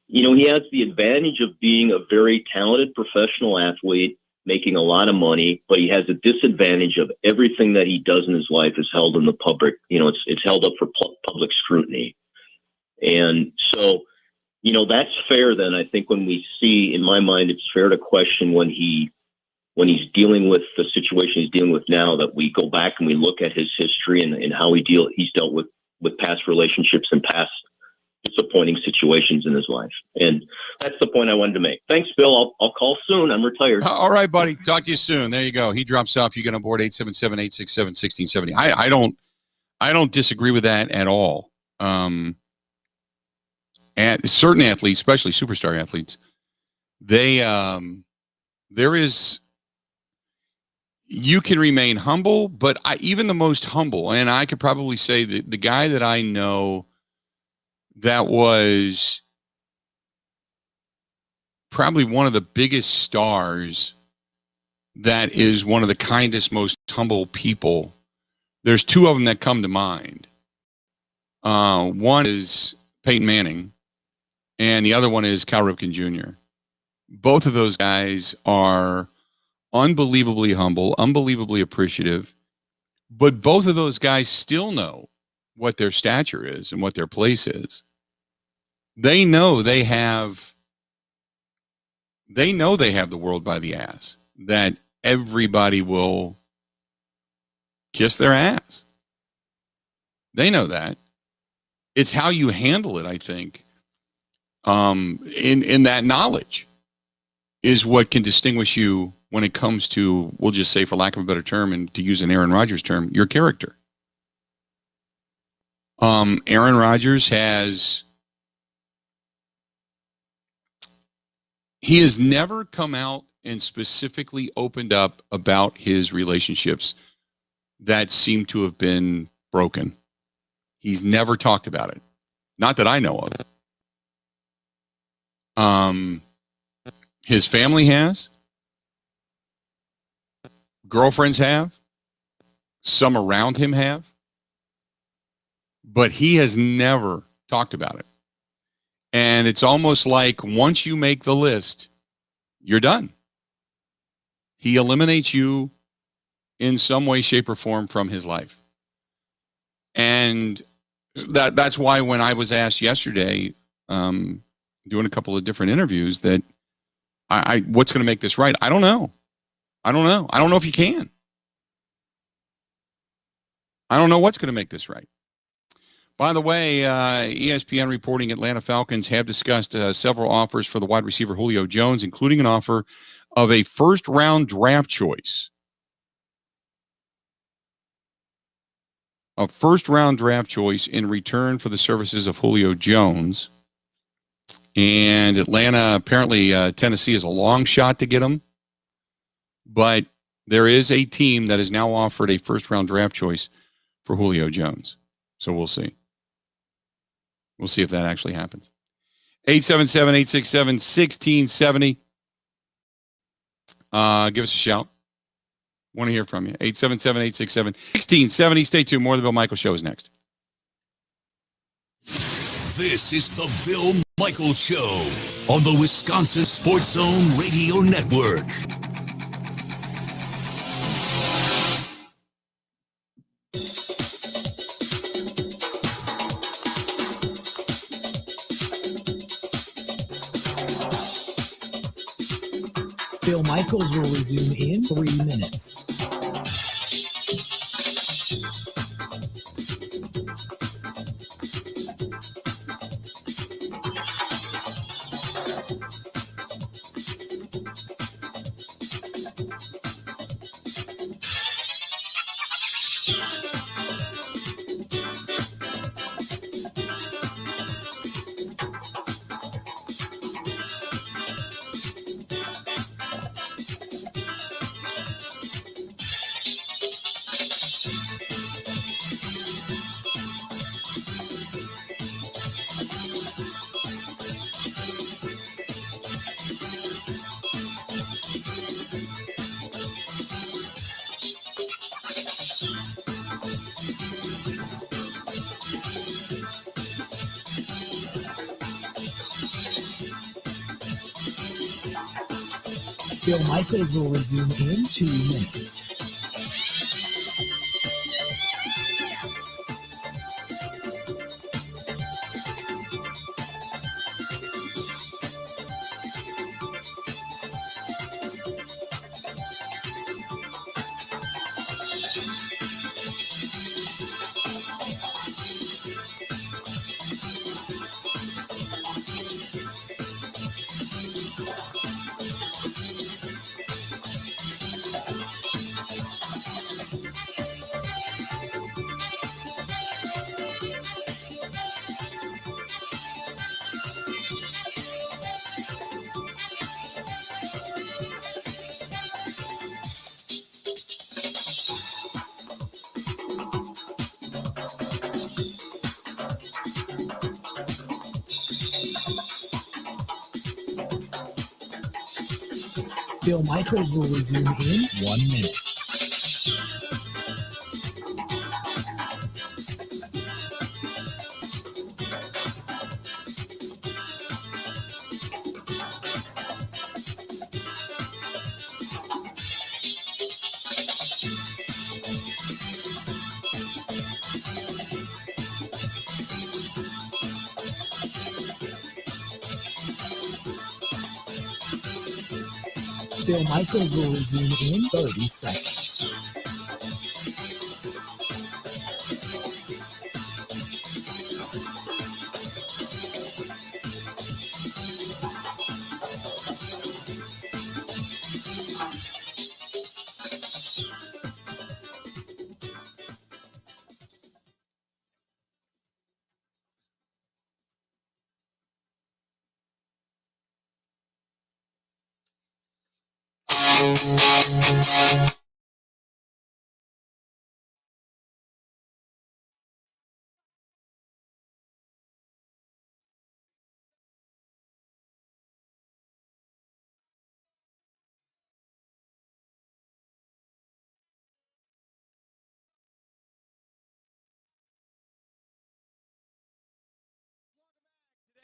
he has the advantage of being a very talented professional athlete, making a lot of money, but he has a disadvantage of everything that he does in his life is held in the public. It's held up for public scrutiny. And so, that's fair. Then I think when we see, in my mind, it's fair to question when he's dealing with the situation he's dealing with now, that we go back and we look at his history and how he's dealt with past relationships and past disappointing situations in his life. And that's the point I wanted to make. Thanks, Bill. I'll call soon. I'm retired. All right, buddy. Talk to you soon. There you go. He drops off. You get on board 877-867-1670. I don't disagree with that at all. And certain athletes, especially superstar athletes, you can remain humble, but even the most humble, and I could probably say that the guy that I know that was probably one of the biggest stars, that is one of the kindest, most humble people. There's two of them that come to mind. One is Peyton Manning, and the other one is Cal Ripken Jr. Both of those guys are unbelievably humble, unbelievably appreciative, but both of those guys still know what their stature is and what their place is. They know they have the world by the ass, that everybody will kiss their ass. They know that. It's how you handle it, I think. In that knowledge is what can distinguish you when it comes to, we'll just say, for lack of a better term, and to use an Aaron Rodgers term, your character. Aaron Rodgers has never come out and specifically opened up about his relationships that seem to have been broken. He's never talked about it. Not that I know of. His family has. Girlfriends have. Some around him have. But he has never talked about it. And it's almost like once you make the list, you're done. He eliminates you in some way, shape, or form from his life. And that's why when I was asked yesterday, doing a couple of different interviews, that what's going to make this right? I don't know. I don't know if you can. I don't know what's going to make this right. By the way, ESPN reporting Atlanta Falcons have discussed several offers for the wide receiver Julio Jones, including an offer of a first-round draft choice. A first-round draft choice in return for the services of Julio Jones. And Atlanta, apparently Tennessee is a long shot to get him. But there is a team that has now offered a first-round draft choice for Julio Jones. So we'll see. We'll see if that actually happens. 877-867-1670. Give us a shout. Want to hear from you. 877-867-1670. Stay tuned. More of the Bill Michaels Show is next. This is the Bill Michaels Show on the Wisconsin Sports Zone Radio Network. Bill Michaels will resume in 3 minutes. Bill Michaels will resume in 2 minutes. Bill Michaels will resume in 1 minute. Bill Michaels will resume in 30 seconds.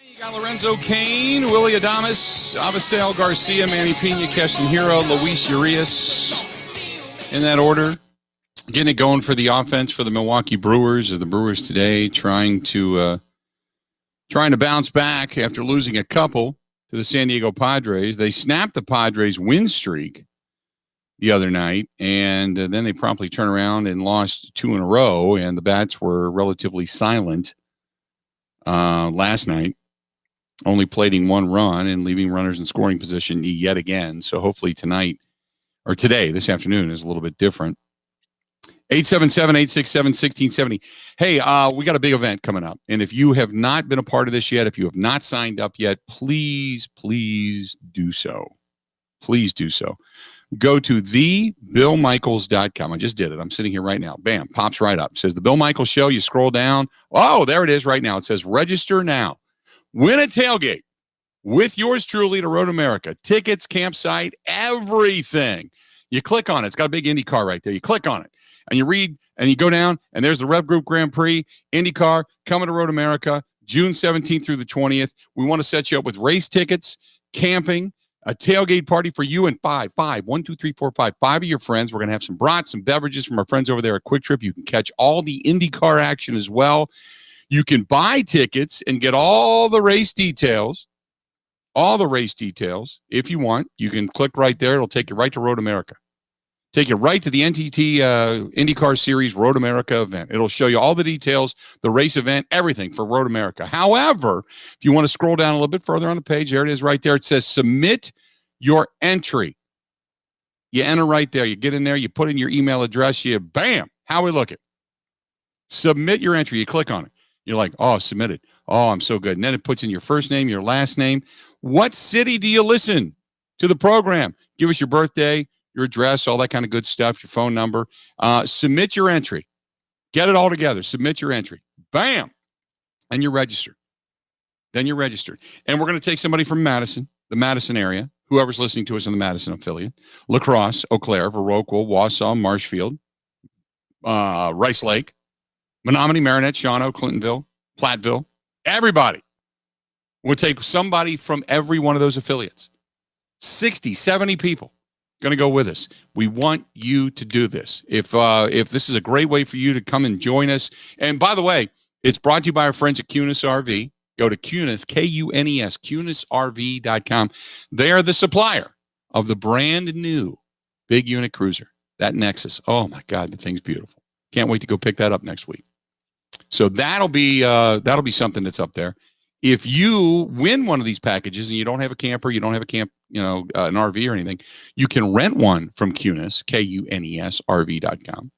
You got Lorenzo Cain, Willie Adames, Avisail Garcia, Manny Pena, Keston Hero, Luis Urias, in that order. Getting it going for the offense for the Milwaukee Brewers. As the Brewers today trying to bounce back after losing a couple to the San Diego Padres. They snapped the Padres' win streak the other night, and then they promptly turned around and lost 2 in a row, and the bats were relatively silent last night, only plating 1 run and leaving runners in scoring position yet again. So hopefully tonight, or today, this afternoon, is a little bit different. 877-867-1670. Hey, we got a big event coming up. And if you have not been a part of this yet, if you have not signed up yet, please do so. Please do so. Go to thebillmichaels.com. I just did it. I'm sitting here right now. Bam, pops right up. It says The Bill Michaels Show. You scroll down. Oh, there it is right now. It says register now. Win a tailgate with yours truly to Road America. Tickets, campsite, everything. You click on it. It's got a big IndyCar right there. You click on it. And you read, and you go down, and there's the Rev Group Grand Prix, IndyCar, coming to Road America, June 17th through the 20th. We want to set you up with race tickets, camping, a tailgate party for you and five of your friends. We're going to have some brats, some beverages from our friends over there at Quick Trip. You can catch all the IndyCar action as well. You can buy tickets and get all the race details if you want. You can click right there. It'll take you right to Road America. Take you right to the NTT IndyCar Series Road America event. It'll show you all the details, the race event, everything for Road America. However, if you want to scroll down a little bit further on the page, there it is right there. It says submit your entry. You enter right there. You get in there. You put in your email address. You bam. How we looking? Submit your entry. You click on it. You're like, oh, submitted. Oh, I'm so good. And then it puts in your first name, your last name. What city do you listen to the program? Give us your birthday, your address, all that kind of good stuff, your phone number. Submit your entry. Get it all together. Submit your entry. Bam. And you're registered. Then you're registered. And we're going to take somebody from Madison, the Madison area, whoever's listening to us in the Madison affiliate, La Crosse, Eau Claire, Viroqua, Wausau, Marshfield, Rice Lake, Menominee, Marinette, Shawano, Clintonville, Platteville, everybody. We'll take somebody from every one of those affiliates. 60, 70 people going to go with us. We want you to do this. If this is a great way for you to come and join us. And by the way, it's brought to you by our friends at Kunis RV. Go to Kunis, Kunes, KunisRV.com. They are the supplier of the brand new big unit cruiser, that Nexus. Oh my God, the thing's beautiful. Can't wait to go pick that up next week. So that'll be something that's up there. If you win one of these packages and you don't have a camper, you don't have an RV or anything, you can rent one from Kunis, Kunes, RV.com.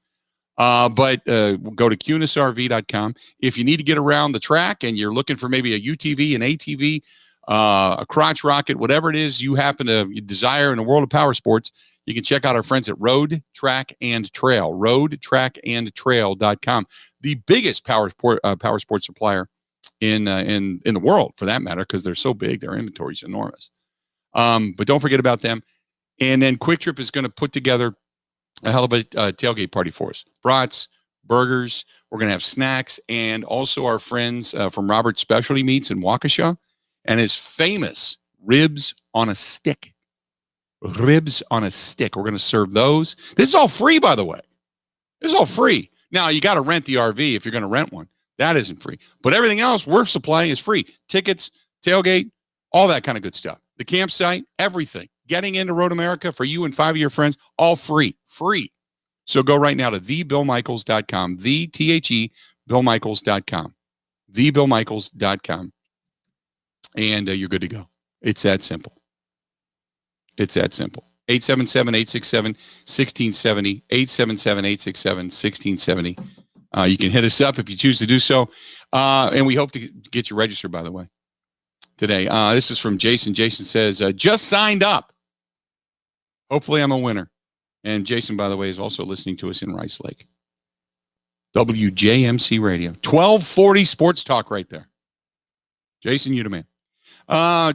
But go to KunisRV.com. If you need to get around the track and you're looking for maybe a UTV, an ATV, a crotch rocket, whatever it is you happen to desire in the world of power sports, you can check out our friends at Road, Track, and Trail, roadtrackandtrail.com, the biggest power sports supplier in the world, for that matter, because they're so big, their inventory is enormous. But don't forget about them. And then Quick Trip is going to put together a hell of a tailgate party for us. Brats, burgers, we're going to have snacks, and also our friends from Robert's Specialty Meats in Waukesha and his famous ribs on a stick. Ribs on a stick. We're going to serve those. This is all free, by the way. This is all free. Now, you got to rent the RV if you're going to rent one. That isn't free. But everything else we're supplying is free. Tickets, tailgate, all that kind of good stuff. The campsite, everything. Getting into Road America for you and 5 of your friends, all free. Free. So go right now to thebillmichaels.com. BillMichaels.com. Thebillmichaels.com. And you're good to go. It's that simple. It's that simple. 877-867-1670. 877-867-1670. You can hit us up if you choose to do so. And we hope to get you registered, by the way, today. This is from Jason. Jason says, just signed up. Hopefully I'm a winner. And Jason, by the way, is also listening to us in Rice Lake. WJMC Radio. 1240 Sports Talk right there. Jason, you the man.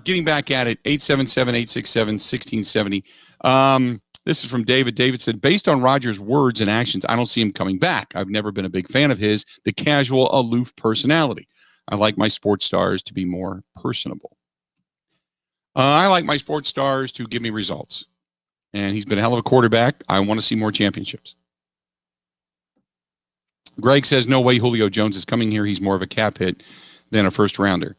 Getting back at it, 877-867-1670. This is from David. David said, based on Rodgers' words and actions, I don't see him coming back. I've never been a big fan of his, the casual, aloof personality. I like my sports stars to be more personable. I like my sports stars to give me results. And he's been a hell of a quarterback. I want to see more championships. Greg says, no way Julio Jones is coming here. He's more of a cap hit than a first rounder.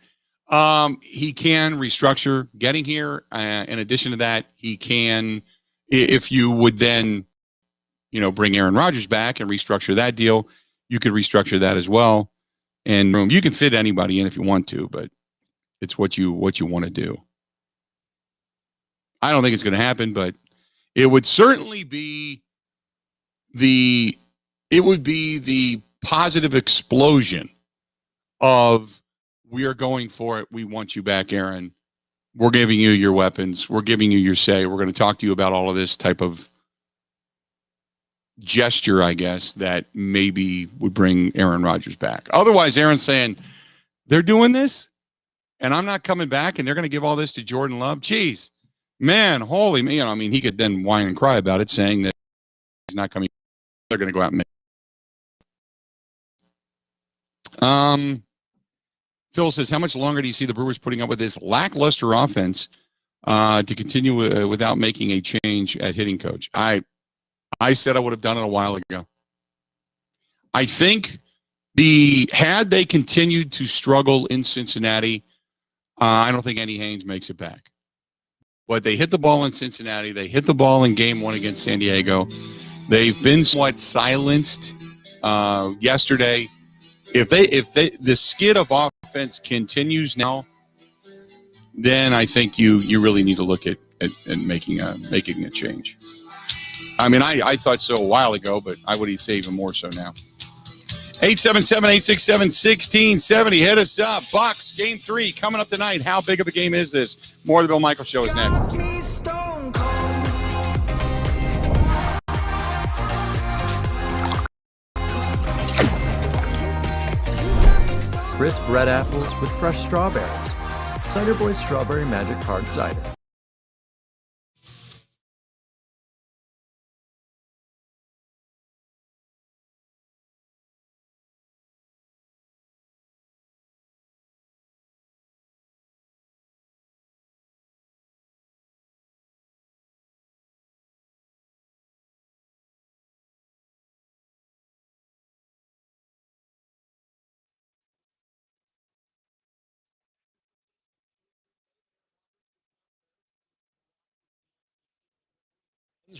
He can restructure getting here. In addition to that, he can, if you would then, bring Aaron Rodgers back and restructure that deal, you could restructure that as well. And you can fit anybody in if you want to, but it's what you want to do. I don't think it's going to happen, but it would certainly be the positive explosion of, we are going for it. We want you back, Aaron. We're giving you your weapons. We're giving you your say. We're going to talk to you about all of this type of gesture, I guess, that maybe would bring Aaron Rodgers back. Otherwise, Aaron's saying, they're doing this, and I'm not coming back, and they're going to give all this to Jordan Love. Jeez, man, holy man. I mean, he could then whine and cry about it, saying that he's not coming. They're going to go out and make. Phil says, how much longer do you see the Brewers putting up with this lackluster offense to continue without making a change at hitting coach? I said I would have done it a while ago. I think had they continued to struggle in Cincinnati, I don't think Eddie Haynes makes it back. But they hit the ball in Cincinnati. They hit the ball in Game 1 against San Diego. They've been somewhat silenced yesterday. If the skid of offense continues now, then I think you really need to look at making a change. I mean, I thought so a while ago, but I would say even more so now. 877-867-1670. Hit us up. Bucks, Game 3 coming up tonight. How big of a game is this? More of the Bill Michaels Show is next. Crisp red apples with fresh strawberries. Cider Boy's Strawberry Magic Hard Cider.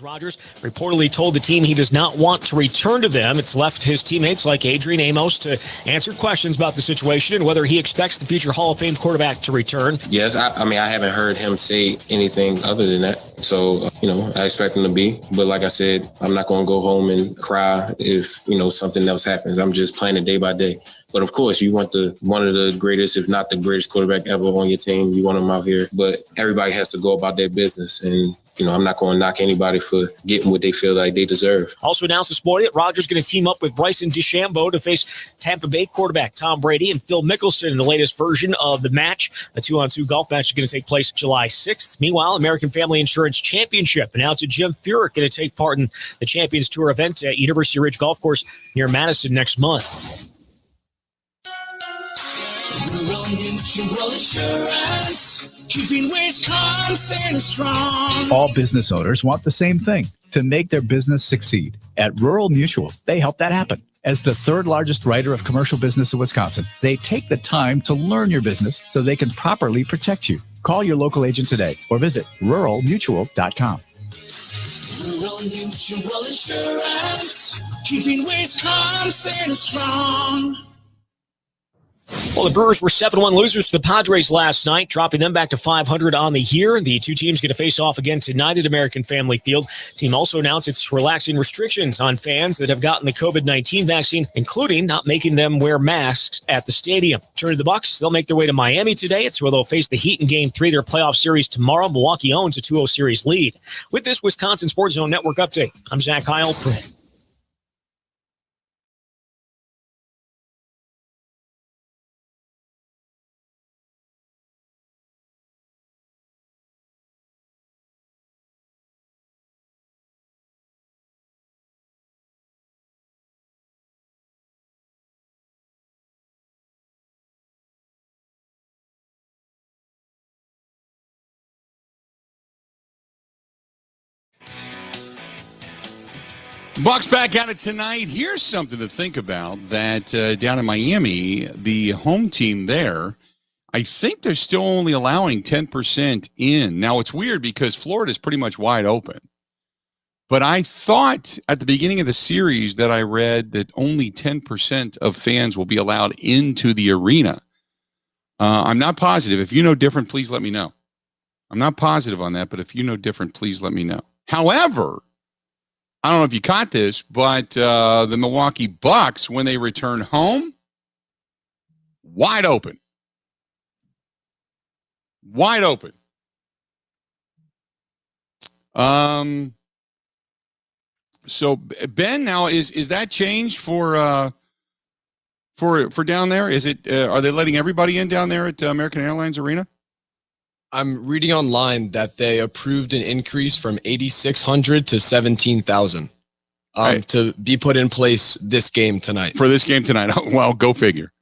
Rodgers reportedly told the team he does not want to return to them. It's left his teammates like Adrian Amos to answer questions about the situation and whether he expects the future Hall of Fame quarterback to return. Yes, I mean, I haven't heard him say anything other than that. So, I expect him to be. But like I said, I'm not going to go home and cry if, something else happens. I'm just playing it day by day. But of course, you want one of the greatest, if not the greatest quarterback ever on your team. You want him out here. But everybody has to go about their business. And, I'm not going to knock anybody for getting what they feel like they deserve. Also announced this morning that Rodgers is going to team up with Bryson DeChambeau to face Tampa Bay quarterback Tom Brady and Phil Mickelson in the latest version of the match. A 2-on-2 golf match is going to take place July 6th. Meanwhile, American Family Insurance Championship announced that Jim Furyk going to take part in the Champions Tour event at University Ridge Golf Course near Madison next month. Rural Mutual Insurance, keeping Wisconsin strong. All business owners want the same thing, to make their business succeed. At Rural Mutual, they help that happen. As the third largest writer of commercial business in Wisconsin, they take the time to learn your business so they can properly protect you. Call your local agent today or visit ruralmutual.com. Rural Mutual Insurance, keeping Wisconsin strong. Well, the Brewers were 7-1 losers to the Padres last night, dropping them back to 500 on the year. The two teams going to face off again tonight at American Family Field. The team also announced it's relaxing restrictions on fans that have gotten the COVID-19 vaccine, including not making them wear masks at the stadium. Turn to the Bucks. They'll make their way to Miami today. It's where they'll face the Heat in Game 3 of their playoff series tomorrow. Milwaukee owns a 2-0 series lead. With this Wisconsin Sports Zone Network update, I'm Zach Heil. Bucks back at it tonight. Here's something to think about, that down in Miami, the home team there, I think they're still only allowing 10% in. Now, it's weird because Florida's pretty much wide open. But I thought at the beginning of the series that I read that only 10% of fans will be allowed into the arena. I'm not positive. If you know different, please let me know. I'm not positive on that, but if you know different, please let me know. However, I don't know if you caught this, but the Milwaukee Bucks, when they return home, wide open. Wide open. So Ben, now is that changed for down there? Is it are they letting everybody in down there at American Airlines Arena? I'm reading online that they approved an increase from 8,600 to 17,000 to be put in place this game tonight. For this game tonight. Well, go figure.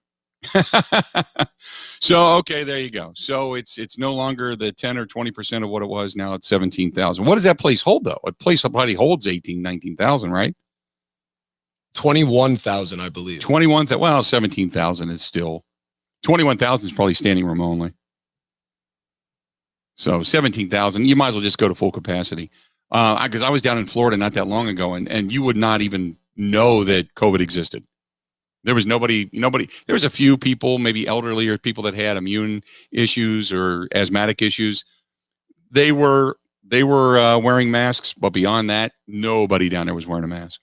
So, okay, there you go. So it's no longer the 10 or 20% of what it was. Now it's 17,000. What does that place hold, though? A place probably holds 18, 19,000, right? 21,000, I believe. 21,000. Well, 17,000 is still 21,000 is probably standing room only. So 17,000, you might as well just go to full capacity. Because I was down in Florida not that long ago, and you would not even know that COVID existed. There was nobody. There was a few people, maybe elderly or people that had immune issues or asthmatic issues. They were wearing masks, but beyond that, nobody down there was wearing a mask.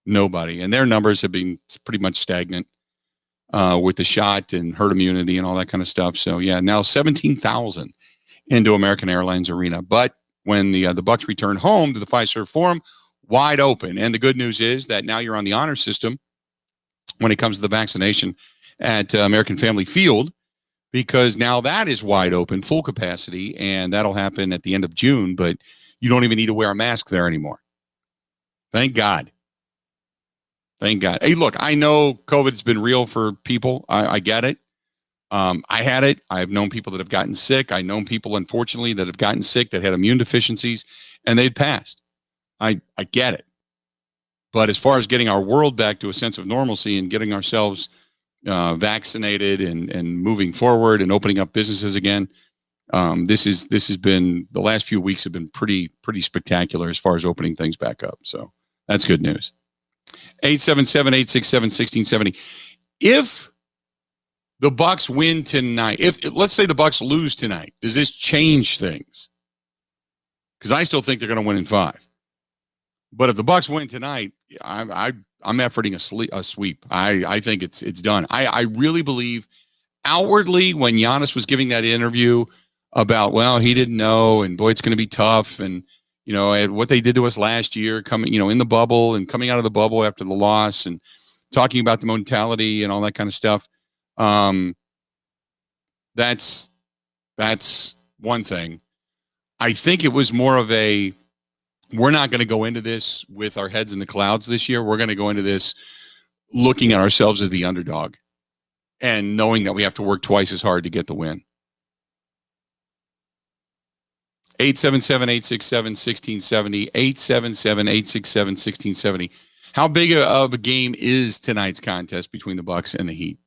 Nobody, and their numbers have been pretty much stagnant with the shot and herd immunity and all that kind of stuff. So yeah, now 17,000 into American Airlines Arena. But when the Bucks return home to the Fiserv Forum, wide open. And the good news is that now you're on the honor system when it comes to the vaccination at American Family Field, because now that is wide open, full capacity, and that'll happen at the end of June, but you don't even need to wear a mask there anymore. Thank God. Thank God. Hey, look, I know COVID's been real for people. I get it. I had it. I've known people that have gotten sick. I've known people, unfortunately, that have gotten sick that had immune deficiencies, and they'd passed. I get it. But as far as getting our world back to a sense of normalcy and getting ourselves vaccinated and moving forward and opening up businesses again, This has been, the last few weeks have been pretty spectacular as far as opening things back up. So that's good news. 877-867-1670. If the Bucs win tonight, if let's say the Bucs lose tonight, does this change things? Because I still think they're going to win in 5. But if the Bucs win tonight, I'm efforting a sweep. I think it's done. I really believe outwardly when Giannis was giving that interview about, well, he didn't know, and boy, it's going to be tough, and what they did to us last year, coming in the bubble and coming out of the bubble after the loss, and talking about the mentality and all that kind of stuff. That's one thing. I think it was more of a, we're not going to go into this with our heads in the clouds this year. We're going to go into this looking at ourselves as the underdog and knowing that we have to work twice as hard to get the win. 877-867-1670, 877-867-1670. How big of a game is tonight's contest between the Bucs and the Heat?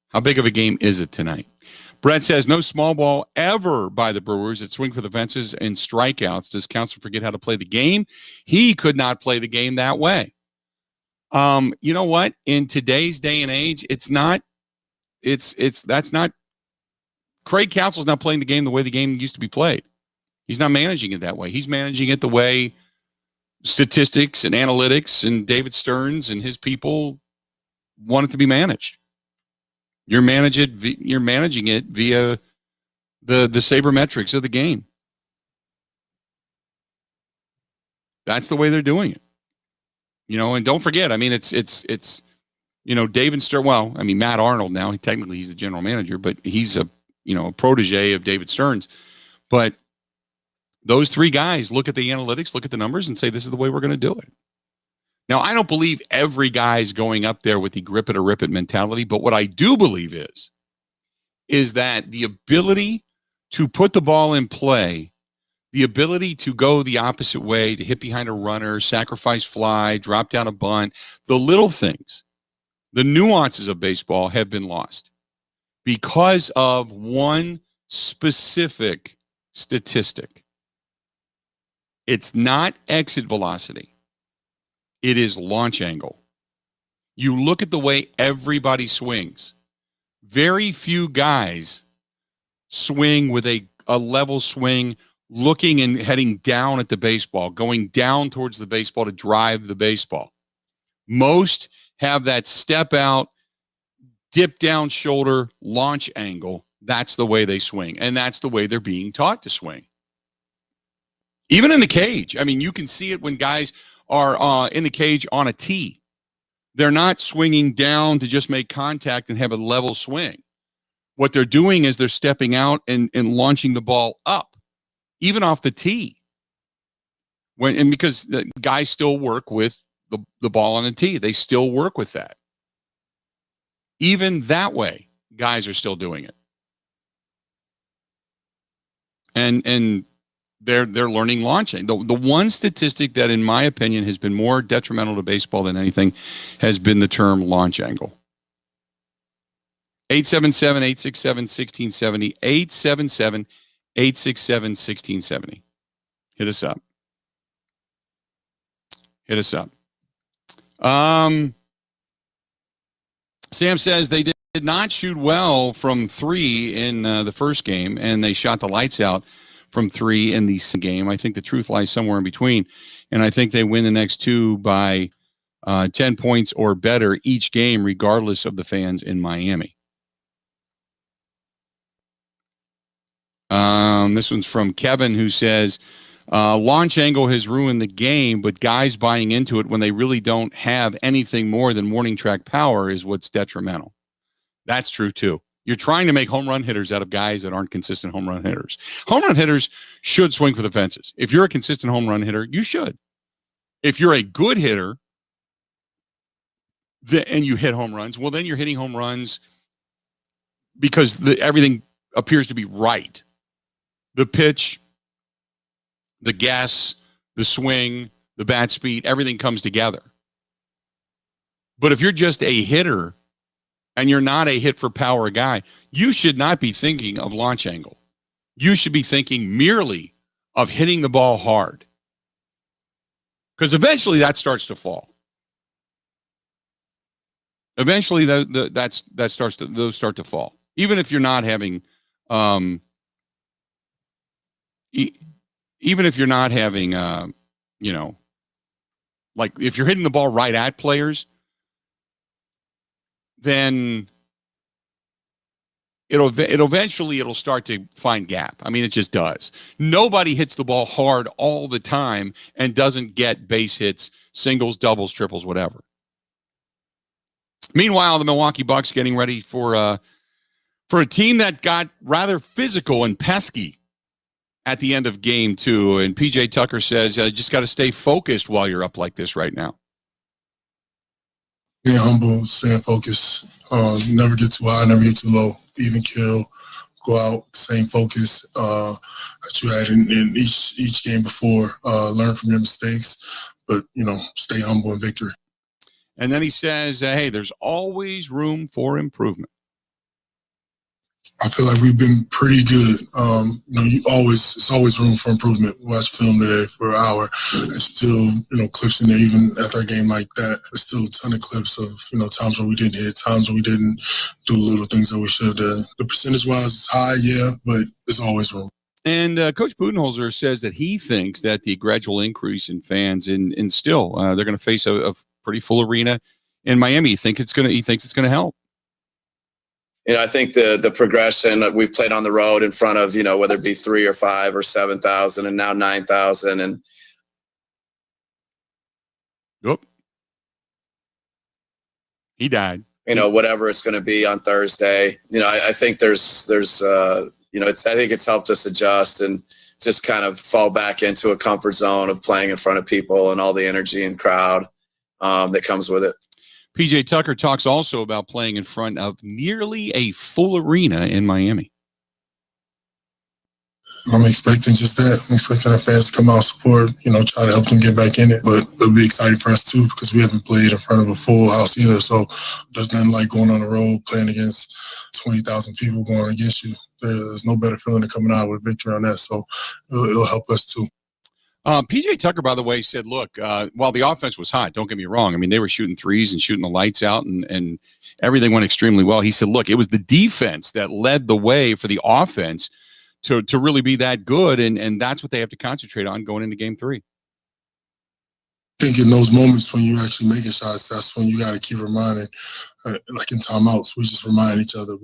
How big of a game is it tonight? Brett says, no small ball ever by the Brewers at swing for the fences and strikeouts. Does Counselor forget how to play the game? He could not play the game that way. You know what? In today's day and age, that's not Craig Counsell's not playing the game the way the game used to be played. He's not managing it that way. He's managing it the way statistics and analytics and David Stearns and his people want it to be managed. You're managing it via the sabermetrics of the game. That's the way they're doing it. And don't forget, I mean, it's David Stearns. Well, I mean, Matt Arnold now, technically he's the general manager, but he's a protege of David Stearns. But those three guys look at the analytics, look at the numbers, and say, this is the way we're going to do it. Now, I don't believe every guy's going up there with the grip it or rip it mentality, but what I do believe is that the ability to put the ball in play, the ability to go the opposite way, to hit behind a runner, sacrifice fly, drop down a bunt, the little things, the nuances of baseball have been lost because of one specific statistic. It's not exit velocity. It is launch angle. You look at the way everybody swings. Very few guys swing with a level swing, looking and heading down at the baseball, going down towards the baseball to drive the baseball. Most have that step out, dip down shoulder, launch angle. That's the way they swing, and that's the way they're being taught to swing. Even in the cage. I mean, you can see it when guys are in the cage on a tee. They're not swinging down to just make contact and have a level swing. What they're doing is they're stepping out and launching the ball up, even off the tee. Because the guys still work with the ball on the tee. They still work with that. Even that way, guys are still doing it. And they're learning launching. The one statistic that, in my opinion, has been more detrimental to baseball than anything has been the term launch angle. 877-867-1670, 877-867-1670. Hit us up. Sam says they did not shoot well from 3 in the first game, and they shot the lights out from 3 in the game. I think the truth lies somewhere in between, and I think they win the next 2 by 10 points or better each game, regardless of the fans in Miami. This one's from Kevin, who says, launch angle has ruined the game, but guys buying into it when they really don't have anything more than warning track power is what's detrimental. That's true, too. You're trying to make home run hitters out of guys that aren't consistent home run hitters. Home run hitters should swing for the fences. If you're a consistent home run hitter, you should. If you're a good hitter and you hit home runs, well, then you're hitting home runs because everything appears to be right. The pitch, the guess, the swing, the bat speed, everything comes together. But if you're just a hitter and you're not a hit for power guy, you should not be thinking of launch angle. You should be thinking merely of hitting the ball hard, because eventually that starts to fall. Eventually, those start to fall. Even if you're not having, like if you're hitting the ball right at players, then it'll start to find gap. I mean, it just does. Nobody hits the ball hard all the time and doesn't get base hits, singles, doubles, triples, whatever. Meanwhile, the Milwaukee Bucks getting ready for a team that got rather physical and pesky at the end of game 2. And PJ Tucker says, just got to stay focused while you're up like this right now. Being humble, staying focused, never get too high, never get too low, even kill, go out, same focus that you had in each game before, learn from your mistakes, but, stay humble in victory. And then he says, hey, there's always room for improvement. I feel like we've been pretty good. It's always room for improvement. Watch film today for an hour. There's still, clips in there, even after a game like that. There's still a ton of clips of, times where we didn't hit, times where we didn't do little things that we should have done. The percentage-wise is high, yeah, but there's always room. And Coach Budenholzer says that he thinks that the gradual increase in fans in still they're going to face a pretty full arena in Miami. He thinks it's going to help. I think the progression, we've played on the road in front of, whether it be 3 or 5 or 7,000 and now 9,000. And Oop. He died. Whatever it's going to be on Thursday. I think there's I think it's helped us adjust and just kind of fall back into a comfort zone of playing in front of people and all the energy and crowd that comes with it. PJ Tucker talks also about playing in front of nearly a full arena in Miami. I'm expecting just that. I'm expecting our fans to come out, support, try to help them get back in it. But it'll be exciting for us too, because we haven't played in front of a full house either. So there's nothing like going on the road, playing against 20,000 people going against you. There's no better feeling than coming out with victory on that. So it'll help us too. PJ Tucker, by the way, said, look, while the offense was hot, don't get me wrong. I mean, they were shooting threes and shooting the lights out and everything went extremely well. He said, look, it was the defense that led the way for the offense to really be that good. And that's what they have to concentrate on going into game 3. I think in those moments when you're actually making shots, that's when you got to keep reminding, like in timeouts, we just remind each other,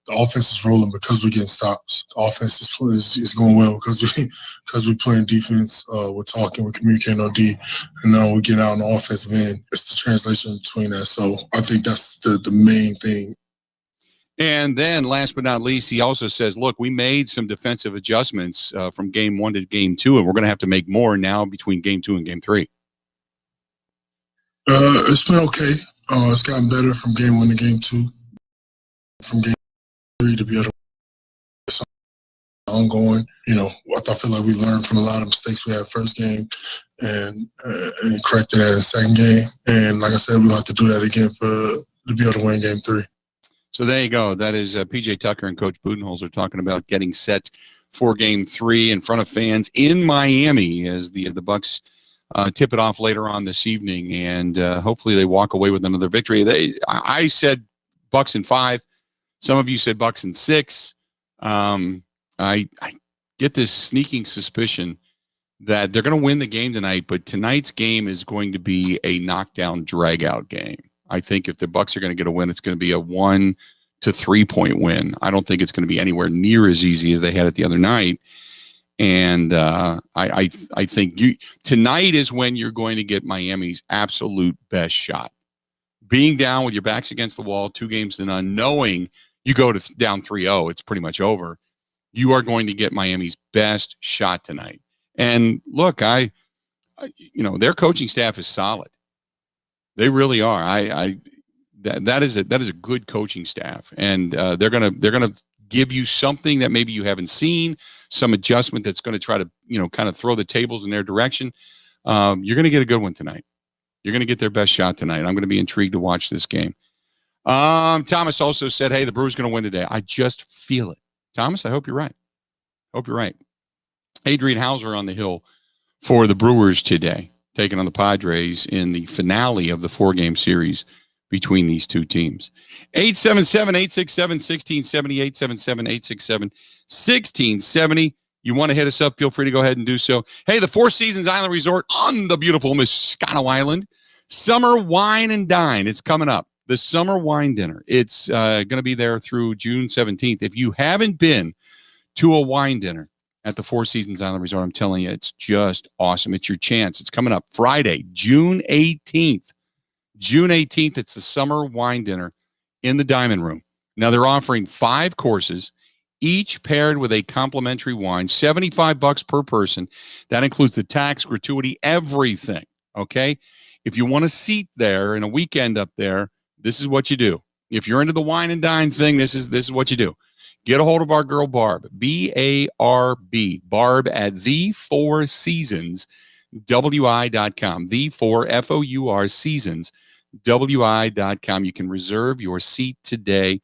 the offense is rolling because we're getting stops. The offense is going well because we're playing defense. We're talking, we're communicating on D, and now we're getting out on the offensive end. It's the translation between that. So I think that's the main thing. And then last but not least, he also says, look, we made some defensive adjustments from game 1 to game 2, and we're going to have to make more now between game 2 and game 3. It's been okay. It's gotten better from game 1 to game 2. From game 3 to be able to ongoing. I feel like we learned from a lot of mistakes we had first game and corrected that in second game. And like I said, we'll have to do that again to be able to win game 3. So there you go. That is PJ Tucker and Coach Budenholzer talking about getting set for game 3 in front of fans in Miami as the Bucks tip it off later on this evening. And hopefully they walk away with another victory. I said Bucks in 5. Some of you said Bucks in 6. I get this sneaking suspicion that they're going to win the game tonight, but tonight's game is going to be a knockdown, drag-out game. I think if the Bucks are going to get a win, it's going to be a 1 to 3 point win. I don't think it's going to be anywhere near as easy as they had it the other night. And I think tonight is when you're going to get Miami's absolute best shot. Being down with your backs against the wall, 2 games to none, knowing you go to down 3-0, it's pretty much over. You are going to get Miami's best shot tonight. And look, their coaching staff is solid. They really are. That is a good coaching staff, and they're gonna give you something that maybe you haven't seen, some adjustment that's going to try to kind of throw the tables in their direction. You're going to get a good one tonight. You're going to get their best shot tonight. I'm going to be intrigued to watch this game. Thomas also said, hey, the Brewers going to win today. I just feel it. Thomas, I hope you're right. Adrian Hauser on the hill for the Brewers today, taking on the Padres in the finale of the 4-game series between these two teams. 877-867-1670, 877-867-1670. You want to hit us up, feel free to go ahead and do so. Hey, the Four Seasons Island Resort on the beautiful Moscato Island. Summer Wine and Dine. It's coming up. The Summer Wine Dinner. It's going to be there through June 17th. If you haven't been to a wine dinner at the Four Seasons Island Resort, I'm telling you, it's just awesome. It's your chance. It's coming up Friday, June 18th. June 18th, it's the Summer Wine Dinner in the Diamond Room. Now, they're offering 5 courses, each paired with a complimentary wine, $75 per person. That includes the tax, gratuity, everything, okay? If you want a seat there and a weekend up there, this is what you do. If you're into the wine and dine thing, this is what you do. Get a hold of our girl, Barb, B-A-R-B, Barb at the4seasonswi.com, the4, Seasons, wi.com. You can reserve your seat today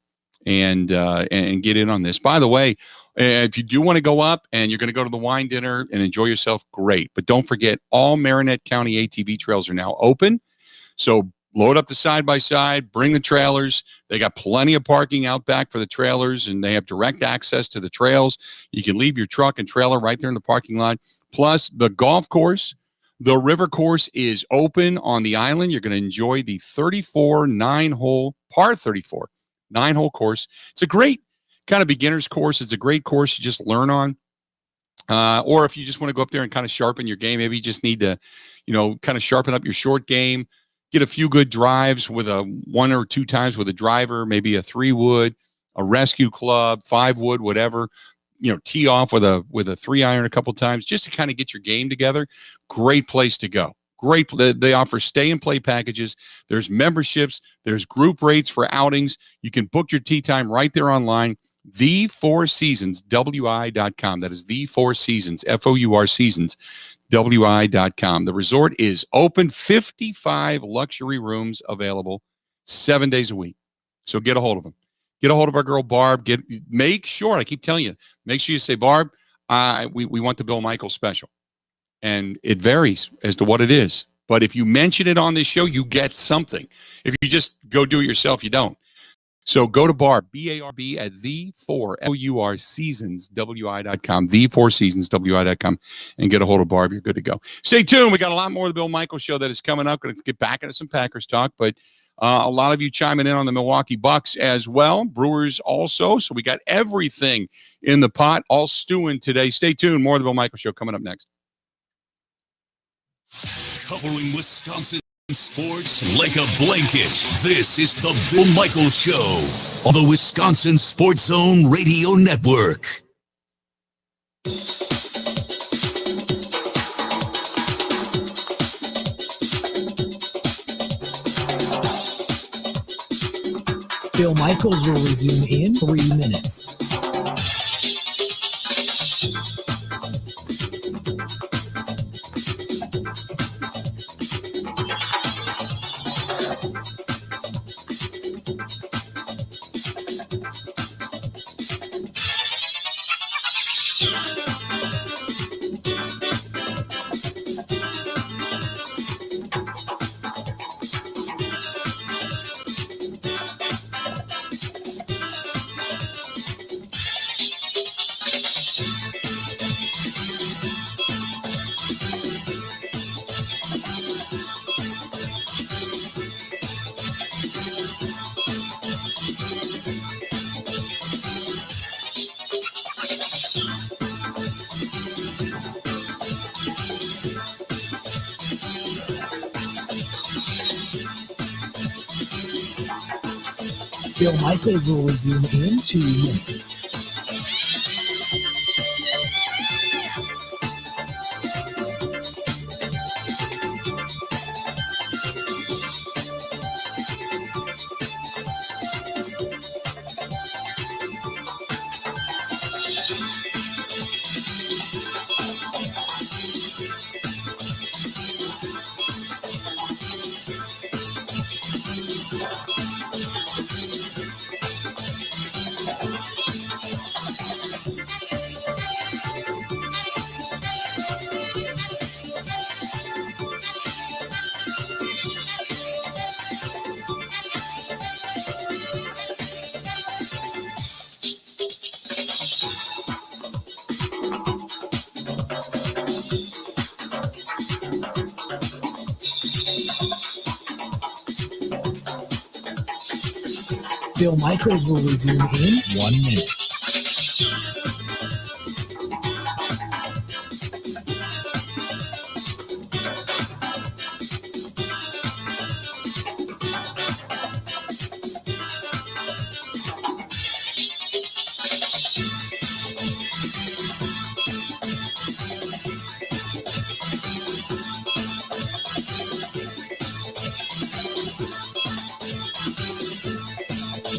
and get in on this. By the way, if you do want to go up and you're going to go to the wine dinner and enjoy yourself, great. But don't forget, all Marinette County ATV trails are now open. So load up the side-by-side, bring the trailers. They got plenty of parking out back for the trailers, and they have direct access to the trails. You can leave your truck and trailer right there in the parking lot. Plus, the golf course, the river course is open on the island. You're going to enjoy the 34 9-hole, par 34 9-hole course. It's a great kind of beginner's course. It's a great course to just learn on. Or if you just want to go up there and kind of sharpen your game, maybe you just need to, kind of sharpen up your short game, get a few good drives with a 1 or 2 times with a driver, maybe a 3-wood, a rescue club, 5-wood, whatever. Tee off with a 3-iron a couple times just to kind of get your game together. Great place to go. Great. They offer stay and play packages. There's memberships. There's group rates for outings. You can book your tee time right there online. The4seasonswi.com. That is the4seasons, F-O-U-R seasons, wi.com. The resort is open, 55 luxury rooms available 7 days a week. So get a hold of them. Get a hold of our girl, Barb. Make sure, I keep telling you, make sure you say, Barb, we want the Bill Michaels special. And it varies as to what it is. But if you mention it on this show, you get something. If you just go do it yourself, you don't. So go to Barb, B-A-R-B, at the4, F-O-U-R, seasons, W-I.com, the4seasonswi.com, and get a hold of Barb. You're good to go. Stay tuned. We got a lot more of the Bill Michaels show that is coming up. Going to get back into some Packers talk, but a lot of you chiming in on the Milwaukee Bucks as well. Brewers also. So we got everything in the pot, all stewing today. Stay tuned. More of the Bill Michaels show coming up next. Covering Wisconsin sports like a blanket. This is the Bill Michaels Show on the Wisconsin Sports Zone Radio Network. Bill Michaels will resume in 3 minutes. Bill Michaels will resume in 2 minutes. Bill Michaels will resume in 1 minute.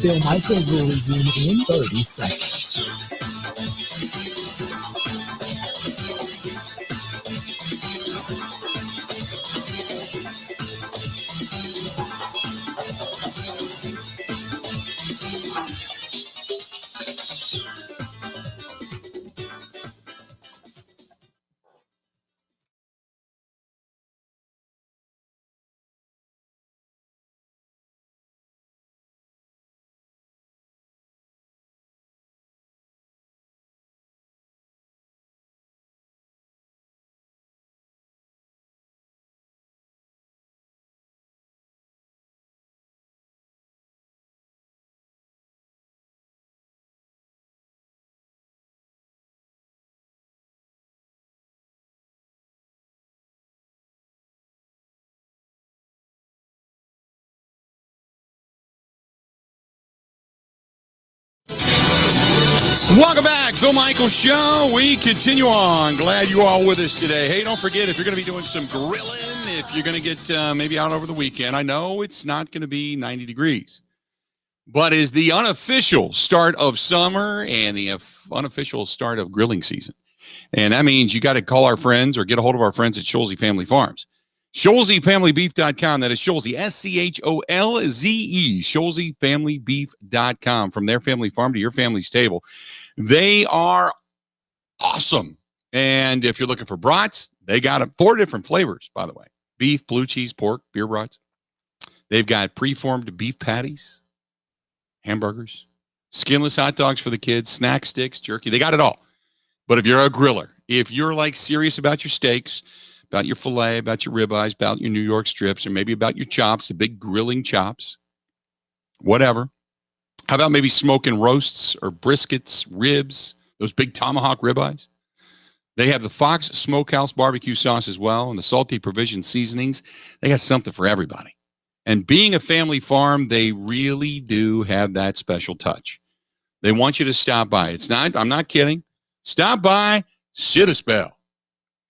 Bill Michaels will resume in 30 seconds. Welcome back, Bill Michaels Show. We continue on. Glad you all with us today. Hey, don't forget, if you're going to be doing some grilling, if you're going to get maybe out over the weekend, I know it's not going to be 90 degrees, but is the unofficial start of summer and the unofficial start of grilling season. And that means you got to call our friends or get a hold of our friends at Scholze Family Farms. ScholzeFamilyBeef.com. That is Scholze, SCHOLZE, ScholzeFamilyBeef.com. From their family farm to your family's table. They are awesome. And if you're looking for brats, they got 4 different flavors, by the way. Beef, blue cheese, pork, beer brats. They've got preformed beef patties, hamburgers, skinless hot dogs for the kids, snack sticks, jerky. They got it all. But if you're a griller, if you're like serious about your steaks, about your filet, about your ribeyes, about your New York strips, or maybe about your chops, the big grilling chops, whatever. How about maybe smoking roasts or briskets, ribs, those big tomahawk ribeyes? They have the Fox Smokehouse barbecue sauce as well, and the salty provision seasonings. They got something for everybody. And being a family farm, they really do have that special touch. They want you to stop by. I'm not kidding. Stop by, sit a spell.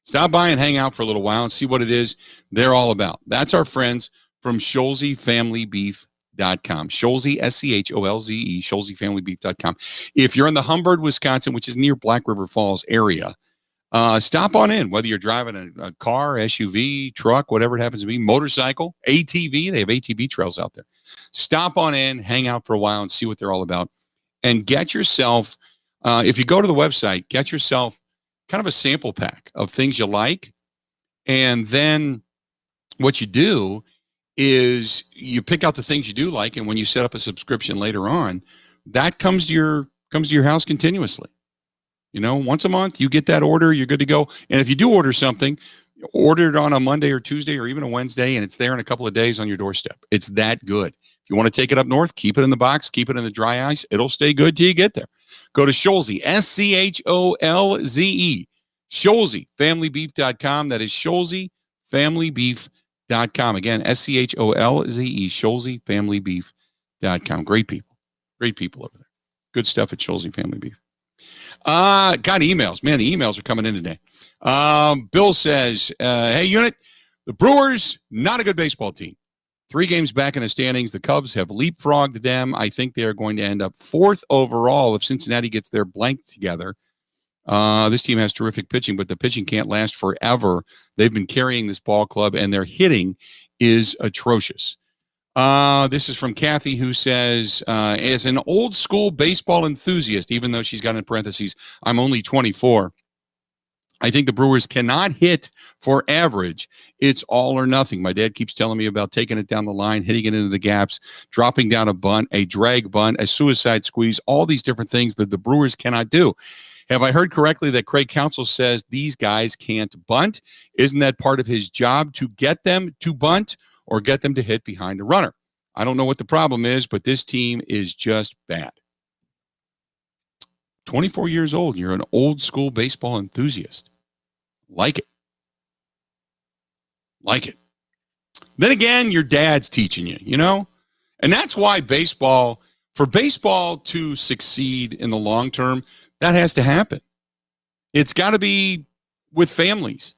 Stop by and hang out for a little while and see what it is they're all about. That's our friends from ScholzeFamilyBeef.com. Scholze, SCHOLZE, ScholzeFamilyBeef.com. If you're in the Humbird, Wisconsin, which is near Black River Falls area, stop on in, whether you're driving a car, SUV, truck, whatever it happens to be, motorcycle, ATV. They have ATV trails out there. Stop on in, hang out for a while and see what they're all about. And get yourself, if you go to the website, get yourself kind of a sample pack of things you like. And then what you do is you pick out the things you do like. And when you set up a subscription later on, that comes to your house continuously. You know, once a month, you get that order, you're good to go. And if you do order something, order it on a Monday or Tuesday or even a Wednesday, and it's there in a couple of days on your doorstep. It's that good. If you want to take it up north, keep it in the box, keep it in the dry ice. It'll stay good till you get there. Go to Scholze, SCHOLZE, ScholzeFamilyBeef.com. That is ScholzeFamilyBeef.com. Again, SCHOLZE, ScholzeFamilyBeef.com. Great people over there. Good stuff at Scholze Family Beef. Got emails. Man, the emails are coming in today. Bill says, hey, unit, the Brewers, not a good baseball team. 3 games back in the standings. The Cubs have leapfrogged them. I think they are going to end up 4th overall if Cincinnati gets their blank together. This team has terrific pitching, but the pitching can't last forever. They've been carrying this ball club, and their hitting is atrocious. This is from Kathy, who says, as an old school baseball enthusiast, even though she's got in parentheses, I'm only 24. I think the Brewers cannot hit for average. It's all or nothing. My dad keeps telling me about taking it down the line, hitting it into the gaps, dropping down a bunt, a drag bunt, a suicide squeeze, all these different things that the Brewers cannot do. Have I heard correctly that Craig Counsell says these guys can't bunt? Isn't that part of his job to get them to bunt or get them to hit behind a runner? I don't know what the problem is, but this team is just bad. 24 years old. You're an old school baseball enthusiast. Like it. Like it. Then again, your dad's teaching you, you know? And that's why for baseball to succeed in the long term, that has to happen. It's got to be with families.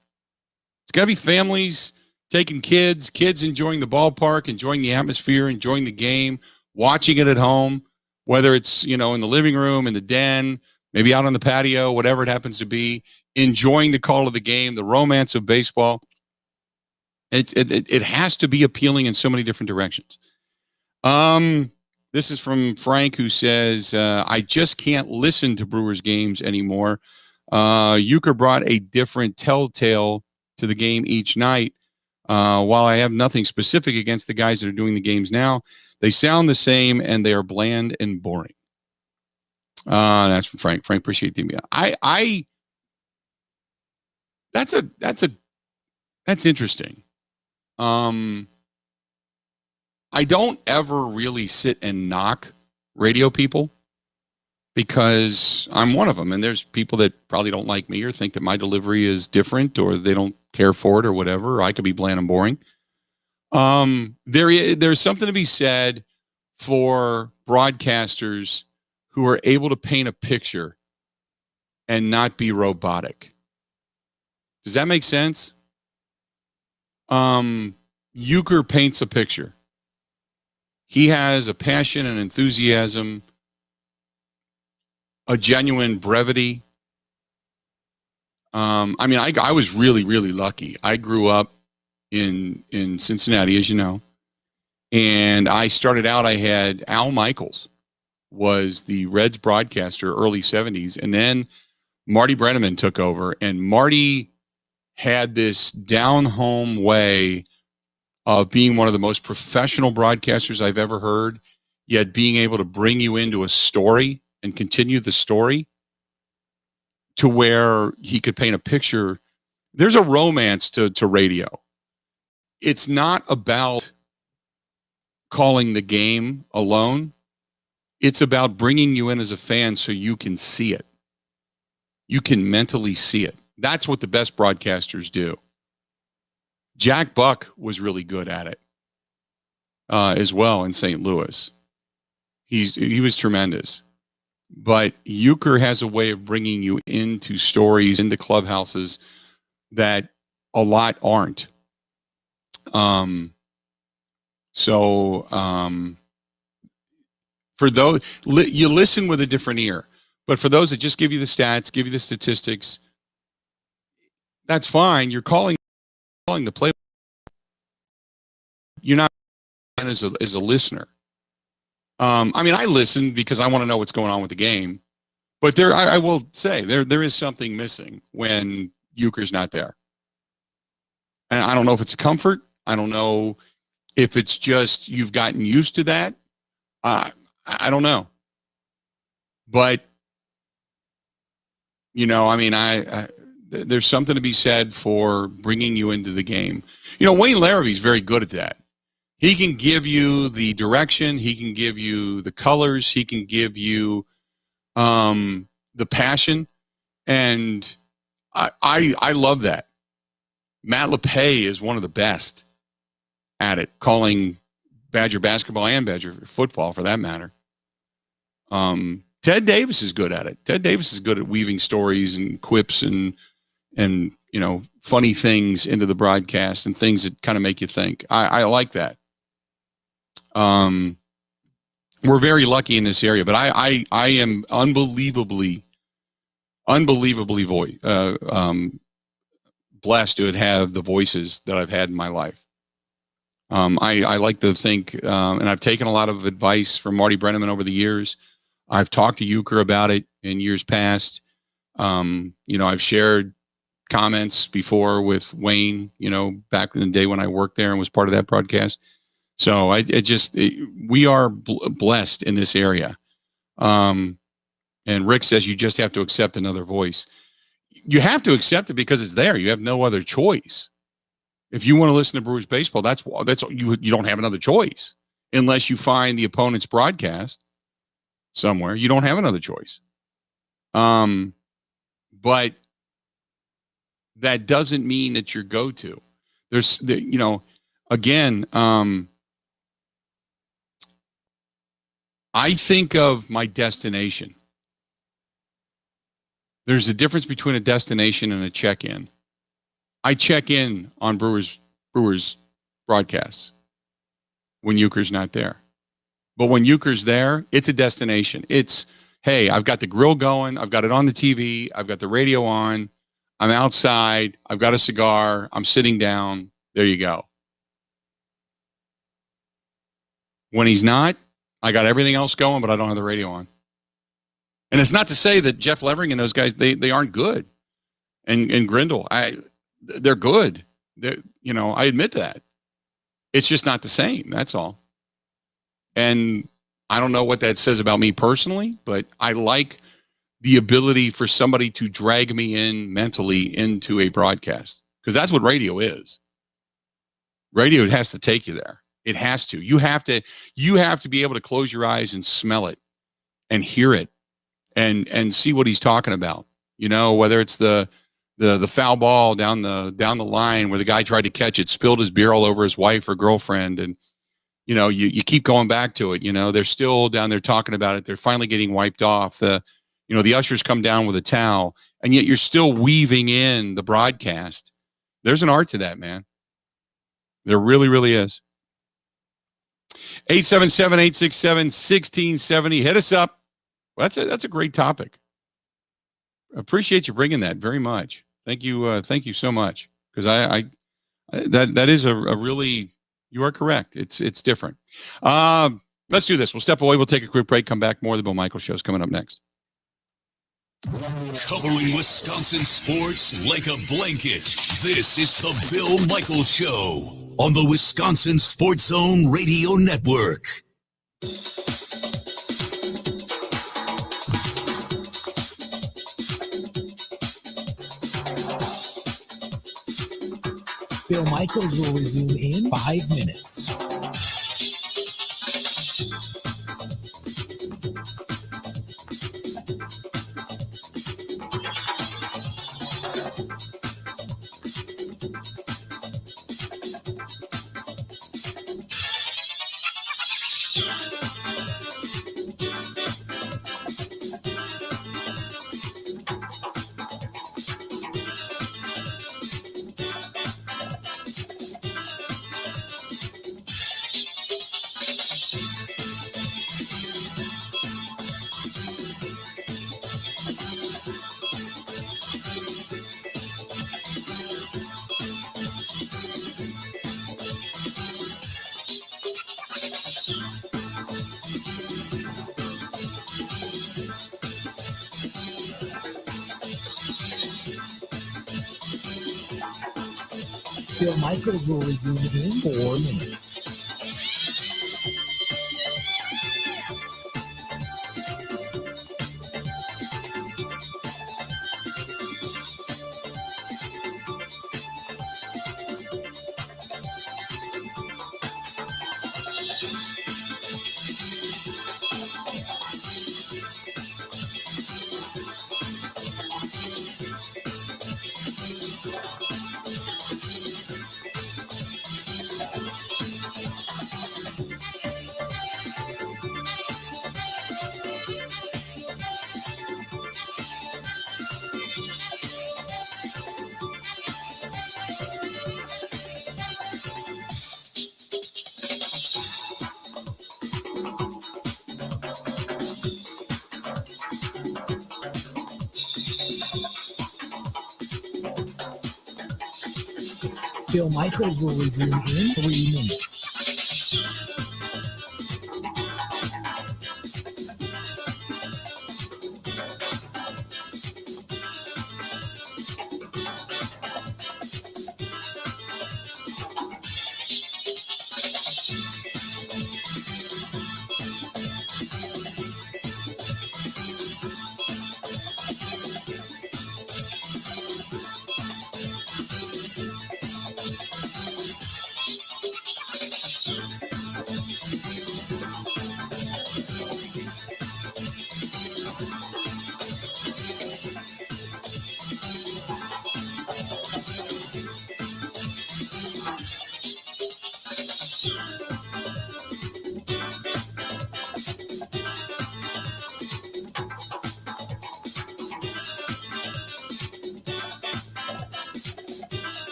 It's got to be families taking kids enjoying the ballpark, enjoying the atmosphere, enjoying the game, watching it at home, whether it's, in the living room, in the den, maybe out on the patio, whatever it happens to be, enjoying the call of the game, the romance of baseball. It has to be appealing in so many different directions. This is from Frank, who says, I just can't listen to Brewers games anymore. Euchre brought a different telltale to the game each night. While I have nothing specific against the guys that are doing the games now, they sound the same and they are bland and boring. That's from Frank. Frank, appreciate the email. That's interesting. I don't ever really sit and knock radio people because I'm one of them. And there's people that probably don't like me or think that my delivery is different or they don't care for it or whatever. I could be bland and boring. There's something to be said for broadcasters who are able to paint a picture and not be robotic. Does that make sense? Euchre paints a picture. He has a passion and enthusiasm, a genuine brevity. I was really, really lucky. I grew up in Cincinnati, as you know, and I started out, I had Al Michaels was the Reds broadcaster, early 70s, and then Marty Brenneman took over, and Marty had this down-home way of being one of the most professional broadcasters I've ever heard, yet being able to bring you into a story and continue the story to where he could paint a picture. There's a romance to radio. It's not about calling the game alone. It's about bringing you in as a fan so you can see it. You can mentally see it. That's what the best broadcasters do. Jack Buck was really good at it as well in St. Louis. He was tremendous. But Euchre has a way of bringing you into stories, into clubhouses that a lot aren't. For those, you listen with a different ear. But for those that just give you the stats, give you the statistics, that's fine. You're calling the play. You're not as a listener. I listen because I want to know what's going on with the game. But I will say there is something missing when Euchre's not there. And I don't know if it's a comfort. I don't know if it's just you've gotten used to that. I don't know. But there's something to be said for bringing you into the game. Wayne Larrabee's very good at that. He can give you the direction. He can give you the colors. He can give you the passion. And I love that. Matt LePay is one of the best at it, calling Badger basketball and Badger football for that matter. Ted Davis is good at it. Ted Davis is good at weaving stories and quips and funny things into the broadcast and things that kind of make you think. I like that. We're very lucky in this area, but I am unbelievably blessed to have the voices that I've had in my life. I like to think, and I've taken a lot of advice from Marty Brenneman over the years. I've talked to Euchre about it in years past. I've shared comments before with Wayne, back in the day when I worked there and was part of that broadcast. So we are blessed in this area. And Rick says you just have to accept another voice. You have to accept it because it's there. You have no other choice. If you want to listen to Brewers baseball, that's you don't have another choice. unless you find the opponent's broadcast somewhere. You don't have another choice. But that doesn't mean that your go-to. There's, again, I think of my destination. There's a difference between a destination and a check-in. I check in on Brewers broadcasts when Euchre's not there. But when Euchre's there, it's a destination. It's, hey, I've got the grill going. I've got it on the TV. I've got the radio on. I'm outside. I've got a cigar. I'm sitting down. There you go. When he's not, I got everything else going, but I don't have the radio on. And it's not to say that Jeff Levering and those guys, they aren't good. And Grindle, they're good. I admit that. It's just not the same. That's all. And I don't know what that says about me personally, but I like the ability for somebody to drag me in mentally into a broadcast, because that's what radio is. Radio has to take you there. It has to. You have to be able to close your eyes and smell it and hear it and see what he's talking about. Whether it's the foul ball down the line where the guy tried to catch it, spilled his beer all over his wife or girlfriend, and you keep going back to it. They're still down there talking about it. They're finally getting wiped off. The ushers come down with a towel, and yet you're still weaving in the broadcast. There's an art to that, man. There really, really is. 877-867-1670. Hit us up. Well, that's a great topic. Appreciate you bringing that very much. Thank you so much, because that is a really, you are correct. It's different. Let's do this. We'll step away. We'll take a quick break. Come back. More of the Bill Michaels Show is coming up next. Covering Wisconsin sports like a blanket. This is the Bill Michaels Show on the Wisconsin Sports Zone Radio Network. Bill Michaels will resume in 5 minutes. Bill Michaels will resume in 4 minutes. Bill Michaels will resume in 3 minutes.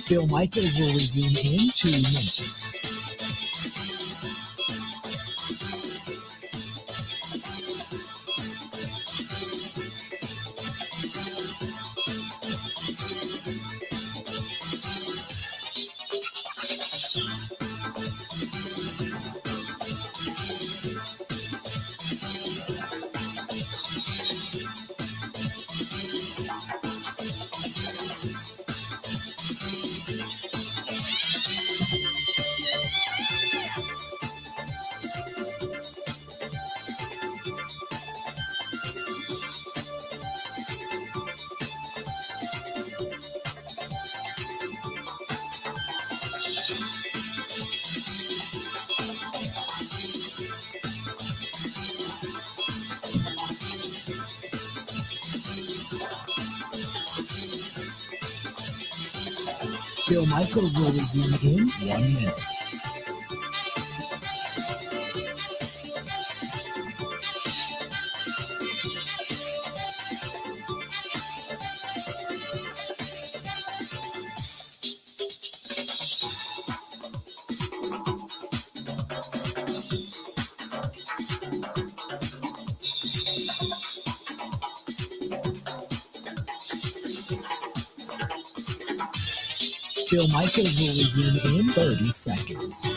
Bill Michaels will resume in 2 minutes. Bill Michaels will resume in 1 minute. Bill Michaels will resume in 30 seconds.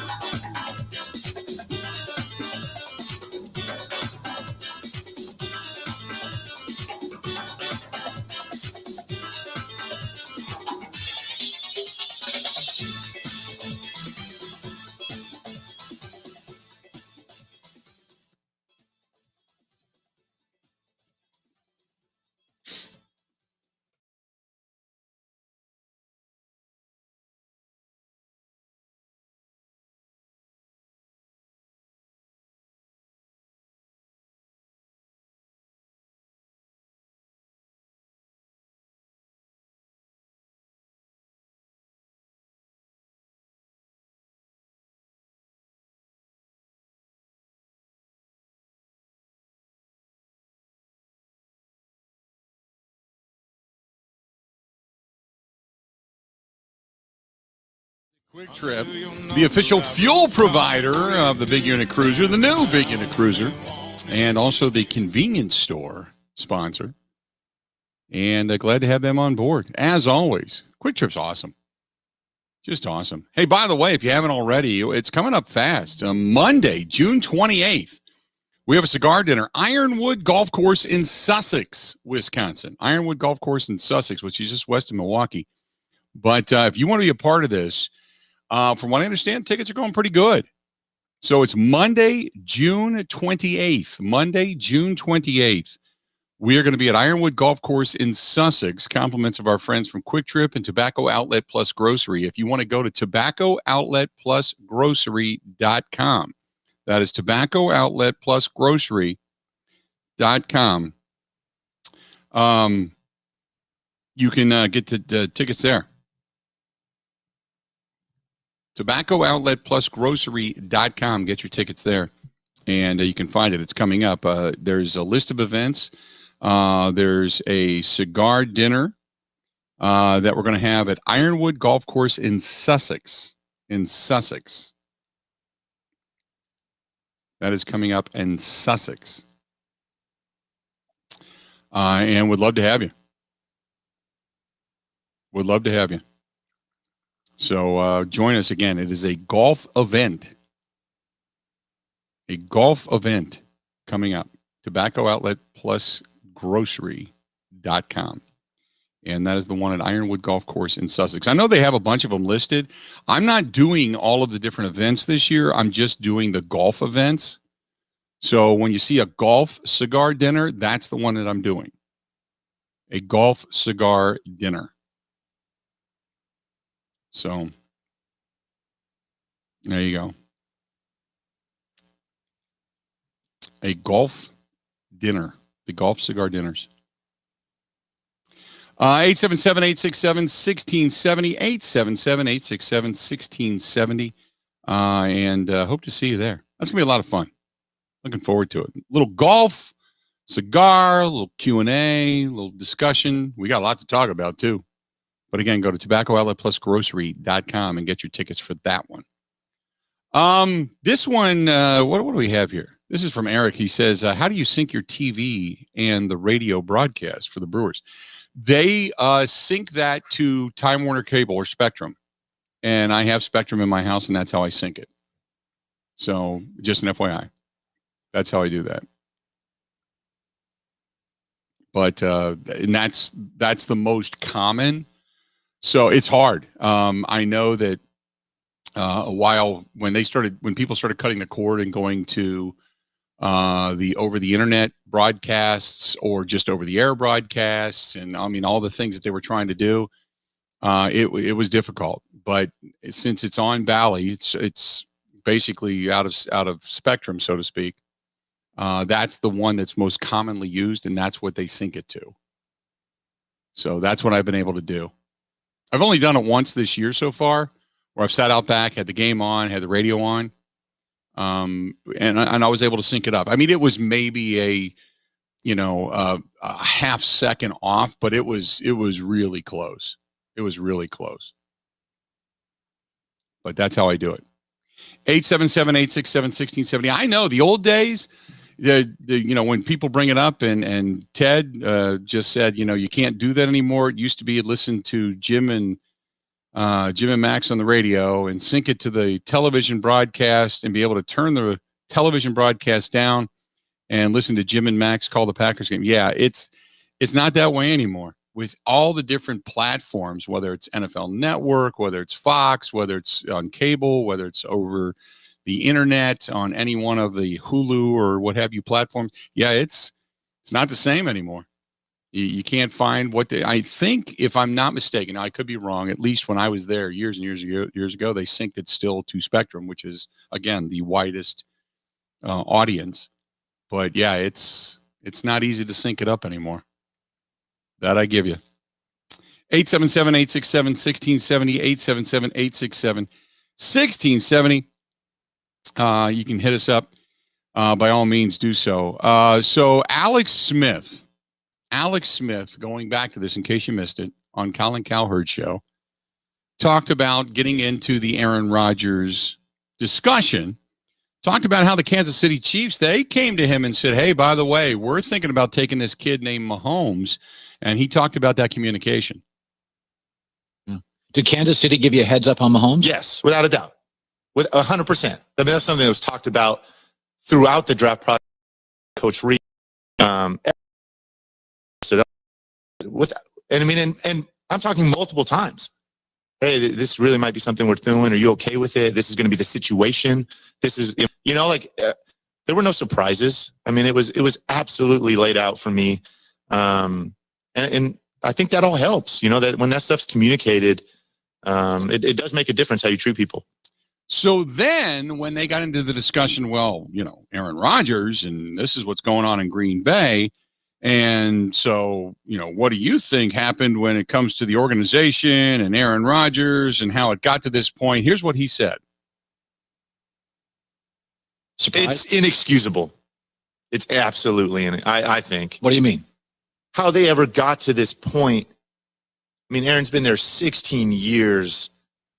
Quick Trip, the official fuel provider of the Big Unit Cruiser, the new Big Unit Cruiser, and also the convenience store sponsor. And glad to have them on board. As always, Quick Trip's awesome. Just awesome. Hey, by the way, if you haven't already, it's coming up fast. Monday, June 28th, we have a cigar dinner. Ironwood Golf Course in Sussex, Wisconsin. Ironwood Golf Course in Sussex, which is just west of Milwaukee. But if you want to be a part of this, from what I understand, tickets are going pretty good. So it's Monday, June 28th. Monday, June 28th. We are going to be at Ironwood Golf Course in Sussex. Compliments of our friends from Quick Trip and Tobacco Outlet Plus Grocery. If you want to go to tobaccooutletplusgrocery.com. That is tobaccooutletplusgrocery.com. You can get the tickets there. tobaccooutletplusgrocery.com. Get your tickets there, and you can find it. It's coming up. There's a list of events. There's a cigar dinner that we're going to have at Ironwood Golf Course in Sussex. That is coming up in Sussex. And would love to have you. Would love to have you. So join us again. It is a golf event. A golf event coming up. Tobacco Outlet Plus Grocery.com. And that is the one at Ironwood Golf Course in Sussex. I know they have a bunch of them listed. I'm not doing all of the different events this year. I'm just doing the golf events. So when you see a golf cigar dinner, that's the one that I'm doing. A golf cigar dinner. So there you go. A golf dinner. The golf cigar dinners. 877-867-1670. 877-867-1670. And hope to see you there. That's going to be a lot of fun. Looking forward to it. A little golf, cigar, a little Q&A, a little discussion. We got a lot to talk about, too. But again, go to tobaccooutletplusgrocery.com and get your tickets for that one. This one, what do we have here? This is from Eric. He says, how do you sync your TV and the radio broadcast for the Brewers? They sync that to Time Warner Cable or Spectrum. And I have Spectrum in my house, and that's how I sync it. So just an FYI. That's how I do that. But and that's the most common. So it's hard. I know that a while when people started cutting the cord and going to the over the internet broadcasts or just over the air broadcasts, and I mean all the things that they were trying to do, it was difficult. But since it's on Valley, it's basically out of Spectrum, so to speak. That's the one that's most commonly used, and that's what they sync it to. So that's what I've been able to do. I've only done it once this year so far, where I've sat out back, had the game on, had the radio on, and I was able to sync it up. I mean, it was maybe a half second off, but it was really close. It was really close. But that's how I do it. 877-867-1670. I know the old days. When people bring it up, and Ted just said, you can't do that anymore. It used to be you'd listen to Jim and Max on the radio and sync it to the television broadcast and be able to turn the television broadcast down and listen to Jim and Max call the Packers game. Yeah, it's not that way anymore. With all the different platforms, whether it's NFL Network, whether it's Fox, whether it's on cable, whether it's over the internet on any one of the Hulu or what have you platforms. Yeah, it's not the same anymore. You can't find I think, if I'm not mistaken, I could be wrong, at least when I was there years and years ago, they synced it still to Spectrum, which is, again, the widest audience. But yeah, it's not easy to sync it up anymore. That I give you. 877-867-1670, 877-867-1670. You can hit us up. By all means, do so. So Alex Smith, going back to this in case you missed it, on Colin Cowherd's show, talked about getting into the Aaron Rodgers discussion, talked about how the Kansas City Chiefs, they came to him and said, hey, by the way, we're thinking about taking this kid named Mahomes, and he talked about that communication. Yeah. Did Kansas City give you a heads up on Mahomes? Yes, without a doubt. With 100%. I mean, that's something that was talked about throughout the draft process. Coach Reed, and I'm talking multiple times. Hey, this really might be something we're doing. Are you okay with it? This is going to be the situation. This is, there were no surprises. I mean, it was absolutely laid out for me. And I think that all helps, that when that stuff's communicated, it does make a difference how you treat people. So then when they got into the discussion, Aaron Rodgers, and this is what's going on in Green Bay. And so, what do you think happened when it comes to the organization and Aaron Rodgers and how it got to this point? Here's what he said. Surprise? It's inexcusable. It's absolutely, I think. What do you mean? How they ever got to this point. I mean, Aaron's been there 16 years,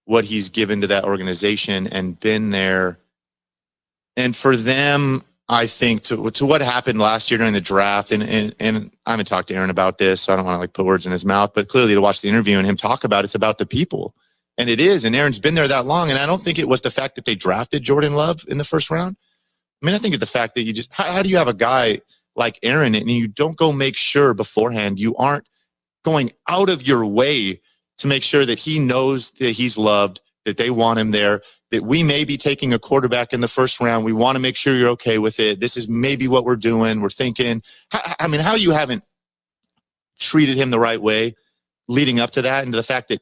what he's given to that organization and been there. And for them, I think to what happened last year during the draft, and I haven't talked to Aaron about this, so I don't want to put words in his mouth, but clearly to watch the interview and him talk about it's about the people. And it is, and Aaron's been there that long, and I don't think it was the fact that they drafted Jordan Love in the first round. I mean, I think it's the fact that how do you have a guy like Aaron and you don't go make sure beforehand, you aren't going out of your way to make sure that he knows that he's loved, that they want him there, that we may be taking a quarterback in the first round. We want to make sure you're okay with it. This is maybe what we're doing. We're thinking, how you haven't treated him the right way leading up to that, and to the fact that,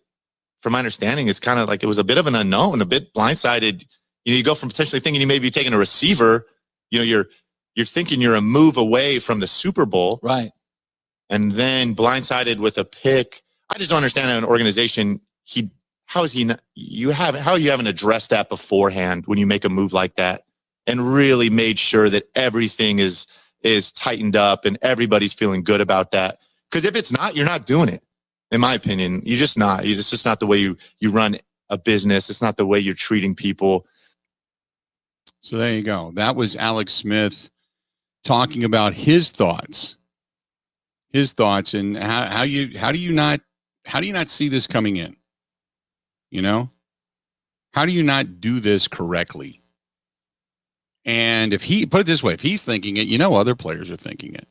from my understanding, it's kind of like it was a bit of an unknown, a bit blindsided. You go from potentially thinking you may be taking a receiver, you're thinking you're a move away from the Super Bowl. Right. And then blindsided with a pick. I just don't understand how an organization, how you haven't addressed that beforehand when you make a move like that and really made sure that everything is tightened up and everybody's feeling good about that. Because if it's not, you're not doing it. in my opinion. You're just not. It's just not the way you run a business. It's not the way you're treating people. So there you go. That was Alex Smith talking about his thoughts, and how do you not see this coming in? You know, how do you not do this correctly? And if he put it this way, if he's thinking it, other players are thinking it.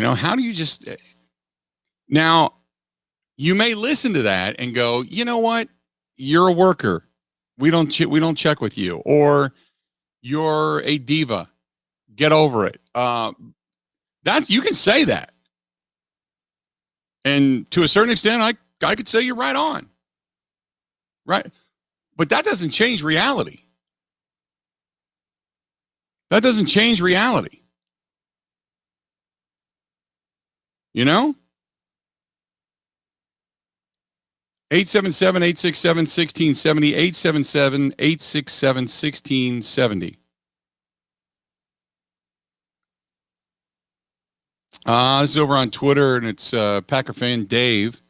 How do you just now? You may listen to that and go, you know what? You're a worker. We don't check with you, or you're a diva. Get over it. That you can say that, and to a certain extent, I could say you're right on. Right, but that doesn't change reality. That doesn't change reality. 877-867-1670, 877-867-1670. This is over on Twitter, and it's Packer fan Dave,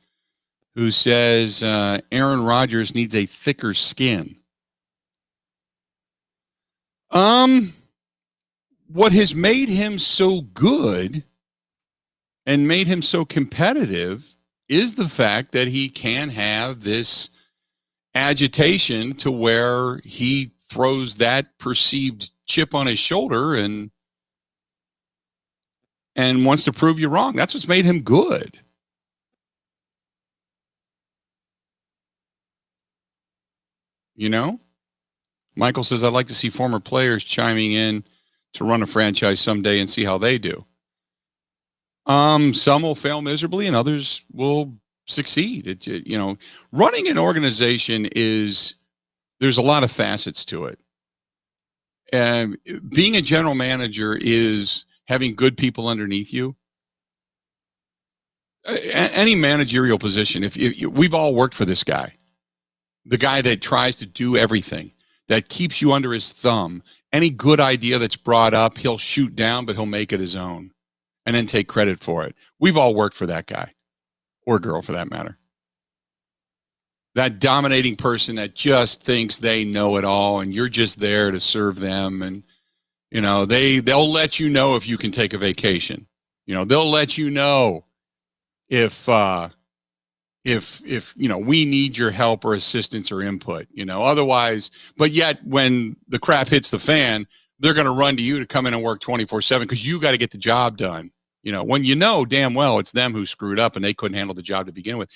who says Aaron Rodgers needs a thicker skin. What has made him so good and made him so competitive is the fact that he can have this agitation to where he throws that perceived chip on his shoulder and wants to prove you wrong. That's what's made him good. Michael says, I'd like to see former players chiming in to run a franchise someday and see how they do. Some will fail miserably and others will succeed. Running an organization there's a lot of facets to it. And being a general manager is having good people underneath you. Any managerial position, if we've all worked for this guy, the guy that tries to do everything, that keeps you under his thumb. Any good idea that's brought up, he'll shoot down, but he'll make it his own and then take credit for it. We've all worked for that guy, or girl for that matter. That dominating person that just thinks they know it all and you're just there to serve them. And, they'll let you know if you can take a vacation. They'll let you know if we need your help or assistance or input, otherwise, but yet when the crap hits the fan, they're going to run to you to come in and work 24/7 because you got to get the job done. When damn well it's them who screwed up and they couldn't handle the job to begin with.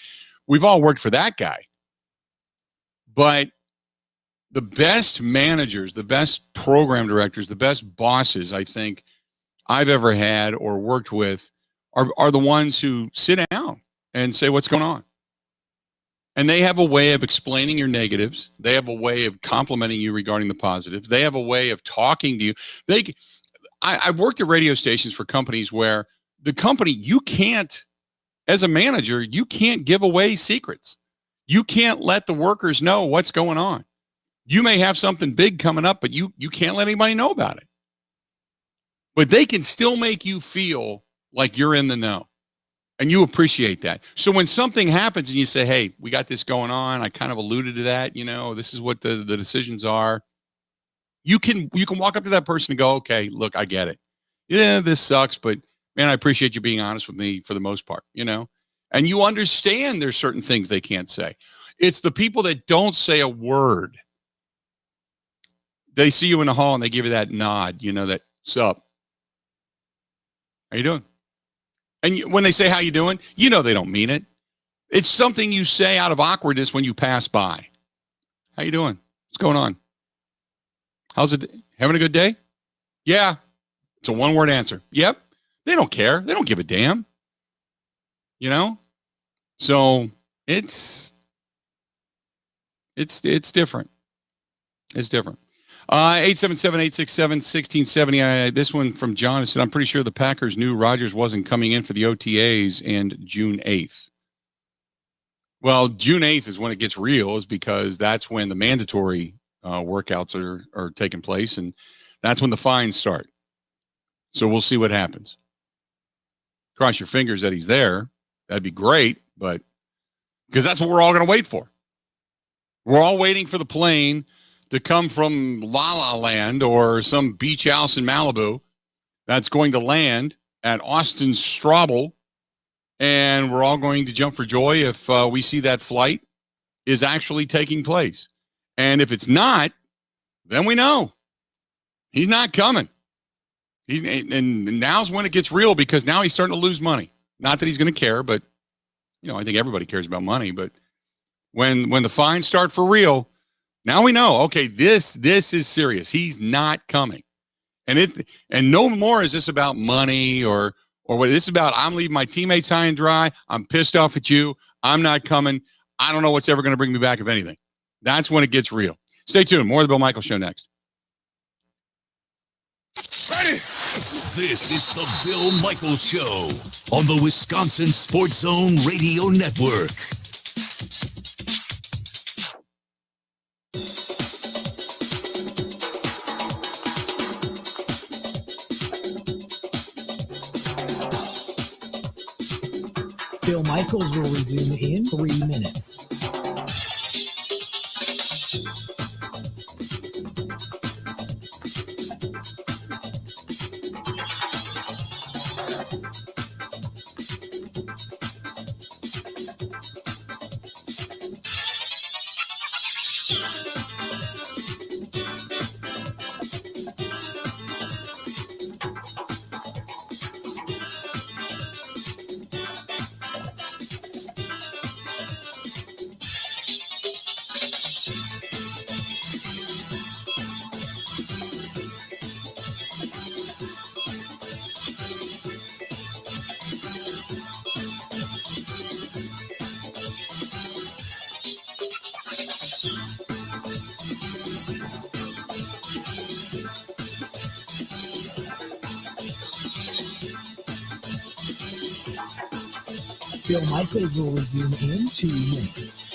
We've all worked for that guy. But the best managers, the best program directors, the best bosses I think I've ever had or worked with are the ones who sit down and say, what's going on? And they have a way of explaining your negatives. They have a way of complimenting you regarding the positives. They have a way of talking to you. I've worked at radio stations for companies where the company, you can't, as a manager, you can't give away secrets. You can't let the workers know what's going on. You may have something big coming up, but you can't let anybody know about it. But they can still make you feel like you're in the know. And you appreciate that. So when something happens and you say, hey, we got this going on, I kind of alluded to that, this is what the decisions are. You can walk up to that person and go, okay, look, I get it. Yeah, this sucks, but man, I appreciate you being honest with me for the most part, and you understand there's certain things they can't say. It's the people that don't say a word. They see you in the hall and they give you that nod, that sup. How you doing? And when they say, how you doing? They don't mean it. It's something you say out of awkwardness when you pass by. How you doing? What's going on? How's it? Having a good day? Yeah. It's a one-word answer. Yep. They don't care. They don't give a damn. So it's different. It's different. 877-867-1670. This one from John said, I'm pretty sure the Packers knew Rodgers wasn't coming in for the OTAs and June 8th. Well, June 8th is when it gets real, is because that's when the mandatory workouts are taking place, and that's when the fines start. So we'll see what happens. Cross your fingers that he's there. That'd be great, but because that's what we're all going to wait for. We're all waiting for the plane to come from La La Land or some beach house in Malibu that's going to land at Austin Straubel, and we're all going to jump for joy if we see that flight is actually taking place. And if it's not, then we know he's not coming. And now's when it gets real, because now he's starting to lose money. Not that he's going to care, but I think everybody cares about money. But when the fines start for real, now we know. Okay, this is serious. He's not coming, and no more is this about money or what. This is about, I'm leaving my teammates high and dry. I'm pissed off at you. I'm not coming. I don't know what's ever going to bring me back, if anything. That's when it gets real. Stay tuned. More of the Bill Michaels Show next. Ready? This is the Bill Michaels Show on the Wisconsin Sports Zone Radio Network. Bill Michaels will resume in 3 minutes. Bill Michaels will resume in 2 minutes.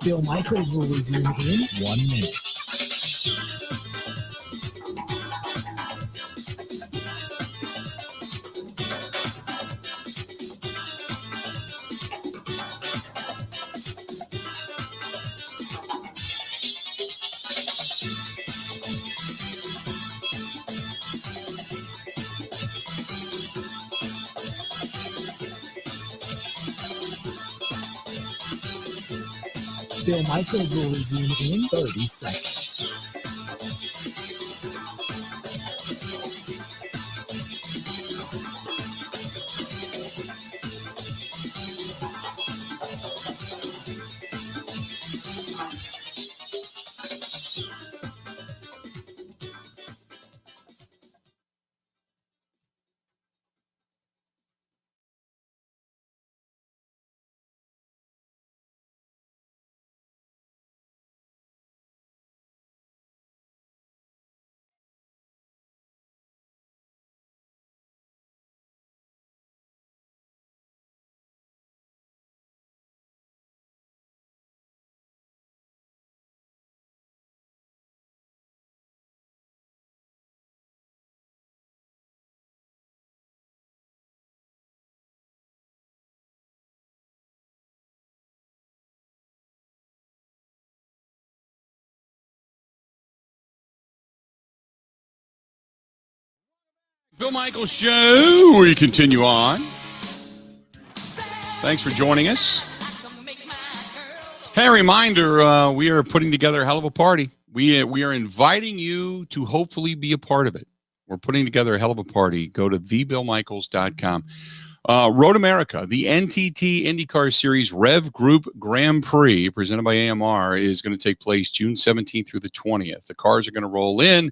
Bill Michaels will resume in 1 minute. Bill Michaels will resume in 30 seconds. Bill Michaels Show. We continue on. Thanks for joining us. Hey, a reminder, we are putting together a hell of a party. We are inviting you to hopefully be a part of it. We're putting together a hell of a party. Go to thebillmichaels.com. Road America, the NTT IndyCar Series Rev Group Grand Prix, presented by AMR, is going to take place June 17th through the 20th. The cars are going to roll in,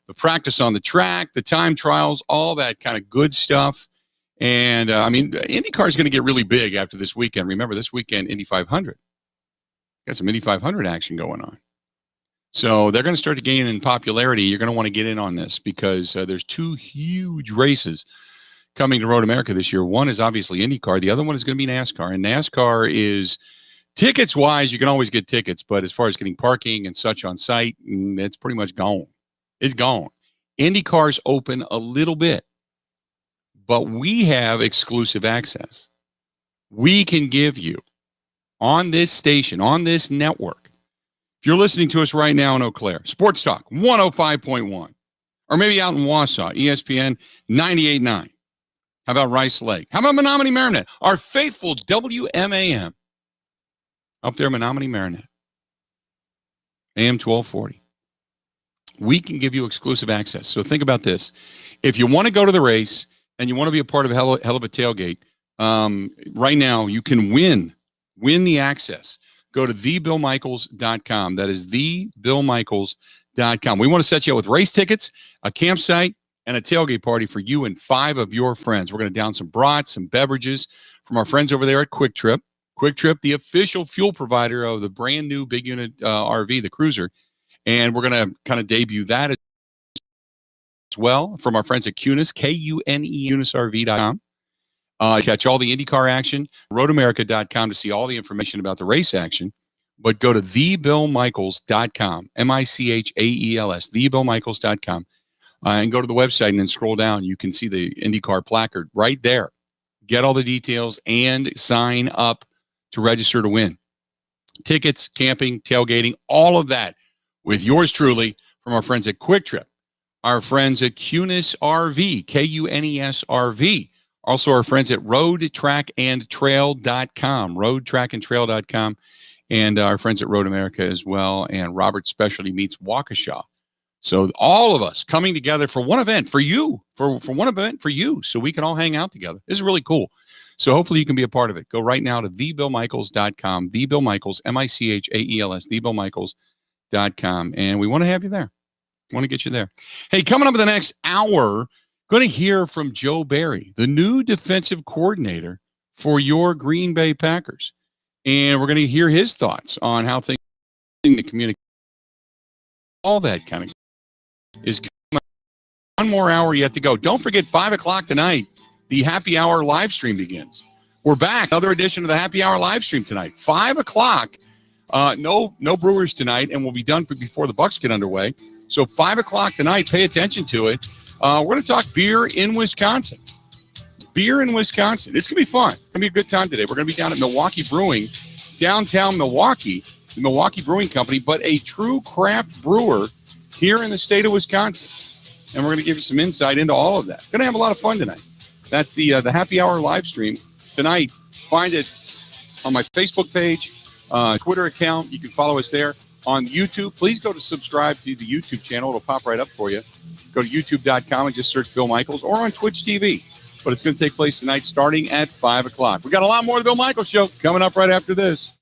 the practice on the track, the time trials, all that kind of good stuff. And, IndyCar is going to get really big after this weekend. Remember, this weekend, Indy 500. Got some Indy 500 action going on. So they're going to start to gain in popularity. You're going to want to get in on this because there's two huge races coming to Road America this year. One is obviously IndyCar. The other one is going to be NASCAR. And NASCAR is, tickets-wise, you can always get tickets. But as far as getting parking and such on site, it's pretty much gone. It's gone. IndyCar's open a little bit. But we have exclusive access. We can give you, on this station, on this network, if you're listening to us right now in Eau Claire, Sports Talk 105.1, or maybe out in Wausau, ESPN 98.9. How about Rice Lake? How about Menominee Marinette? Our faithful WMAM up there, Menominee Marinette, AM 1240. We can give you exclusive access. So think about this. If you want to go to the race and you want to be a part of a hell of a tailgate, right now you can win the access. Go to thebillmichaels.com. That is thebillmichaels.com. We want to set you up with race tickets, a campsite, and a tailgate party for you and 5 of your friends. We're going to down some brats, some beverages from our friends over there at Quick Trip. Quick Trip, the official fuel provider of the brand new big unit RV, the Cruiser. And we're going to kind of debut that as well from our friends at Kunis, K-U-N-E, KunisRV.com. Catch all the IndyCar action, roadamerica.com to see all the information about the race action. But go to thebillmichaels.com, M-I-C-H-A-E-L-S, thebillmichaels.com, and go to the website and then scroll down. You can see the IndyCar placard right there. Get all the details and sign up to register to win. Tickets, camping, tailgating, all of that with yours truly from our friends at Quick Trip, our friends at Kunis RV, K-U-N-E-S-R-V. Also, our friends at roadtrackandtrail.com, roadtrackandtrail.com, and our friends at Road America as well, and Robert Specialty Meats Waukesha. So all of us coming together for one event for you, for one event for you, so we can all hang out together. This is really cool. So hopefully you can be a part of it. Go right now to thebillmichaels.com, thebillmichaels, M-I-C-H-A-E-L-S, thebillmichaels.com, and we want to have you there. We want to get you there. Hey, coming up in the next hour, going to hear from Joe Barry, the new defensive coordinator for your Green Bay Packers. And we're going to hear his thoughts on how things to communicate. All that kind of is coming. One more hour yet to go. Don't forget, 5 o'clock tonight, the Happy Hour live stream begins. We're back. Another edition of the Happy Hour live stream tonight. 5 o'clock. No Brewers tonight, and we'll be done before the Bucks get underway. So 5 o'clock tonight, pay attention to it. We're going to talk beer in Wisconsin. Beer in Wisconsin. It's going to be fun. It's going to be a good time today. We're going to be down at Milwaukee Brewing, downtown Milwaukee, the Milwaukee Brewing Company, but a true craft brewer here in the state of Wisconsin. And we're going to give you some insight into all of that. Going to have a lot of fun tonight. That's the Happy Hour live stream tonight. Find it on my Facebook page, Twitter account. You can follow us there. On YouTube, please go to subscribe to the YouTube channel. It'll pop right up for you. Go to youtube.com and just search Bill Michaels, or on Twitch TV. But it's going to take place tonight starting at 5 o'clock. We got a lot more of the Bill Michaels Show coming up right after this.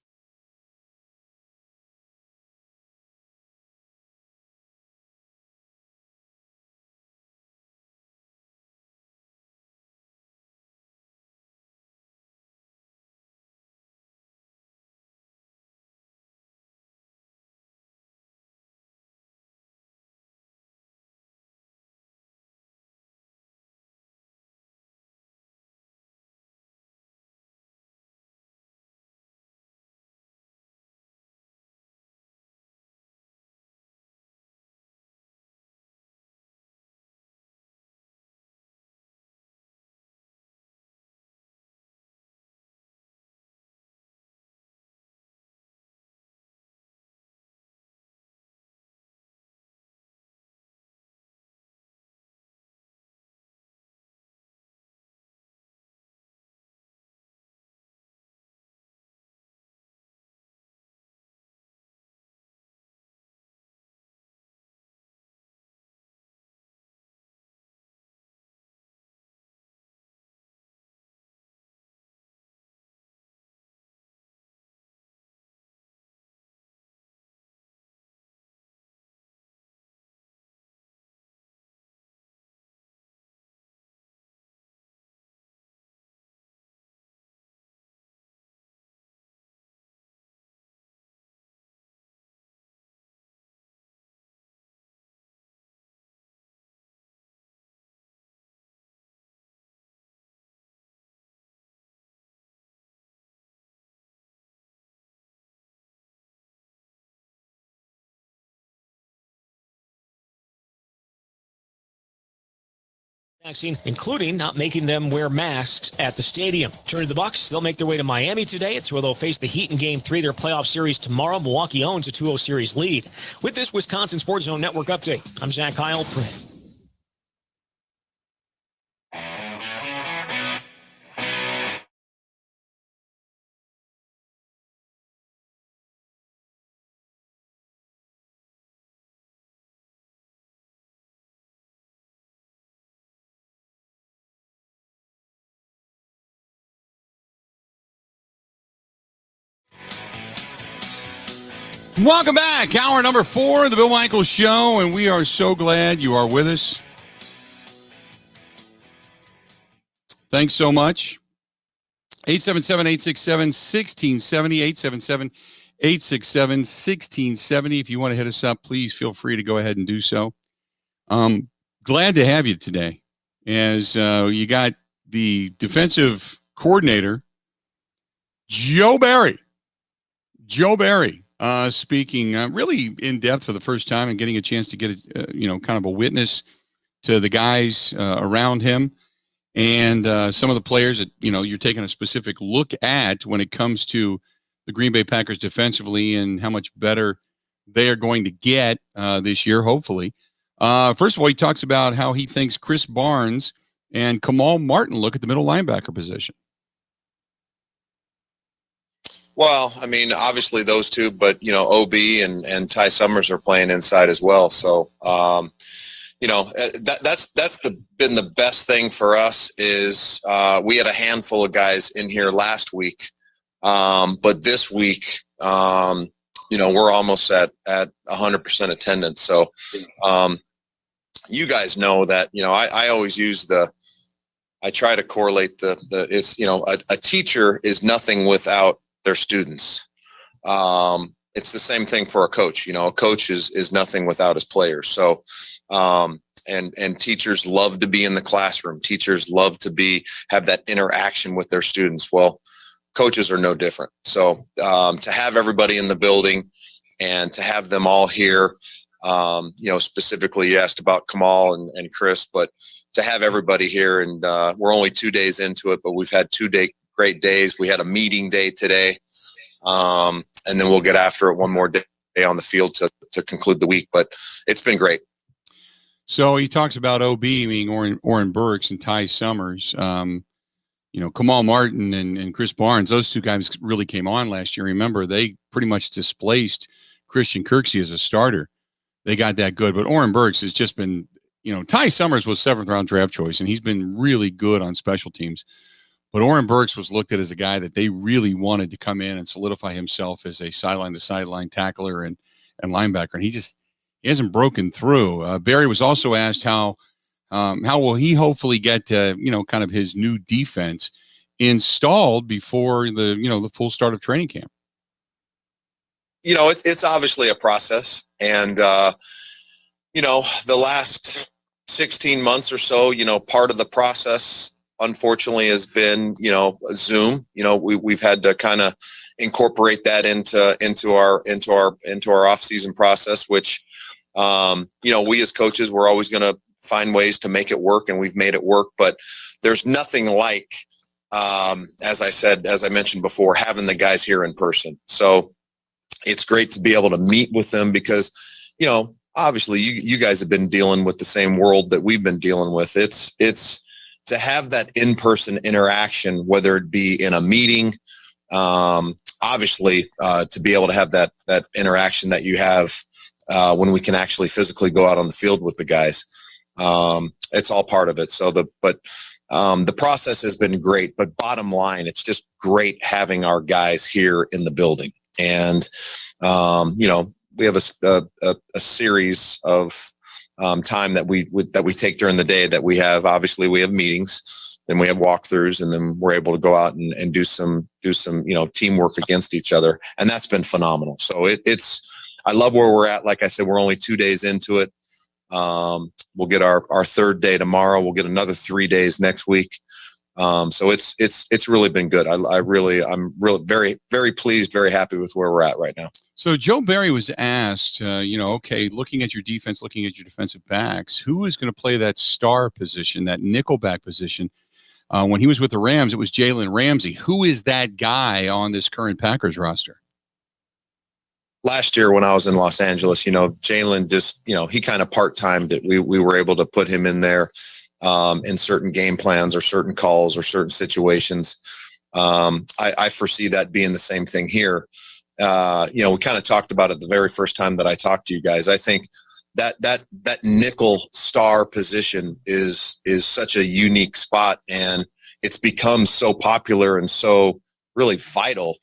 vaccine, including not making them wear masks at the stadium. Turn to the Bucks. They'll make their way to Miami today. It's where they'll face the Heat in Game 3 of their playoff series tomorrow. Milwaukee owns a 2-0 series lead. With this Wisconsin Sports Zone Network update, I'm Zach Heilprin. Welcome back. Hour number 4 of the Bill Michaels Show, and we are so glad you are with us. Thanks so much. 877-867-1670, 877-867-1670. If you want to hit us up, please feel free to go ahead and do so. Glad to have you today, as you got the defensive coordinator, Joe Barry. Speaking really in depth for the first time and getting a chance to get kind of a witness to the guys around him and some of the players that you're taking a specific look at when it comes to the Green Bay Packers defensively and how much better they are going to get this year, hopefully. First of all, he talks about how he thinks Chris Barnes and Kamal Martin look at the middle linebacker position. Well, I mean, obviously those two, but, OB and Ty Summers are playing inside as well. So, that's been the best thing for us is we had a handful of guys in here last week. But this week, we're almost at 100% attendance. So you guys know that, I always use I try to correlate it's, a teacher is nothing without their students. It's the same thing for a coach. A coach is nothing without his players. So, and teachers love to be in the classroom. Teachers love to have that interaction with their students. Well, coaches are no different. So, to have everybody in the building and to have them all here, specifically you asked about Kamal and Chris, but to have everybody here and, we're only 2 days into it, but we've had 2 great days. We had a meeting day today. And then we'll get after it one more day on the field to conclude the week, but it's been great. So he talks about OB, meaning Oren Burks and Ty Summers. Kamal Martin and Chris Barnes, those two guys really came on last year. Remember, they pretty much displaced Christian Kirksey as a starter. They got that good, but Oren Burks has just been, Ty Summers was 7th round draft choice, and he's been really good on special teams. But Oren Burks was looked at as a guy that they really wanted to come in and solidify himself as a sideline-to-sideline tackler and linebacker. And he hasn't broken through. Barry was also asked how will he hopefully get kind of his new defense installed before the full start of training camp. It's obviously a process, and the last 16 months or so, part of the process unfortunately has been, Zoom. We've had to kind of incorporate that into our off-season process, which, we as coaches, we're always going to find ways to make it work, and we've made it work. But there's nothing like, as I mentioned before, having the guys here in person. So it's great to be able to meet with them because, obviously you guys have been dealing with the same world that we've been dealing with. It's to have that in-person interaction, whether it be in a meeting, obviously to be able to have that interaction that you have when we can actually physically go out on the field with the guys. It's all part of it. So the process has been great, but bottom line, it's just great having our guys here in the building. And, we have a series of time that we take during the day that we have. Obviously we have meetings, then we have walkthroughs, and then we're able to go out and do some teamwork against each other. And that's been phenomenal. So I love where we're at. Like I said, we're only 2 days into it. We'll get our third day tomorrow. We'll get another 3 days next week. So it's really been good. I'm really very, very pleased, very happy with where we're at right now. So Joe Barry was asked, okay, looking at your defense, looking at your defensive backs, who is going to play that star position, that nickelback position? When he was with the Rams, it was Jalen Ramsey. Who is that guy on this current Packers roster? Last year when I was in Los Angeles, Jalen just, he kind of part-timed it. We were able to put him in there in certain game plans or certain calls or certain situations. I foresee that being the same thing here. We kind of talked about it the very first time that I talked to you guys. I think that nickel star position is such a unique spot, and it's become so popular and so really vital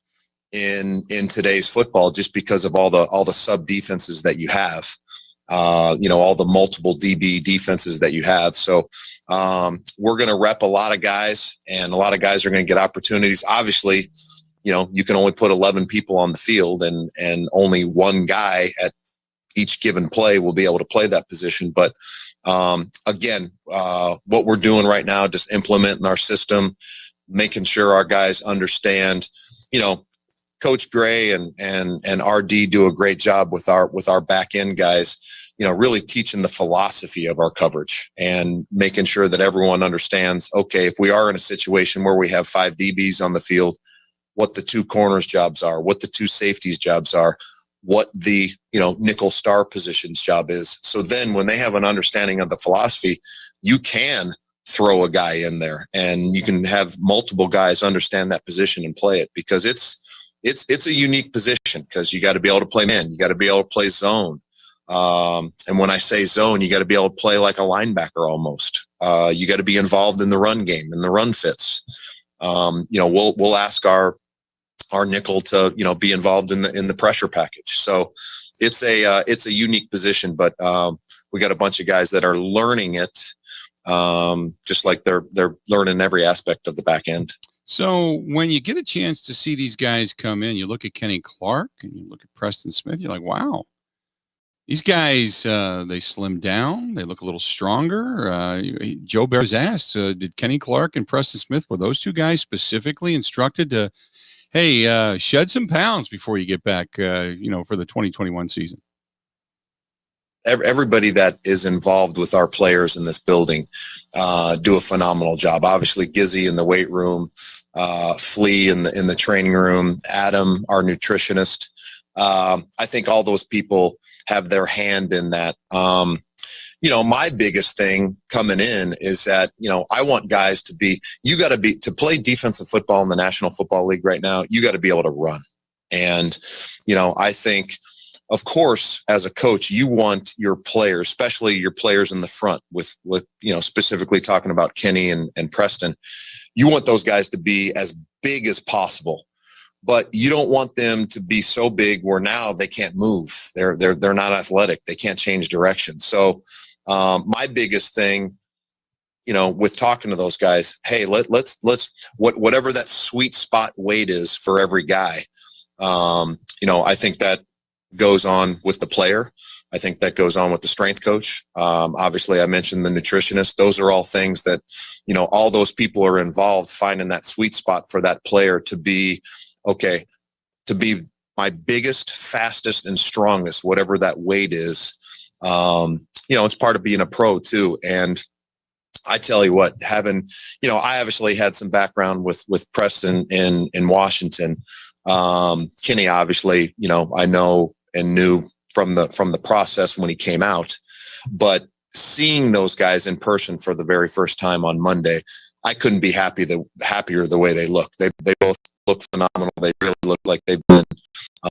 in today's football just because of all the sub defenses that you have. All the multiple DB defenses that you have. So we're going to rep a lot of guys, and a lot of guys are going to get opportunities. Obviously, you can only put 11 people on the field, and only one guy at each given play will be able to play that position. But again, what we're doing right now, just implementing our system, making sure our guys understand, Coach Gray and RD do a great job with our back end guys, really teaching the philosophy of our coverage and making sure that everyone understands, okay, if we are in a situation where we have 5 DBs on the field, what the 2 corners jobs are, what the 2 safeties jobs are, what the, nickel star position's job is. So then when they have an understanding of the philosophy, you can throw a guy in there and you can have multiple guys understand that position and play it, because it's a unique position, because you got to be able to play man, you got to be able to play zone. And when I say zone, you got to be able to play like a linebacker almost. You got to be involved in the run game and the run fits. We'll ask our nickel to, be involved in the pressure package. So it's a unique position, but we got a bunch of guys that are learning it, just like they're learning every aspect of the back end. So when you get a chance to see these guys come in, you look at Kenny Clark and you look at Preston Smith, you're like, wow, these guys, they slimmed down. They look a little stronger. Joe Barry was asked, did Kenny Clark and Preston Smith, were those 2 guys specifically instructed to, hey, shed some pounds before you get back, for the 2021 season? Everybody that is involved with our players in this building do a phenomenal job. Obviously, Gizzy in the weight room, Flea in the training room, Adam, our nutritionist. I think all those people have their hand in that. My biggest thing coming in is that, I want guys to play defensive football in the National Football League right now. You got to be able to run. And, I think, of course, as a coach, you want your players, especially your players in the front with specifically talking about Kenny and Preston, you want those guys to be as big as possible, but you don't want them to be so big where now they can't move. They're not athletic. They can't change direction. So my biggest thing, with talking to those guys, hey, let's whatever that sweet spot weight is for every guy. I think that goes on with the player. I think that goes on with the strength coach. Obviously, I mentioned the nutritionist. Those are all things that, all those people are involved finding that sweet spot for that player to be, okay, to be my biggest, fastest, and strongest, whatever that weight is. It's part of being a pro too. And I tell you what, having, I obviously had some background with Preston in Washington. Kenny, obviously, I know and knew from the process when he came out, but seeing those guys in person for the very first time on Monday, I couldn't be happier the way they look. They both look phenomenal. They really look like they've been,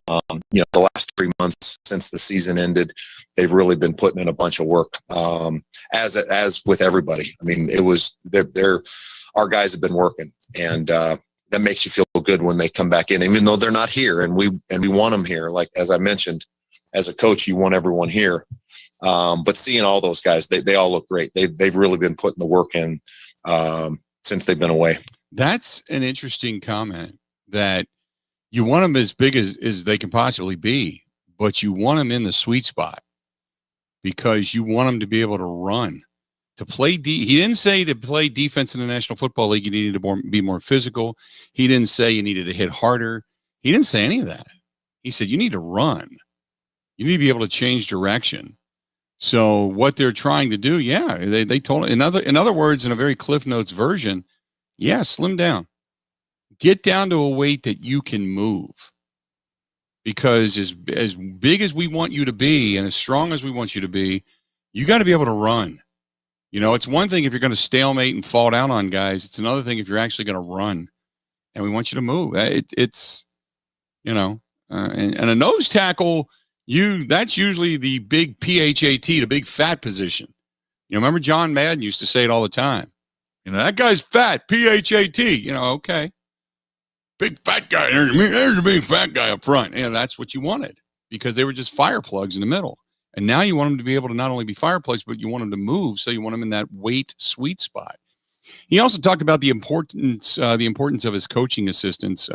the last 3 months since the season ended, they've really been putting in a bunch of work. As with everybody, I mean, it was our guys have been working, and that makes you feel good when they come back in, even though they're not here, and we want them here. Like, as I mentioned, as a coach, you want everyone here. But seeing all those guys, they all look great. They've really been putting the work in since they've been away. That's an interesting comment, that you want them as big as they can possibly be, but you want them in the sweet spot because you want them to be able to run. To play he didn't say to play defense in the National Football League, you needed to be more physical. He didn't say you needed to hit harder. He didn't say any of that. He said you need to run. You need to be able to change direction. So what they're trying to do, they told in other words, in a very Cliff Notes version, slim down. Get down to a weight that you can move. Because as big as we want you to be and as strong as we want you to be, you got to be able to run. You know, it's one thing if you're going to stalemate and fall down on guys. It's another thing if you're actually going to run. And we want you to move. It's and a nose tackle, that's usually the big PHAT, the big fat position. You know, remember John Madden used to say it all the time. You know, that guy's fat, PHAT. You know, okay. Big fat guy. There's a big fat guy up front. And that's what you wanted because they were just fire plugs in the middle. And now you want them to be able to not only be fire plugs, but you want them to move. So you want them in that weight sweet spot. He also talked about the importance of his coaching assistants,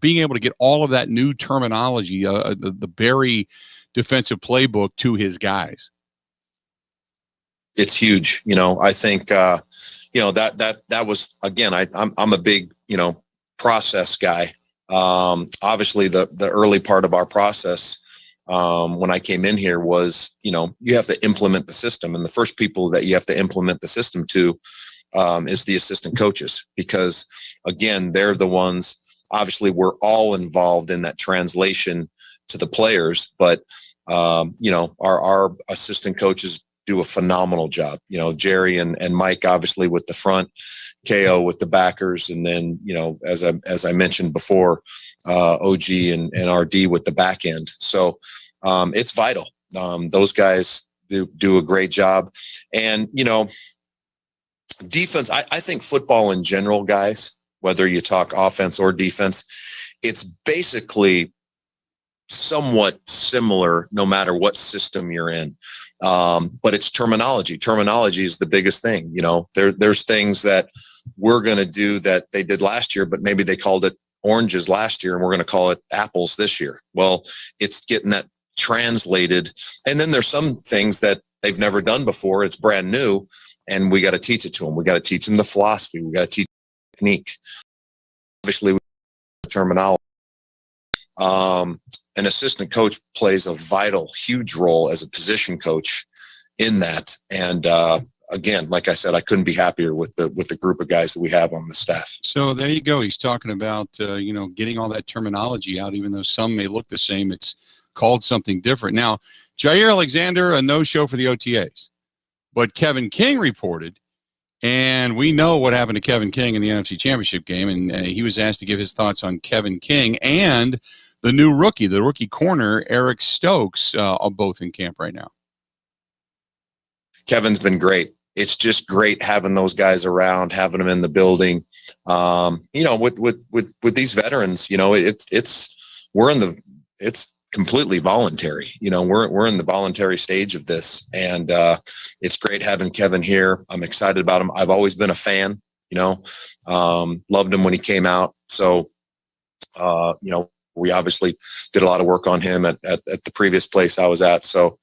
being able to get all of that new terminology, the Barry defensive playbook to his guys. It's huge. You know, I think, that was, again, I'm a big, process guy. Obviously the early part of our process, when I came in here was, you have to implement the system, and the first people that you have to implement the system to is the assistant coaches, because again, they're the ones, obviously we're all involved in that translation to the players, but our assistant coaches do a phenomenal job. Jerry and Mike, obviously with the front, KO with the backers. And then, as I mentioned before, OG and RD with the back end. So it's vital. Those guys do a great job. And, defense, I think football in general, guys, whether you talk offense or defense, it's basically somewhat similar no matter what system you're in. But it's terminology. Terminology is the biggest thing. There's things that we're going to do that they did last year, but maybe they called it oranges last year and we're going to call it apples this year. Well, it's getting that translated. And then there's some things that they've never done before. It's brand new. And we got to teach it to them. We got to teach them the philosophy. We got to teach them the technique. Obviously, the terminology. An assistant coach plays a vital, huge role as a position coach in that. And again, like I said, I couldn't be happier with the group of guys that we have on the staff. So there you go. He's talking about getting all that terminology out, even though some may look the same. It's called something different. Now, Jair Alexander, a no-show for the OTAs. But Kevin King reported, and we know what happened to Kevin King in the NFC Championship game, and he was asked to give his thoughts on Kevin King and the new rookie, the rookie corner, Eric Stokes, are both in camp right now. Kevin's been great. It's just great having those guys around, having them in the building. With these veterans, it's completely voluntary. We're in the voluntary stage of this, and it's great having Kevin here. I'm excited about him. I've always been a fan, loved him when he came out. So, we obviously did a lot of work on him at the previous place I was at. So,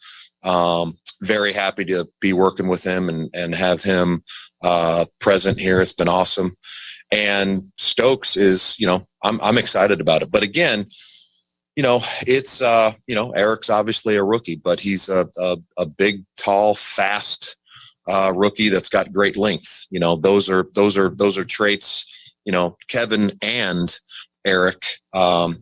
very happy to be working with him and have him present here. It's been awesome. And Stokes is, I'm excited about it. But again, it's, Eric's obviously a rookie, but he's a big, tall, fast rookie that's got great length. Those are traits, Kevin and Eric,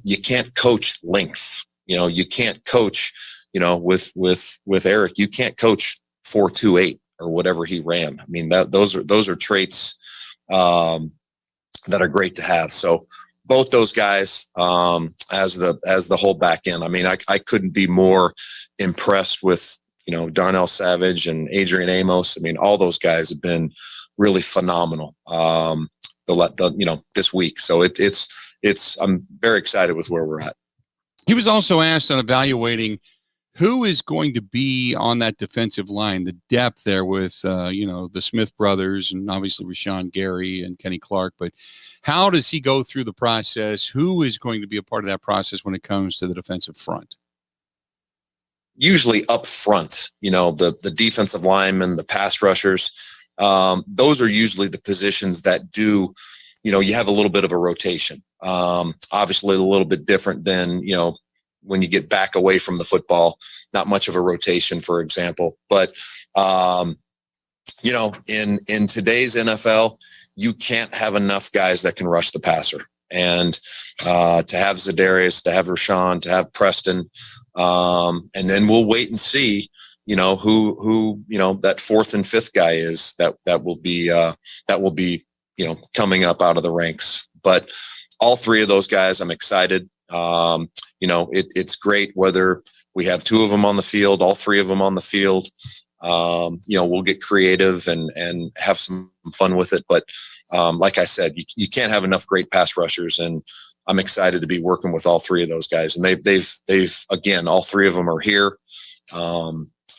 you can't coach length. You can't coach, with Eric, you can't coach 4.28 or whatever he ran. I mean, those are traits that are great to have. So both those guys, as the whole back end. I mean, I couldn't be more impressed with, Darnell Savage and Adrian Amos. I mean, all those guys have been really phenomenal. This week. So I'm very excited with where we're at. He was also asked on evaluating who is going to be on that defensive line, the depth there with, the Smith brothers and obviously Rashawn Gary and Kenny Clark. But how does he go through the process? Who is going to be a part of that process when it comes to the defensive front? Usually up front, the defensive linemen, the pass rushers, those are usually the positions that do, you have a little bit of a rotation. Obviously a little bit different than, when you get back away from the football, not much of a rotation, for example. But, in today's NFL, you can't have enough guys that can rush the passer. And to have Za'Darius, to have Rashawn, to have Preston, and then we'll wait and see, who that fourth and fifth guy is that will be coming up out of the ranks. But all three of those guys, I'm excited. It's great whether we have two of them on the field, all three of them on the field. We'll get creative and have some fun with it. But like I said, you can't have enough great pass rushers, and I'm excited to be working with all three of those guys. And they've again, all three of them are here.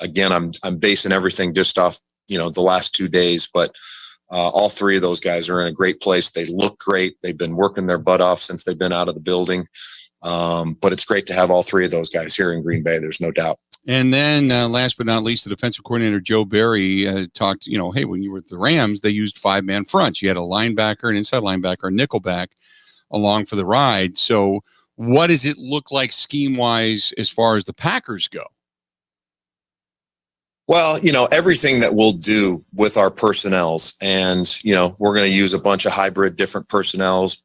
Again, I'm basing everything just off, the last 2 days, but all three of those guys are in a great place. They look great. They've been working their butt off since they've been out of the building. But it's great to have all three of those guys here in Green Bay. There's no doubt. And then last but not least, the defensive coordinator, Joe Barry, talked, hey, when you were at the Rams, they used 5-man fronts. You had a linebacker, an inside linebacker, a nickelback along for the ride. So what does it look like scheme-wise as far as the Packers go? Well, everything that we'll do with our personnels, and, we're going to use a bunch of hybrid different personnels,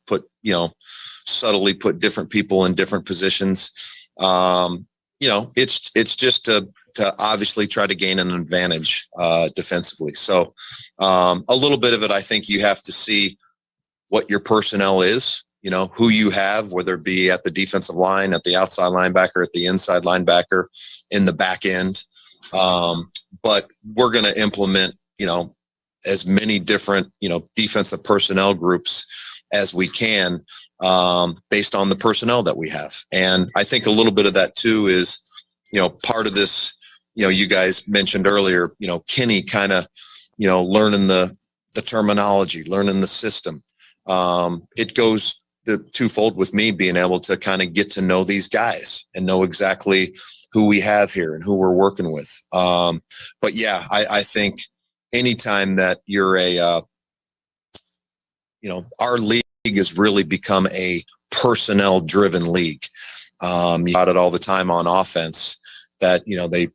subtly put different people in different positions. It's just to obviously try to gain an advantage defensively. So a little bit of it, I think you have to see what your personnel is, who you have, whether it be at the defensive line, at the outside linebacker, at the inside linebacker, in the back end. But we're going to implement, as many different, defensive personnel groups as we can, based on the personnel that we have. And I think a little bit of that too is, part of this, you guys mentioned earlier, Kenny kind of, learning the terminology, learning the system. It goes the twofold with me being able to kind of get to know these guys and know exactly who we have here and who we're working with. But yeah, I think anytime that you're our league has really become a personnel driven league. You got it all the time on offense that,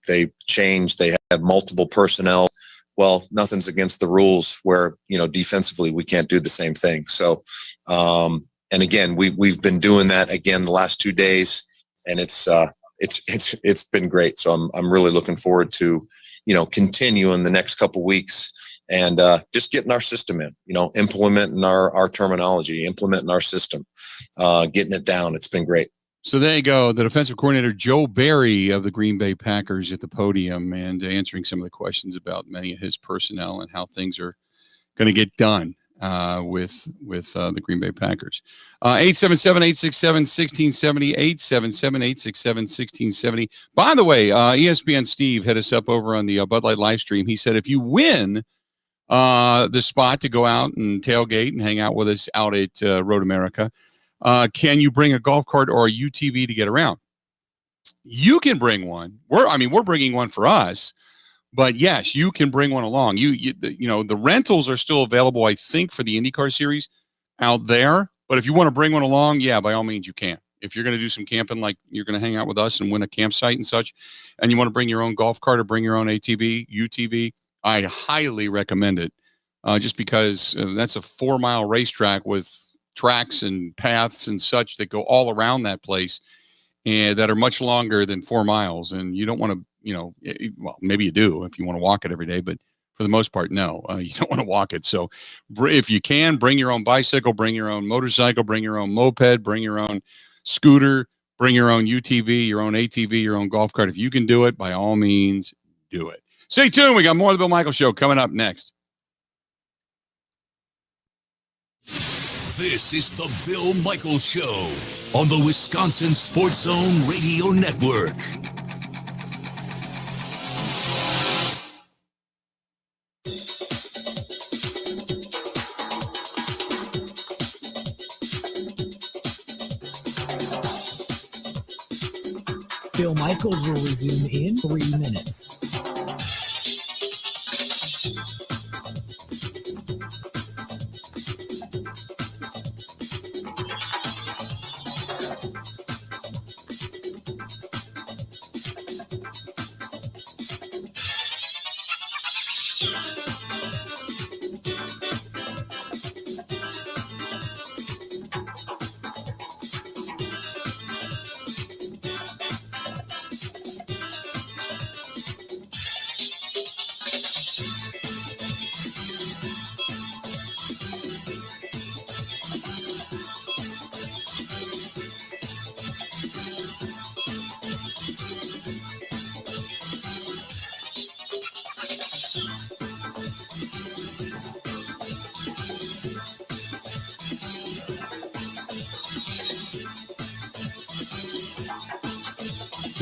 they change, they have multiple personnel. Well, nothing's against the rules where, defensively we can't do the same thing. So, and again, we've been doing that again the last 2 days, and it's been great. So I'm really looking forward to, continuing the next couple weeks and just getting our system in, implementing our terminology, implementing our system, getting it down. It's been great. So there you go. The defensive coordinator, Joe Barry of the Green Bay Packers, at the podium and answering some of the questions about many of his personnel and how things are going to get done with the Green Bay Packers. 877-867-1670, 877-867-1670. By the way, ESPN Steve hit us up over on the Bud Light live stream. He said, if you win the spot to go out and tailgate and hang out with us out at Road America, can you bring a golf cart or a UTV to get around? You can bring one. We're bringing one for us. But yes, you can bring one along. The rentals are still available, I think, for the IndyCar series out there. But if you want to bring one along, yeah, by all means you can. If you're going to do some camping, like you're going to hang out with us and win a campsite and such, and you want to bring your own golf cart or bring your own ATV, UTV, I highly recommend it. Just because that's a 4-mile racetrack with tracks and paths and such that go all around that place and that are much longer than 4 miles. And you don't want to, well, maybe you do if you want to walk it every day, but for the most part, no, you don't want to walk it. So if you can, bring your own bicycle, bring your own motorcycle, bring your own moped, bring your own scooter, bring your own UTV, your own ATV, your own golf cart. If you can do it, by all means, do it. Stay tuned. We got more of the Bill Michaels Show coming up next. This is the Bill Michaels Show on the Wisconsin Sports Zone Radio Network. Bill Michaels will resume in 3 minutes.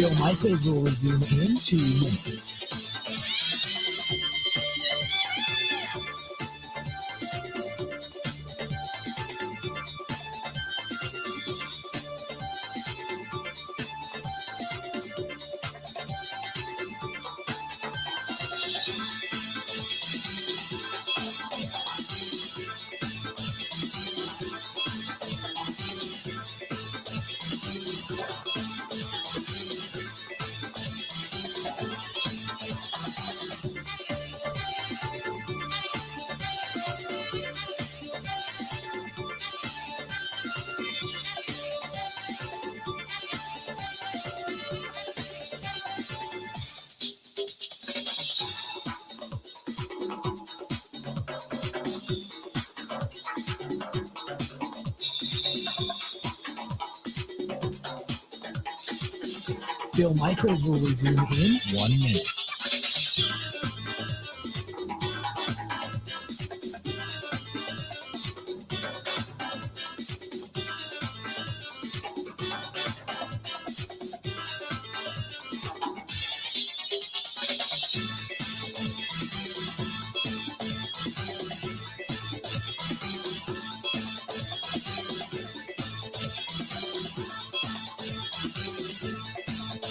Bill Michaels will resume in 2 minutes. Bill Michaels will resume in 1 minute.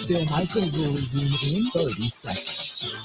Bill Michaels will resume in 30 seconds.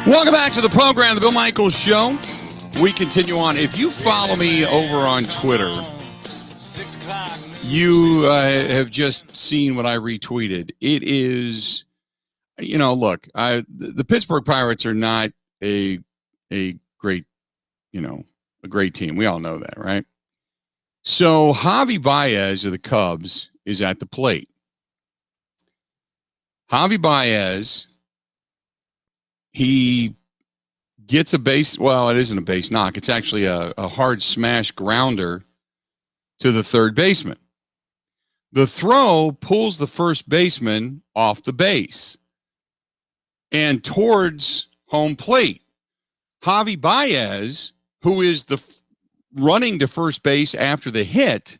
Welcome back to the program, The Bill Michaels Show. We continue on. If you follow me over on Twitter, you have just seen what I retweeted. It is, look, the Pittsburgh Pirates are not a great, a great team. We all know that, right? So Javi Baez of the Cubs is at the plate. Javi Baez, he gets a base. Well, it isn't a base knock. It's actually a hard smash grounder to the third baseman. The throw pulls the first baseman off the base and towards home plate. Javi Baez, who is running to first base after the hit,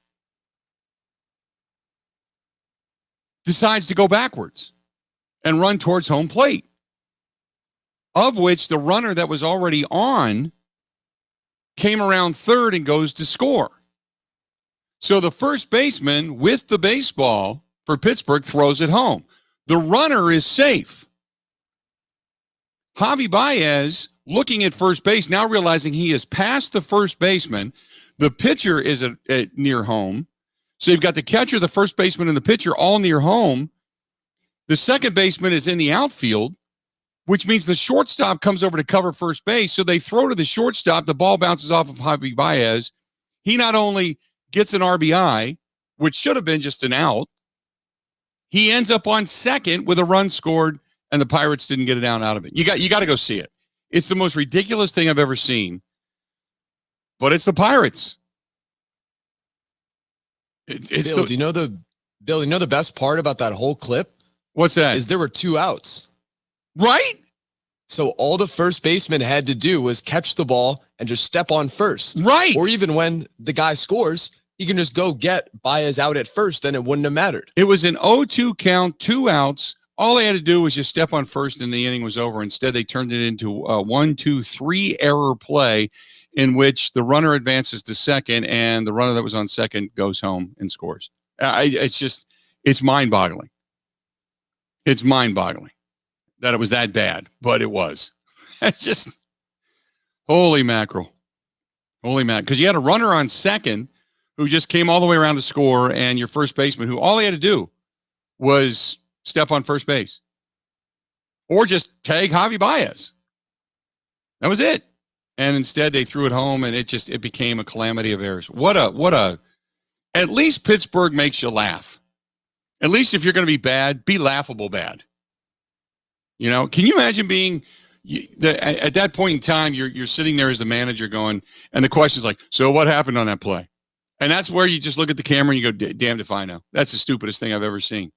decides to go backwards and run towards home plate, of which the runner that was already on came around third and goes to score. So the first baseman with the baseball for Pittsburgh throws it home. The runner is safe. Javi Baez, looking at first base, now realizing he is past the first baseman. The pitcher is at near home. So you've got the catcher, the first baseman, and the pitcher all near home. The second baseman is in the outfield, which means the shortstop comes over to cover first base. So they throw to the shortstop. The ball bounces off of Javi Baez. He not only gets an RBI, which should have been just an out, he ends up on second with a run scored, and the Pirates didn't get it out of it. You got to go see it. It's the most ridiculous thing I've ever seen, but it's the Pirates. Bill, do you know the best part about that whole clip? What's that? Is there were 2 outs. Right? So all the first baseman had to do was catch the ball and just step on first. Right. Or even when the guy scores, he can just go get Baez out at first and it wouldn't have mattered. It was an 0-2 count, 2 outs. All they had to do was just step on first and the inning was over. Instead, they turned it into a 1-2-3 error play in which the runner advances to second and the runner that was on second goes home and scores. It's mind-boggling. It's mind-boggling that it was that bad, but it was. It's just, holy mackerel. Holy mackerel. Because you had a runner on second who just came all the way around to score, and your first baseman who all he had to do was step on first base or just tag Javi Baez. That was it. And instead they threw it home, and it became a calamity of errors. At least Pittsburgh makes you laugh. At least if you're going to be bad, be laughable bad. You know, can you imagine being at that point in time, you're sitting there as the manager going, and the question's like, so what happened on that play? And that's where you just look at the camera and you go, damned if I know. That's the stupidest thing I've ever seen.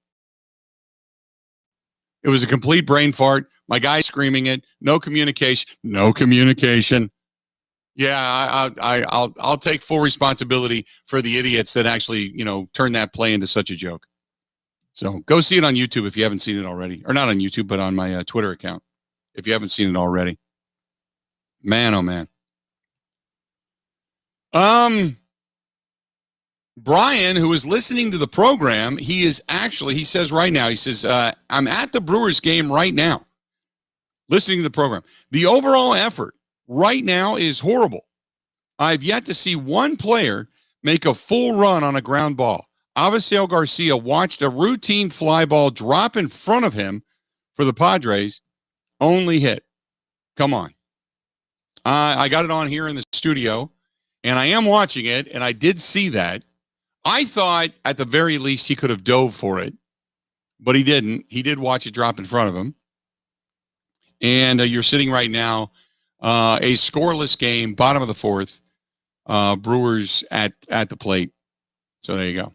It was a complete brain fart. My guy's screaming it. No communication. Yeah, I'll take full responsibility for the idiots that actually, turned that play into such a joke. So go see it on YouTube if you haven't seen it already. Or not on YouTube, but on my Twitter account if you haven't seen it already. Man, oh, man. Brian, who is listening to the program, he says right now, I'm at the Brewers game right now, listening to the program. The overall effort right now is horrible. I've yet to see one player make a full run on a ground ball. Avisail Garcia watched a routine fly ball drop in front of him for the Padres, only hit. Come on. I got it on here in the studio, and I am watching it, and I did see that. I thought at the very least he could have dove for it, but he didn't. He did watch it drop in front of him. And you're sitting right now, a scoreless game, bottom of the fourth, Brewers at the plate. So there you go.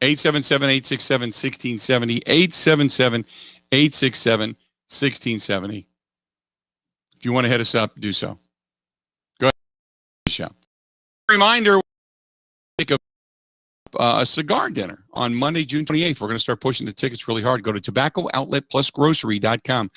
877-867-1670, 877-867-1670. If you want to hit us up, do so. Go ahead. Show. Reminder, take a cigar dinner on Monday, June 28th. We're going to start pushing the tickets really hard. Go to tobaccooutletplusgrocery.com.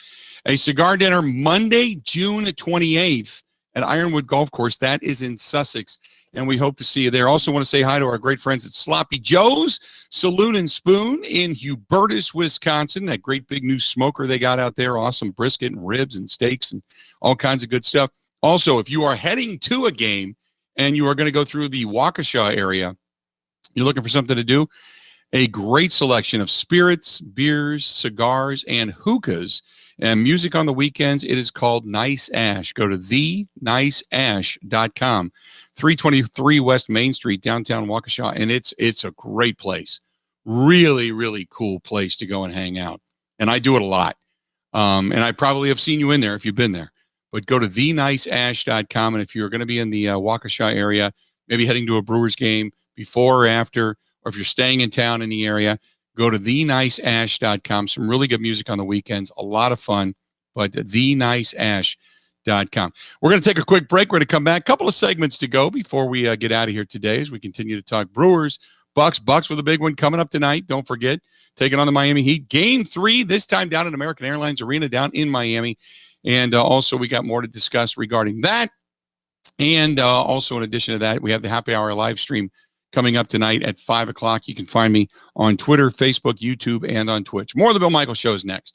A cigar dinner Monday, June 28th at Ironwood Golf Course. That is in Sussex, and we hope to see you there. Also want to say hi to our great friends at Sloppy Joe's Saloon and Spoon in Hubertus, Wisconsin. That great big new smoker they got out there. Awesome brisket and ribs and steaks and all kinds of good stuff. Also, if you are heading to a game and you are going to go through the Waukesha area, you're looking for something to do, a great selection of spirits, beers, cigars, and hookahs, and music on the weekends. It is called Nice Ash. Go to theniceash.com, 323 West Main Street, downtown Waukesha, and it's a great place. Really, really cool place to go and hang out. And I do it a lot. And I probably have seen you in there if you've been there. But go to theniceash.com, and if you're going to be in the Waukesha area, maybe heading to a Brewers game before or after, or if you're staying in town in the area, go to theniceash.com. Some really good music on the weekends, a lot of fun, but theniceash.com. We're going to take a quick break. We're going to come back. A couple of segments to go before we get out of here today as we continue to talk Brewers. Bucks with a big one coming up tonight. Don't forget, taking on the Miami Heat. Game 3, this time down at American Airlines Arena down in Miami. And also we got more to discuss regarding that. And also in addition to that, we have the Happy Hour live stream coming up tonight at 5 o'clock. You can find me on Twitter, Facebook, YouTube, and on Twitch. More of the Bill Michaels Show is next.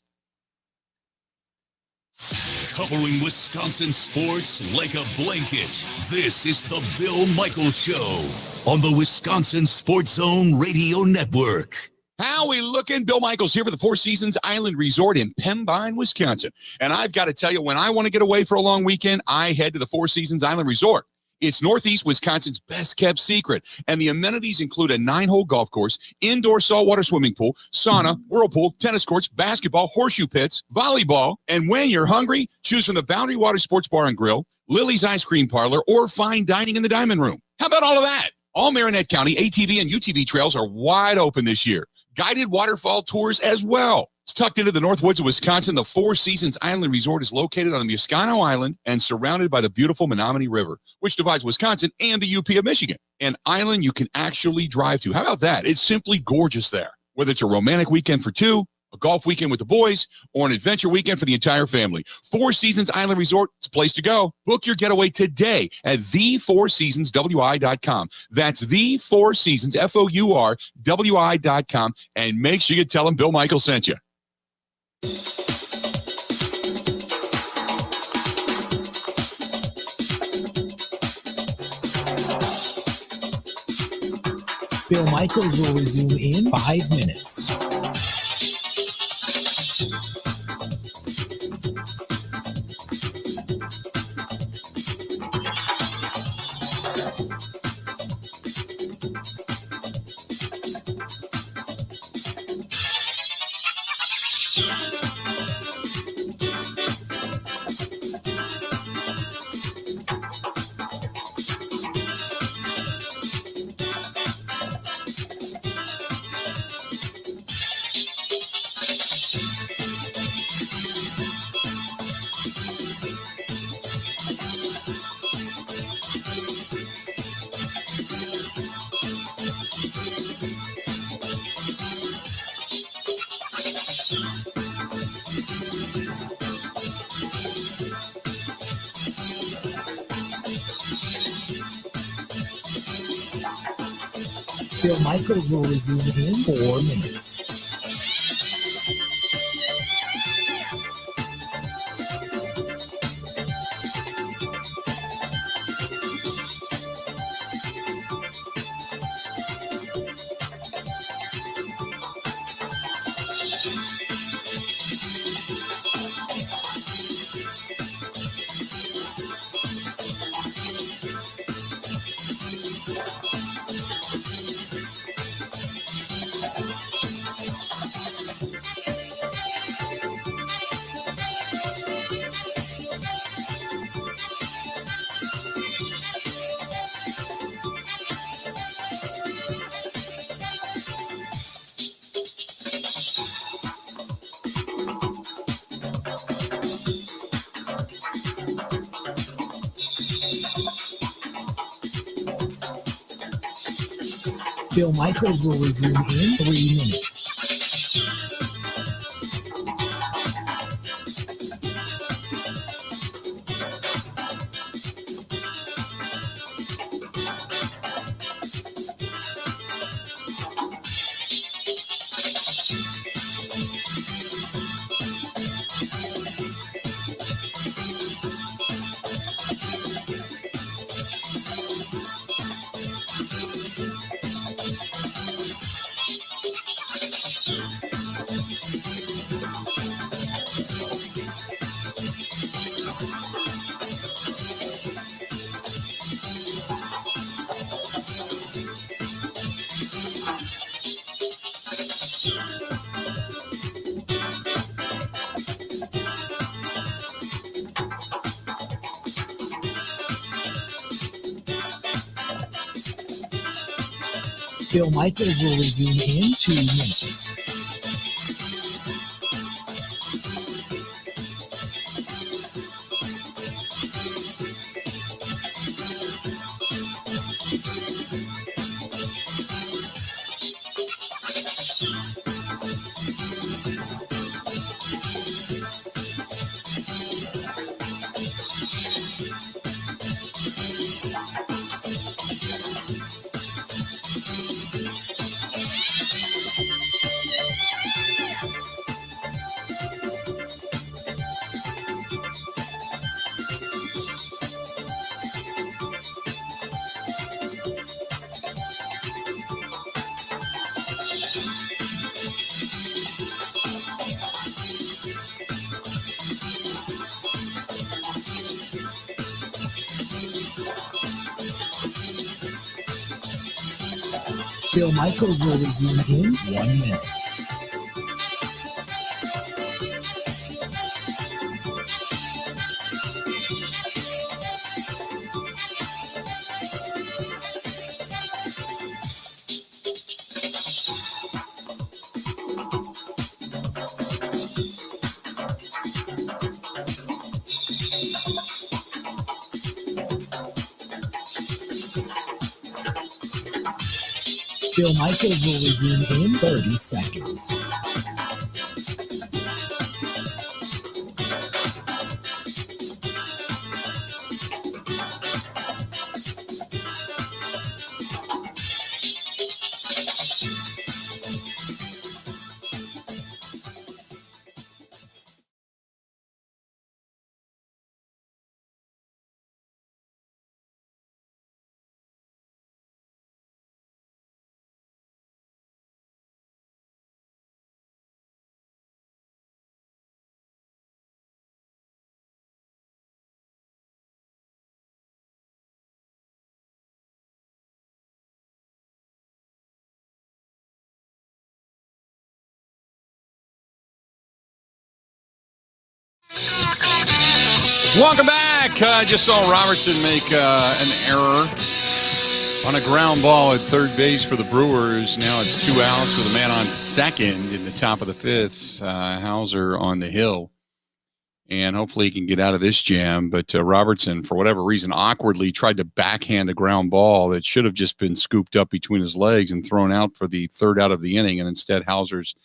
Covering Wisconsin sports like a blanket, this is the Bill Michaels Show on the Wisconsin Sports Zone Radio Network. How we looking? Bill Michaels here for the Four Seasons Island Resort in Pembine, Wisconsin. And I've got to tell you, when I want to get away for a long weekend, I head to the Four Seasons Island Resort. It's Northeast Wisconsin's best-kept secret, and the amenities include a 9-hole golf course, indoor saltwater swimming pool, sauna, whirlpool, tennis courts, basketball, horseshoe pits, volleyball, and when you're hungry, choose from the Boundary Water Sports Bar and Grill, Lily's Ice Cream Parlor, or fine dining in the Diamond Room. How about all of that? All Marinette County ATV and UTV trails are wide open this year. Guided waterfall tours as well. It's tucked into the North Woods of Wisconsin. The Four Seasons Island Resort is located on the Muscano Island and surrounded by the beautiful Menominee River, which divides Wisconsin and the UP of Michigan. An island you can actually drive to. How about that? It's simply gorgeous there. Whether it's a romantic weekend for two, a golf weekend with the boys, or an adventure weekend for the entire family, Four Seasons Island Resort is a place to go. Book your getaway today at thefourseasonswi.com. That's thefourseasonswi.com, and make sure you tell them Bill Michaels sent you. Bill Michaels will resume in 5 minutes. Bill Michaels will resume in 4 minutes. Bill Michaels will resume in 3 minutes. Bill Michaels will resume in 2 minutes. Bill Michaels will resume in 1 minute. Bill Michaels will resume in 30 seconds. Welcome back. I just saw Robertson make an error on a ground ball at third base for the Brewers. Now it's 2 outs with a man on second in the top of the fifth. Hauser on the hill. And hopefully he can get out of this jam. But Robertson, for whatever reason, awkwardly tried to backhand a ground ball that should have just been scooped up between his legs and thrown out for the third out of the inning. And instead, Hauser's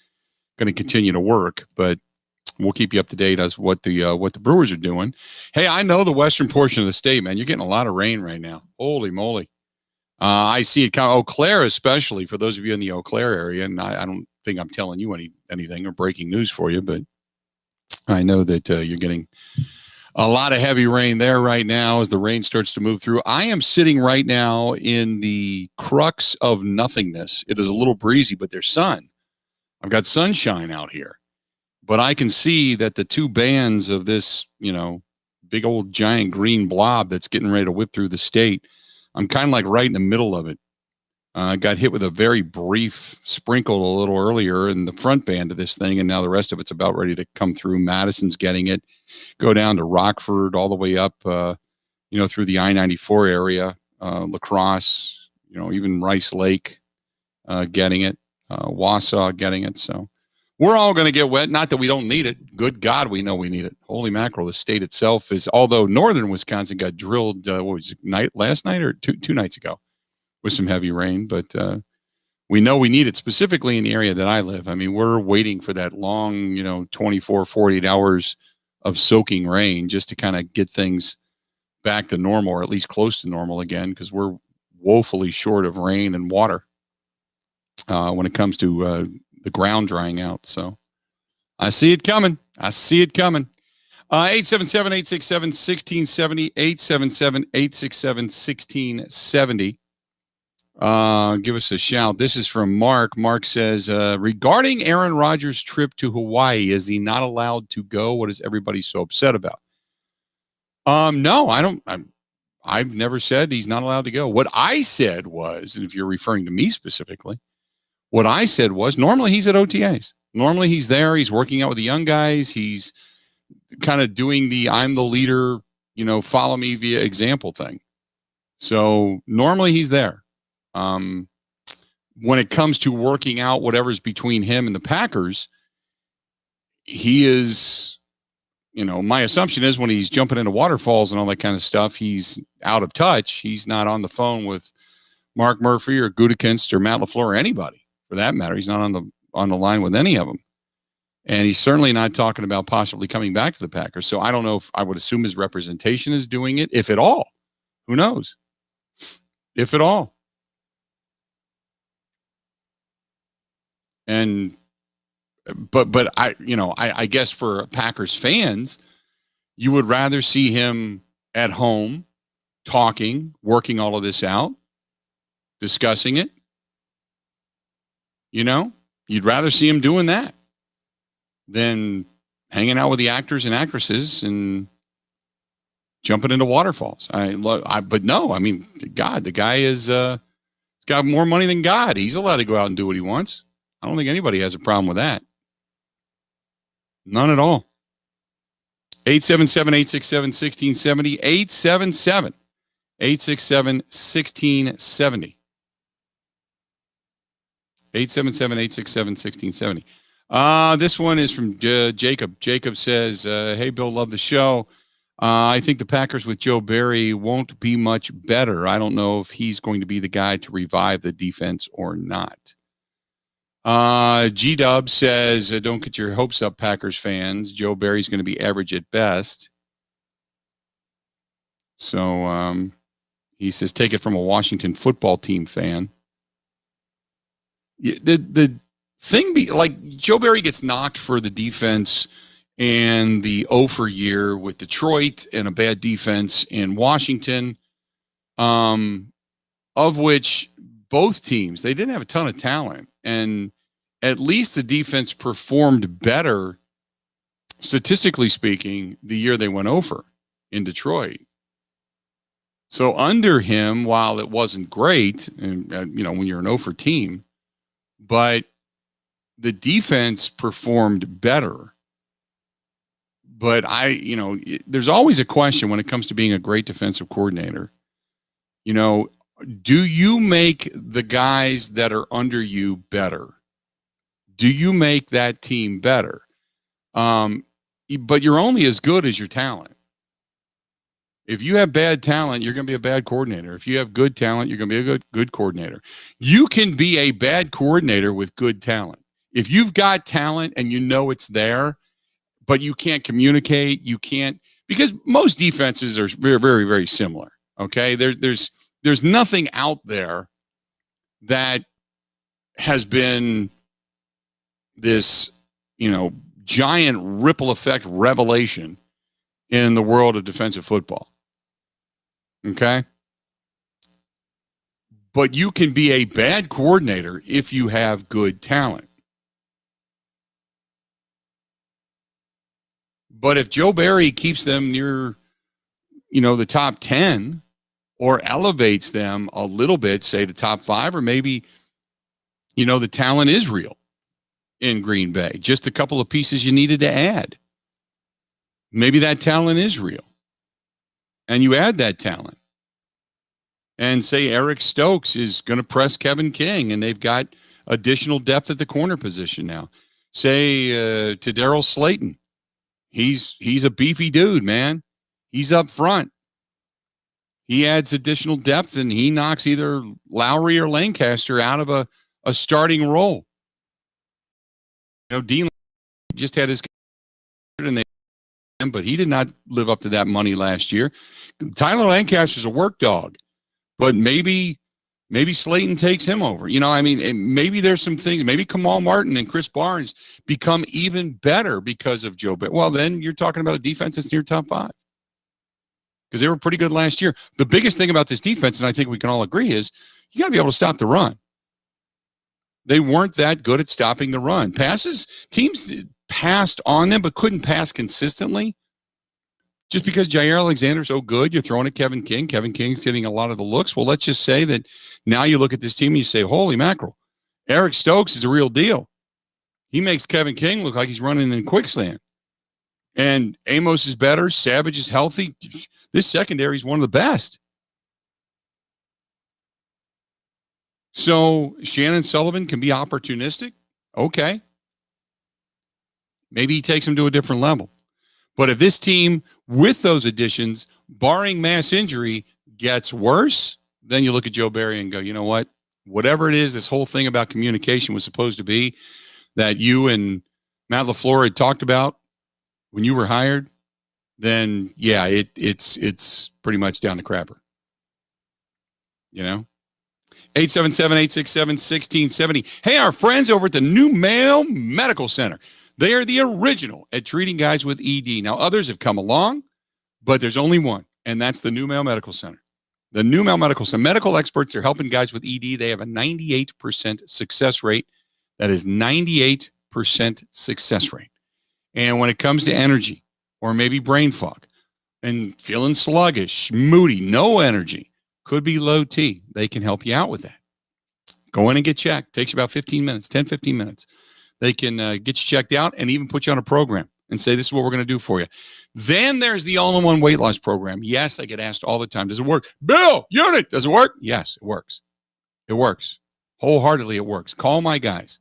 going to continue to work. But we'll keep you up to date as what the Brewers are doing. Hey, I know the western portion of the state, man. You're getting a lot of rain right now. Holy moly. I see it kind of Eau Claire, especially for those of you in the Eau Claire area. And I don't think I'm telling you anything or breaking news for you, but I know that you're getting a lot of heavy rain there right now as the rain starts to move through. I am sitting right now in the crux of nothingness. It is a little breezy, but there's sun. I've got sunshine out here. But I can see that the two bands of this, big old giant green blob that's getting ready to whip through the state, I'm kind of like right in the middle of it. I got hit with a very brief sprinkle a little earlier in the front band of this thing, and now the rest of it's about ready to come through. Madison's getting it, go down to Rockford, all the way up, through the I-94 area, La Crosse, even Rice Lake getting it, Wausau getting it. So we're all going to get wet. Not that we don't need it. Good God, we know we need it. Holy mackerel, the state itself is, although northern Wisconsin got drilled, last night or two nights ago, with some heavy rain, but we know we need it specifically in the area that I live. I mean, we're waiting for that long, 24, 48 hours of soaking rain just to kind of get things back to normal, or at least close to normal again, because we're woefully short of rain and water when it comes to the ground drying out. So I see it coming. 877-867-1670, 877-867-1670. Give us a shout. This is from Mark. Mark says, regarding Aaron Rodgers' trip to Hawaii, is he not allowed to go? What is everybody so upset about? No, I don't. I've never said he's not allowed to go. What I said was, and if you're referring to me specifically, what I said was normally he's at OTAs. Normally he's there. He's working out with the young guys. He's kind of doing the I'm the leader, follow me via example thing. So normally he's there. When it comes to working out whatever's between him and the Packers, he is, my assumption is when he's jumping into waterfalls and all that kind of stuff, he's out of touch. He's not on the phone with Mark Murphy or Gutekunst or Matt LaFleur or anybody for that matter. He's not on the line with any of them. And he's certainly not talking about possibly coming back to the Packers. So I don't know if I would assume his representation is doing it, if at all. Who knows? If at all. And but I guess for Packers fans, you would rather see him at home talking, working all of this out, discussing it. You'd rather see him doing that than hanging out with the actors and actresses and jumping into waterfalls. But no, I mean, God, the guy is he's got more money than God. He's allowed to go out and do what he wants. I don't think anybody has a problem with that. None at all. 877-867-1670, 877-867-1670. 877-867-1670. This one is from Jacob. Jacob says, hey, Bill, love the show. I think the Packers with Joe Barry won't be much better. I don't know if he's going to be the guy to revive the defense or not. G-Dub says, don't get your hopes up, Packers fans. Joe Barry's going to be average at best. So he says, take it from a Washington football team fan. The thing Joe Barry gets knocked for the defense and the 0 year with Detroit and a bad defense in Washington, of which both teams, they didn't have a ton of talent. And at least the defense performed better, statistically speaking, the year they went over in Detroit. So under him, while it wasn't great, and when you're an 0 team, but the defense performed better. But there's always a question when it comes to being a great defensive coordinator. Do you make the guys that are under you better? Do you make that team better? But you're only as good as your talent. If you have bad talent, you're going to be a bad coordinator. If you have good talent, you're going to be a good coordinator. You can be a bad coordinator with good talent. If you've got talent and you know it's there, but you can't communicate, you can't, because most defenses are very, very, very similar. Okay. There's nothing out there that has been this, giant ripple effect revelation in the world of defensive football. Okay. But you can be a bad coordinator if you have good talent. But if Joe Barry keeps them near, the top 10 or elevates them a little bit, say the top 5, or maybe, the talent is real in Green Bay. Just a couple of pieces you needed to add. Maybe that talent is real. And you add that talent. And say Eric Stokes is going to press Kevin King, and they've got additional depth at the corner position now. Say to Darryl Slayton. He's a beefy dude, man. He's up front. He adds additional depth, and he knocks either Lowry or Lancaster out of a starting role. Dean just had his but he did not live up to that money last year. Tyler Lancaster's a work dog, but maybe Slayton takes him over. Maybe there's some things. Maybe Kamal Martin and Chris Barnes become even better because of Joe Barry. Well, then you're talking about a defense that's near top 5 because they were pretty good last year. The biggest thing about this defense, and I think we can all agree, is you got to be able to stop the run. They weren't that good at stopping the run. Teams passed on them, but couldn't pass consistently. Just because Jair Alexander's so good, you're throwing at Kevin King. Kevin King's getting a lot of the looks. Well, let's just say that now you look at this team and you say, holy mackerel, Eric Stokes is a real deal. He makes Kevin King look like he's running in quicksand. And Amos is better. Savage is healthy. This secondary is one of the best. So Shannon Sullivan can be opportunistic. Okay. Maybe he takes him to a different level. But if this team, with those additions, barring mass injury, gets worse, then you look at Joe Barry and go, you know what? Whatever it is, this whole thing about communication was supposed to be that you and Matt LaFleur had talked about when you were hired, then, yeah, it's pretty much down to crapper. 877-867-1670. Hey, our friends over at the New Mail Medical Center. They are the original at treating guys with ED. Now, others have come along, but there's only one, and that's the New Mail Medical Center. The New Mail Medical Center. Medical experts are helping guys with ED. They have a 98% success rate. That is 98% success rate. And when it comes to energy or maybe brain fog and feeling sluggish, moody, no energy, could be low T, they can help you out with that. Go in and get checked. Takes about 15 minutes, 10, 15 minutes. They can get you checked out and even put you on a program and say, this is what we're going to do for you. Then there's the all-in-one weight loss program. Yes, I get asked all the time, does it work? Bill, unit, does it work? Yes, it works. It works. Wholeheartedly, it works. Call my guys.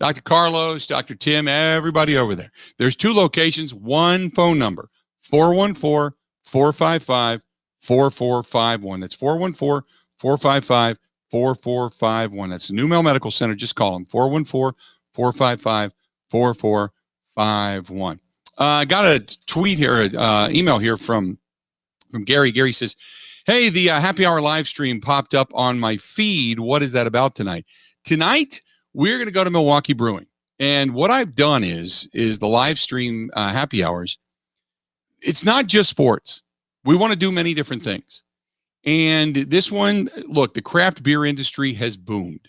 Dr. Carlos, Dr. Tim, everybody over there. There's 2 locations, 1 phone number, 414-455-4451. That's 414-455-4451. That's the New Mail Medical Center. Just call them, 414-455-4451. I got a tweet here, email here from Gary. Gary says, hey, the happy hour live stream popped up on my feed. What is that about tonight? Tonight, we're going to go to Milwaukee Brewing. And what I've done is the live stream happy hours. It's not just sports. We want to do many different things. And this one, look, the craft beer industry has boomed.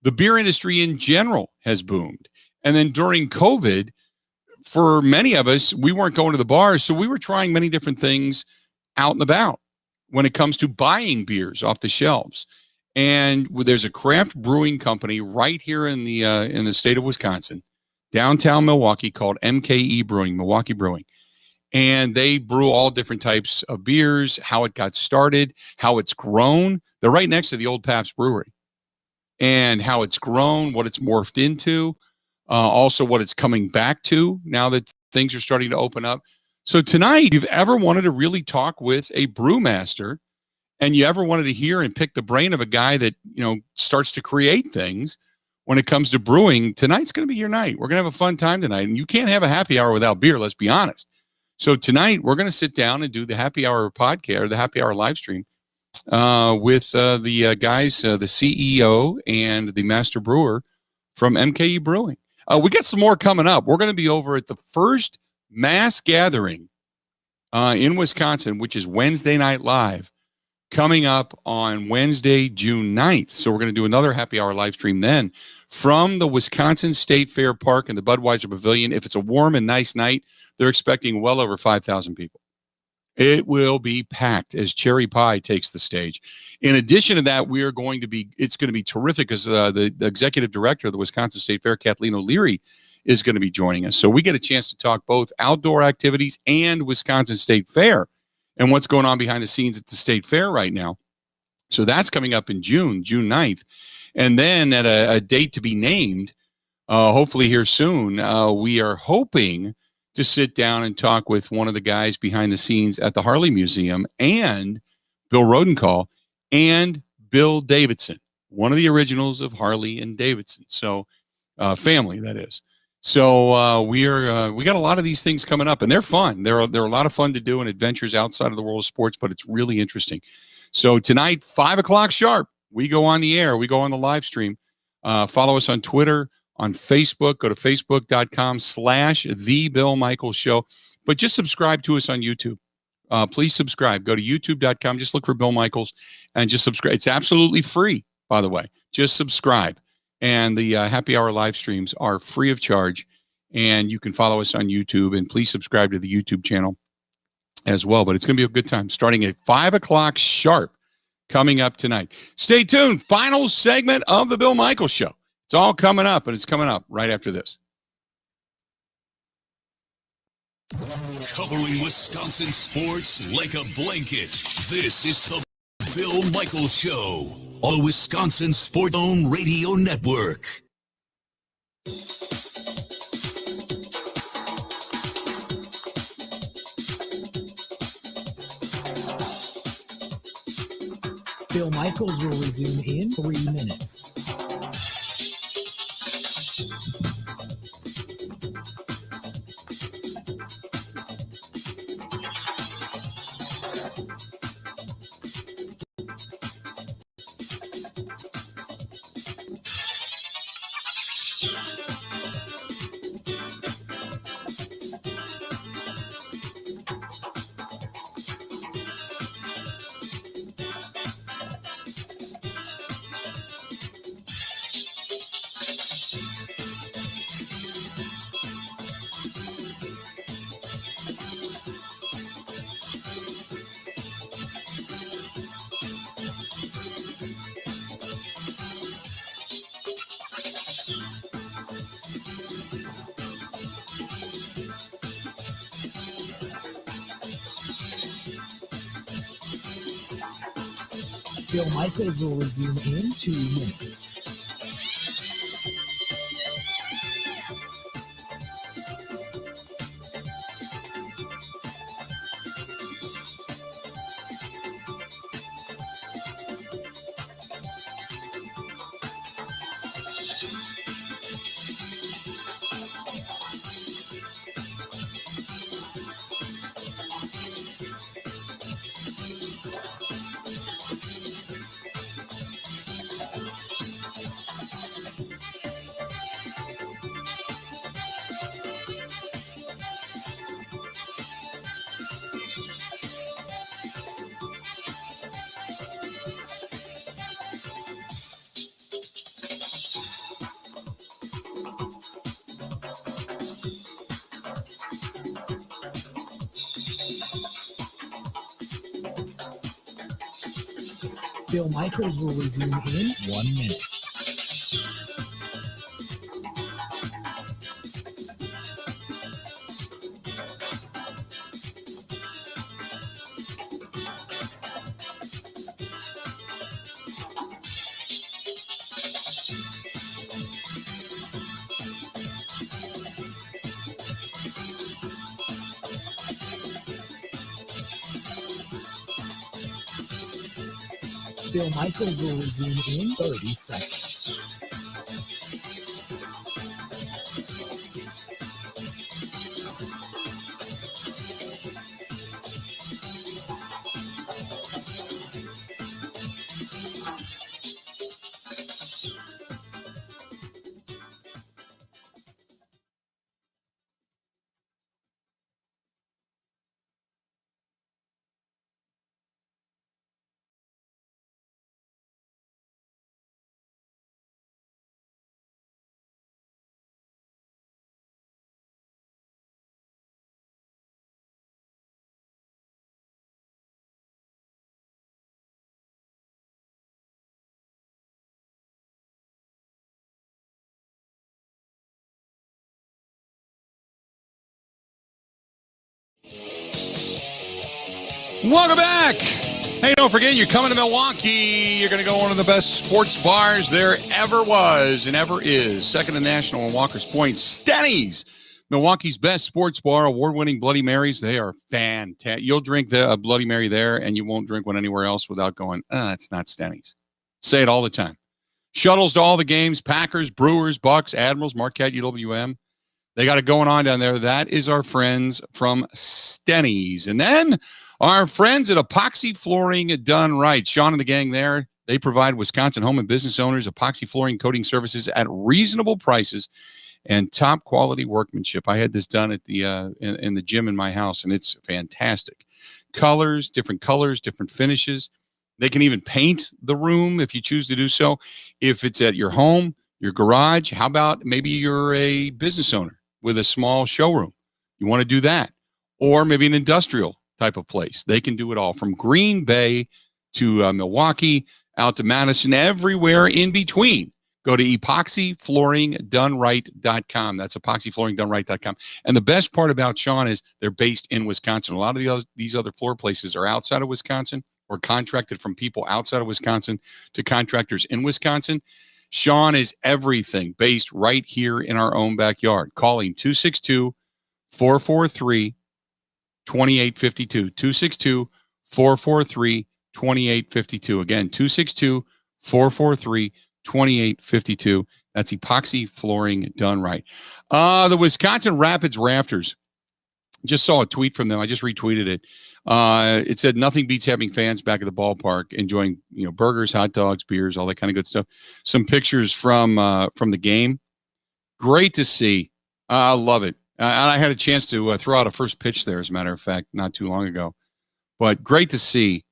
The beer industry in general has boomed. And then during COVID, for many of us, we weren't going to the bars, so we were trying many different things out and about when it comes to buying beers off the shelves. And there's a craft brewing company right here in the state of Wisconsin, downtown Milwaukee, called MKE Brewing, Milwaukee Brewing. And they brew all different types of beers, how it got started, how it's grown. They're right next to the old Pabst Brewery. And how it's grown, what it's morphed into, also what it's coming back to now that things are starting to open up. So tonight, if you've ever wanted to really talk with a brewmaster and you ever wanted to hear and pick the brain of a guy that, starts to create things when it comes to brewing, tonight's going to be your night. We're going to have a fun time tonight. And you can't have a happy hour without beer, let's be honest. So tonight, we're going to sit down and do the happy hour podcast, or the happy hour live stream with the guys, the CEO and the master brewer from MKE Brewing. We got some more coming up. We're going to be over at the first mass gathering in Wisconsin, which is Wednesday Night Live, coming up on Wednesday, June 9th. So we're going to do another happy hour live stream then from the Wisconsin State Fair Park in the Budweiser Pavilion. If it's a warm and nice night, they're expecting well over 5,000 people. It will be packed as Cherry Pie takes the stage. In addition to that, it's going to be terrific because the executive director of the Wisconsin State Fair, Kathleen O'Leary, is going to be joining us. So we get a chance to talk both outdoor activities and Wisconsin State Fair and what's going on behind the scenes at the State Fair right now. So that's coming up in June 9th. And then at a date to be named, hopefully here soon, we are hoping to sit down and talk with one of the guys behind the scenes at the Harley Museum and Bill Rodenkall and Bill Davidson, one of the originals of Harley and Davidson. So family, that is. So we got a lot of these things coming up, and they're fun. They're a lot of fun to do and adventures outside of the world of sports, but it's really interesting. So tonight, 5:00 sharp, we go on the air. We go on the live stream. Follow us on Twitter, on Facebook. Go to facebook.com/The Bill Michaels Show. But just subscribe to us on YouTube. Please subscribe. Go to youtube.com. Just look for Bill Michaels and just subscribe. It's absolutely free, by the way. Just subscribe. And the happy hour live streams are free of charge. And you can follow us on YouTube. And please subscribe to the YouTube channel as well. But it's going to be a good time starting at 5:00 sharp coming up tonight. Stay tuned. Final segment of the Bill Michaels Show. It's all coming up, and it's coming up right after this. Covering Wisconsin sports like a blanket. This is the Bill Michaels Show on the Wisconsin Sports Zone Radio Network. Bill Michaels will resume in 3 minutes. Bill Michaels will resume in 2 minutes. Bill Michaels will resume in 1 minute. Bill Michaels will resume in 30 seconds. Welcome back. Hey, don't forget, you're coming to Milwaukee. You're going to go one of the best sports bars there ever was and ever is. Second to National and Walker's Point. Stenny's, Milwaukee's best sports bar, award-winning Bloody Marys. They are fantastic. You'll drink a Bloody Mary there, and you won't drink one anywhere else without going, it's not Stenny's. Say it all the time. Shuttles to all the games, Packers, Brewers, Bucks, Admirals, Marquette, UWM. They got it going on down there. That is our friends from Stenny's. And then our friends at Epoxy Flooring Done Right. Sean and the gang there, they provide Wisconsin home and business owners epoxy flooring coating services at reasonable prices and top quality workmanship. I had this done at the in the gym in my house, and it's fantastic. Colors, different finishes. They can even paint the room if you choose to do so. If it's at your home, your garage, how about maybe you're a business owner with a small showroom? You want to do that. Or maybe an industrial type of place. They can do it all from Green Bay to Milwaukee, out to Madison, everywhere in between. Go to epoxyflooringdoneright.com. That's epoxyflooringdoneright.com. And the best part about Sean is they're based in Wisconsin. A lot of these other floor places are outside of Wisconsin or contracted from people outside of Wisconsin to contractors in Wisconsin. Sean is everything based right here in our own backyard. Calling 262-443-2852. 262-443-2852. Again, 262-443-2852. That's Epoxy Flooring Done Right. The Wisconsin Rapids Rafters. Just saw a tweet from them. I just retweeted it. It said nothing beats having fans back at the ballpark enjoying, burgers, hot dogs, beers, all that kind of good stuff. Some pictures from the game. Great to see. I love it. And I had a chance to throw out a first pitch there, as a matter of fact, not too long ago. But great to see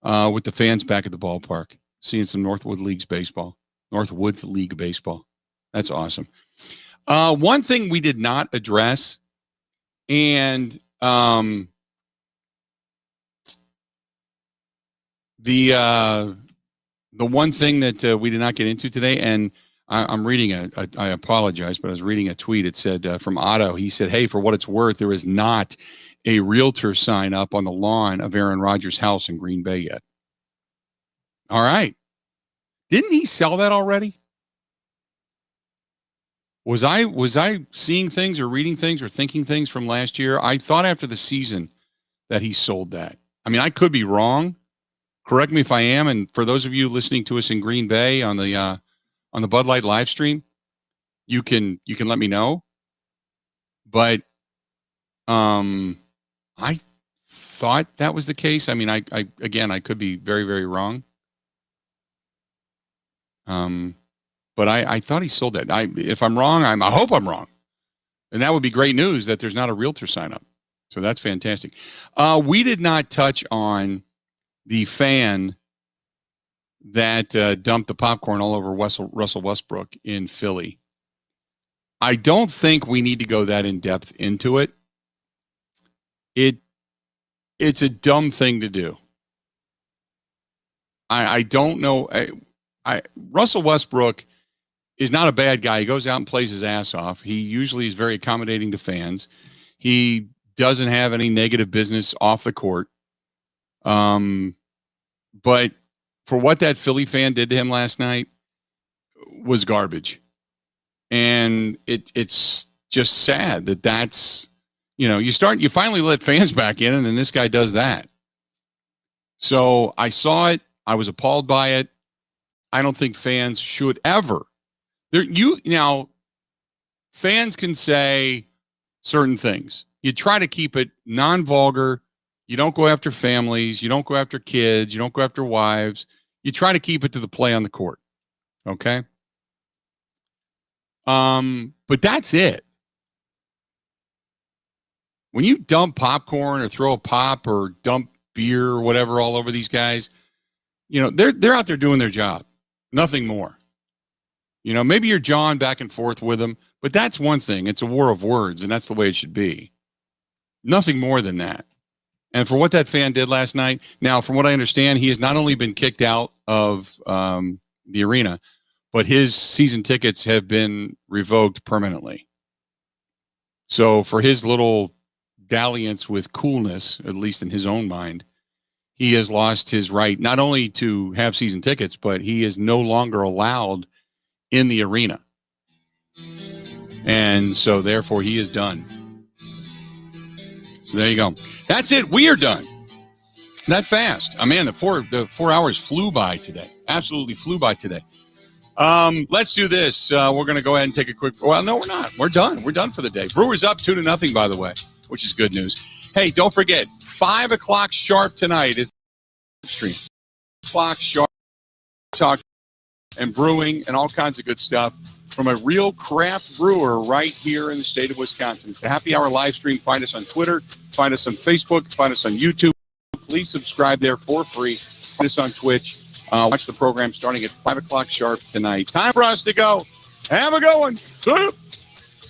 with the fans back at the ballpark, seeing some Northwoods League baseball. That's awesome. One thing we did not address, and the one thing that we did not get into today, and I'm reading I apologize, but I was reading a tweet. It said from Otto. He said, "Hey, for what it's worth, there is not a realtor sign up on the lawn of Aaron Rodgers' house in Green Bay yet." All right. Didn't he sell that already? Was I seeing things or reading things or thinking things from last year? I thought after the season that he sold that. I mean, I could be wrong. Correct me if I am. And for those of you listening to us in Green Bay on the Bud Light live stream, you can let me know. But I thought that was the case. I mean, I could be very, very wrong. But I thought he sold that. If I'm wrong, I hope I'm wrong. And that would be great news that there's not a realtor sign up. So that's fantastic. We did not touch on the fan that dumped the popcorn all over Russell Westbrook in Philly. I don't think we need to go that in depth into it. It's a dumb thing to do. I don't know. Russell Westbrook is not a bad guy. He goes out and plays his ass off. He usually is very accommodating to fans. He doesn't have any negative business off the court. But for what that Philly fan did to him last night was garbage. And it's just sad that's, you finally let fans back in, and then this guy does that. So I saw it. I was appalled by it. I don't think fans should ever. Fans can say certain things. You try to keep it non-vulgar. You don't go after families. You don't go after kids. You don't go after wives. You try to keep it to the play on the court. Okay? But that's it. When you dump popcorn or throw a pop or dump beer or whatever all over these guys, they're out there doing their job. Nothing more. Maybe you're jawing back and forth with them, but that's one thing. It's a war of words, and that's the way it should be. Nothing more than that. And for what that fan did last night, now, from what I understand, he has not only been kicked out of the arena, but his season tickets have been revoked permanently. So for his little dalliance with coolness, at least in his own mind, he has lost his right not only to have season tickets, but he is no longer allowed in the arena. And so therefore he is done. So there you go. That's it. We are done. That fast. The 4 hours flew by today. Absolutely flew by today. Let's do this. We're going to go ahead and take a quick. Well, no, we're not. We're done. We're done for the day. Brewers up 2-0, by the way, which is good news. Hey, don't forget, 5 o'clock sharp tonight is the stream. 5 o'clock sharp talk and brewing and all kinds of good stuff from a real craft brewer right here in the state of Wisconsin. It's the Happy Hour live stream. Find us on Twitter. Find us on Facebook. Find us on YouTube. Please subscribe there for free. Find us on Twitch. Watch the program starting at 5 o'clock sharp tonight. Time for us to go. Have a good one.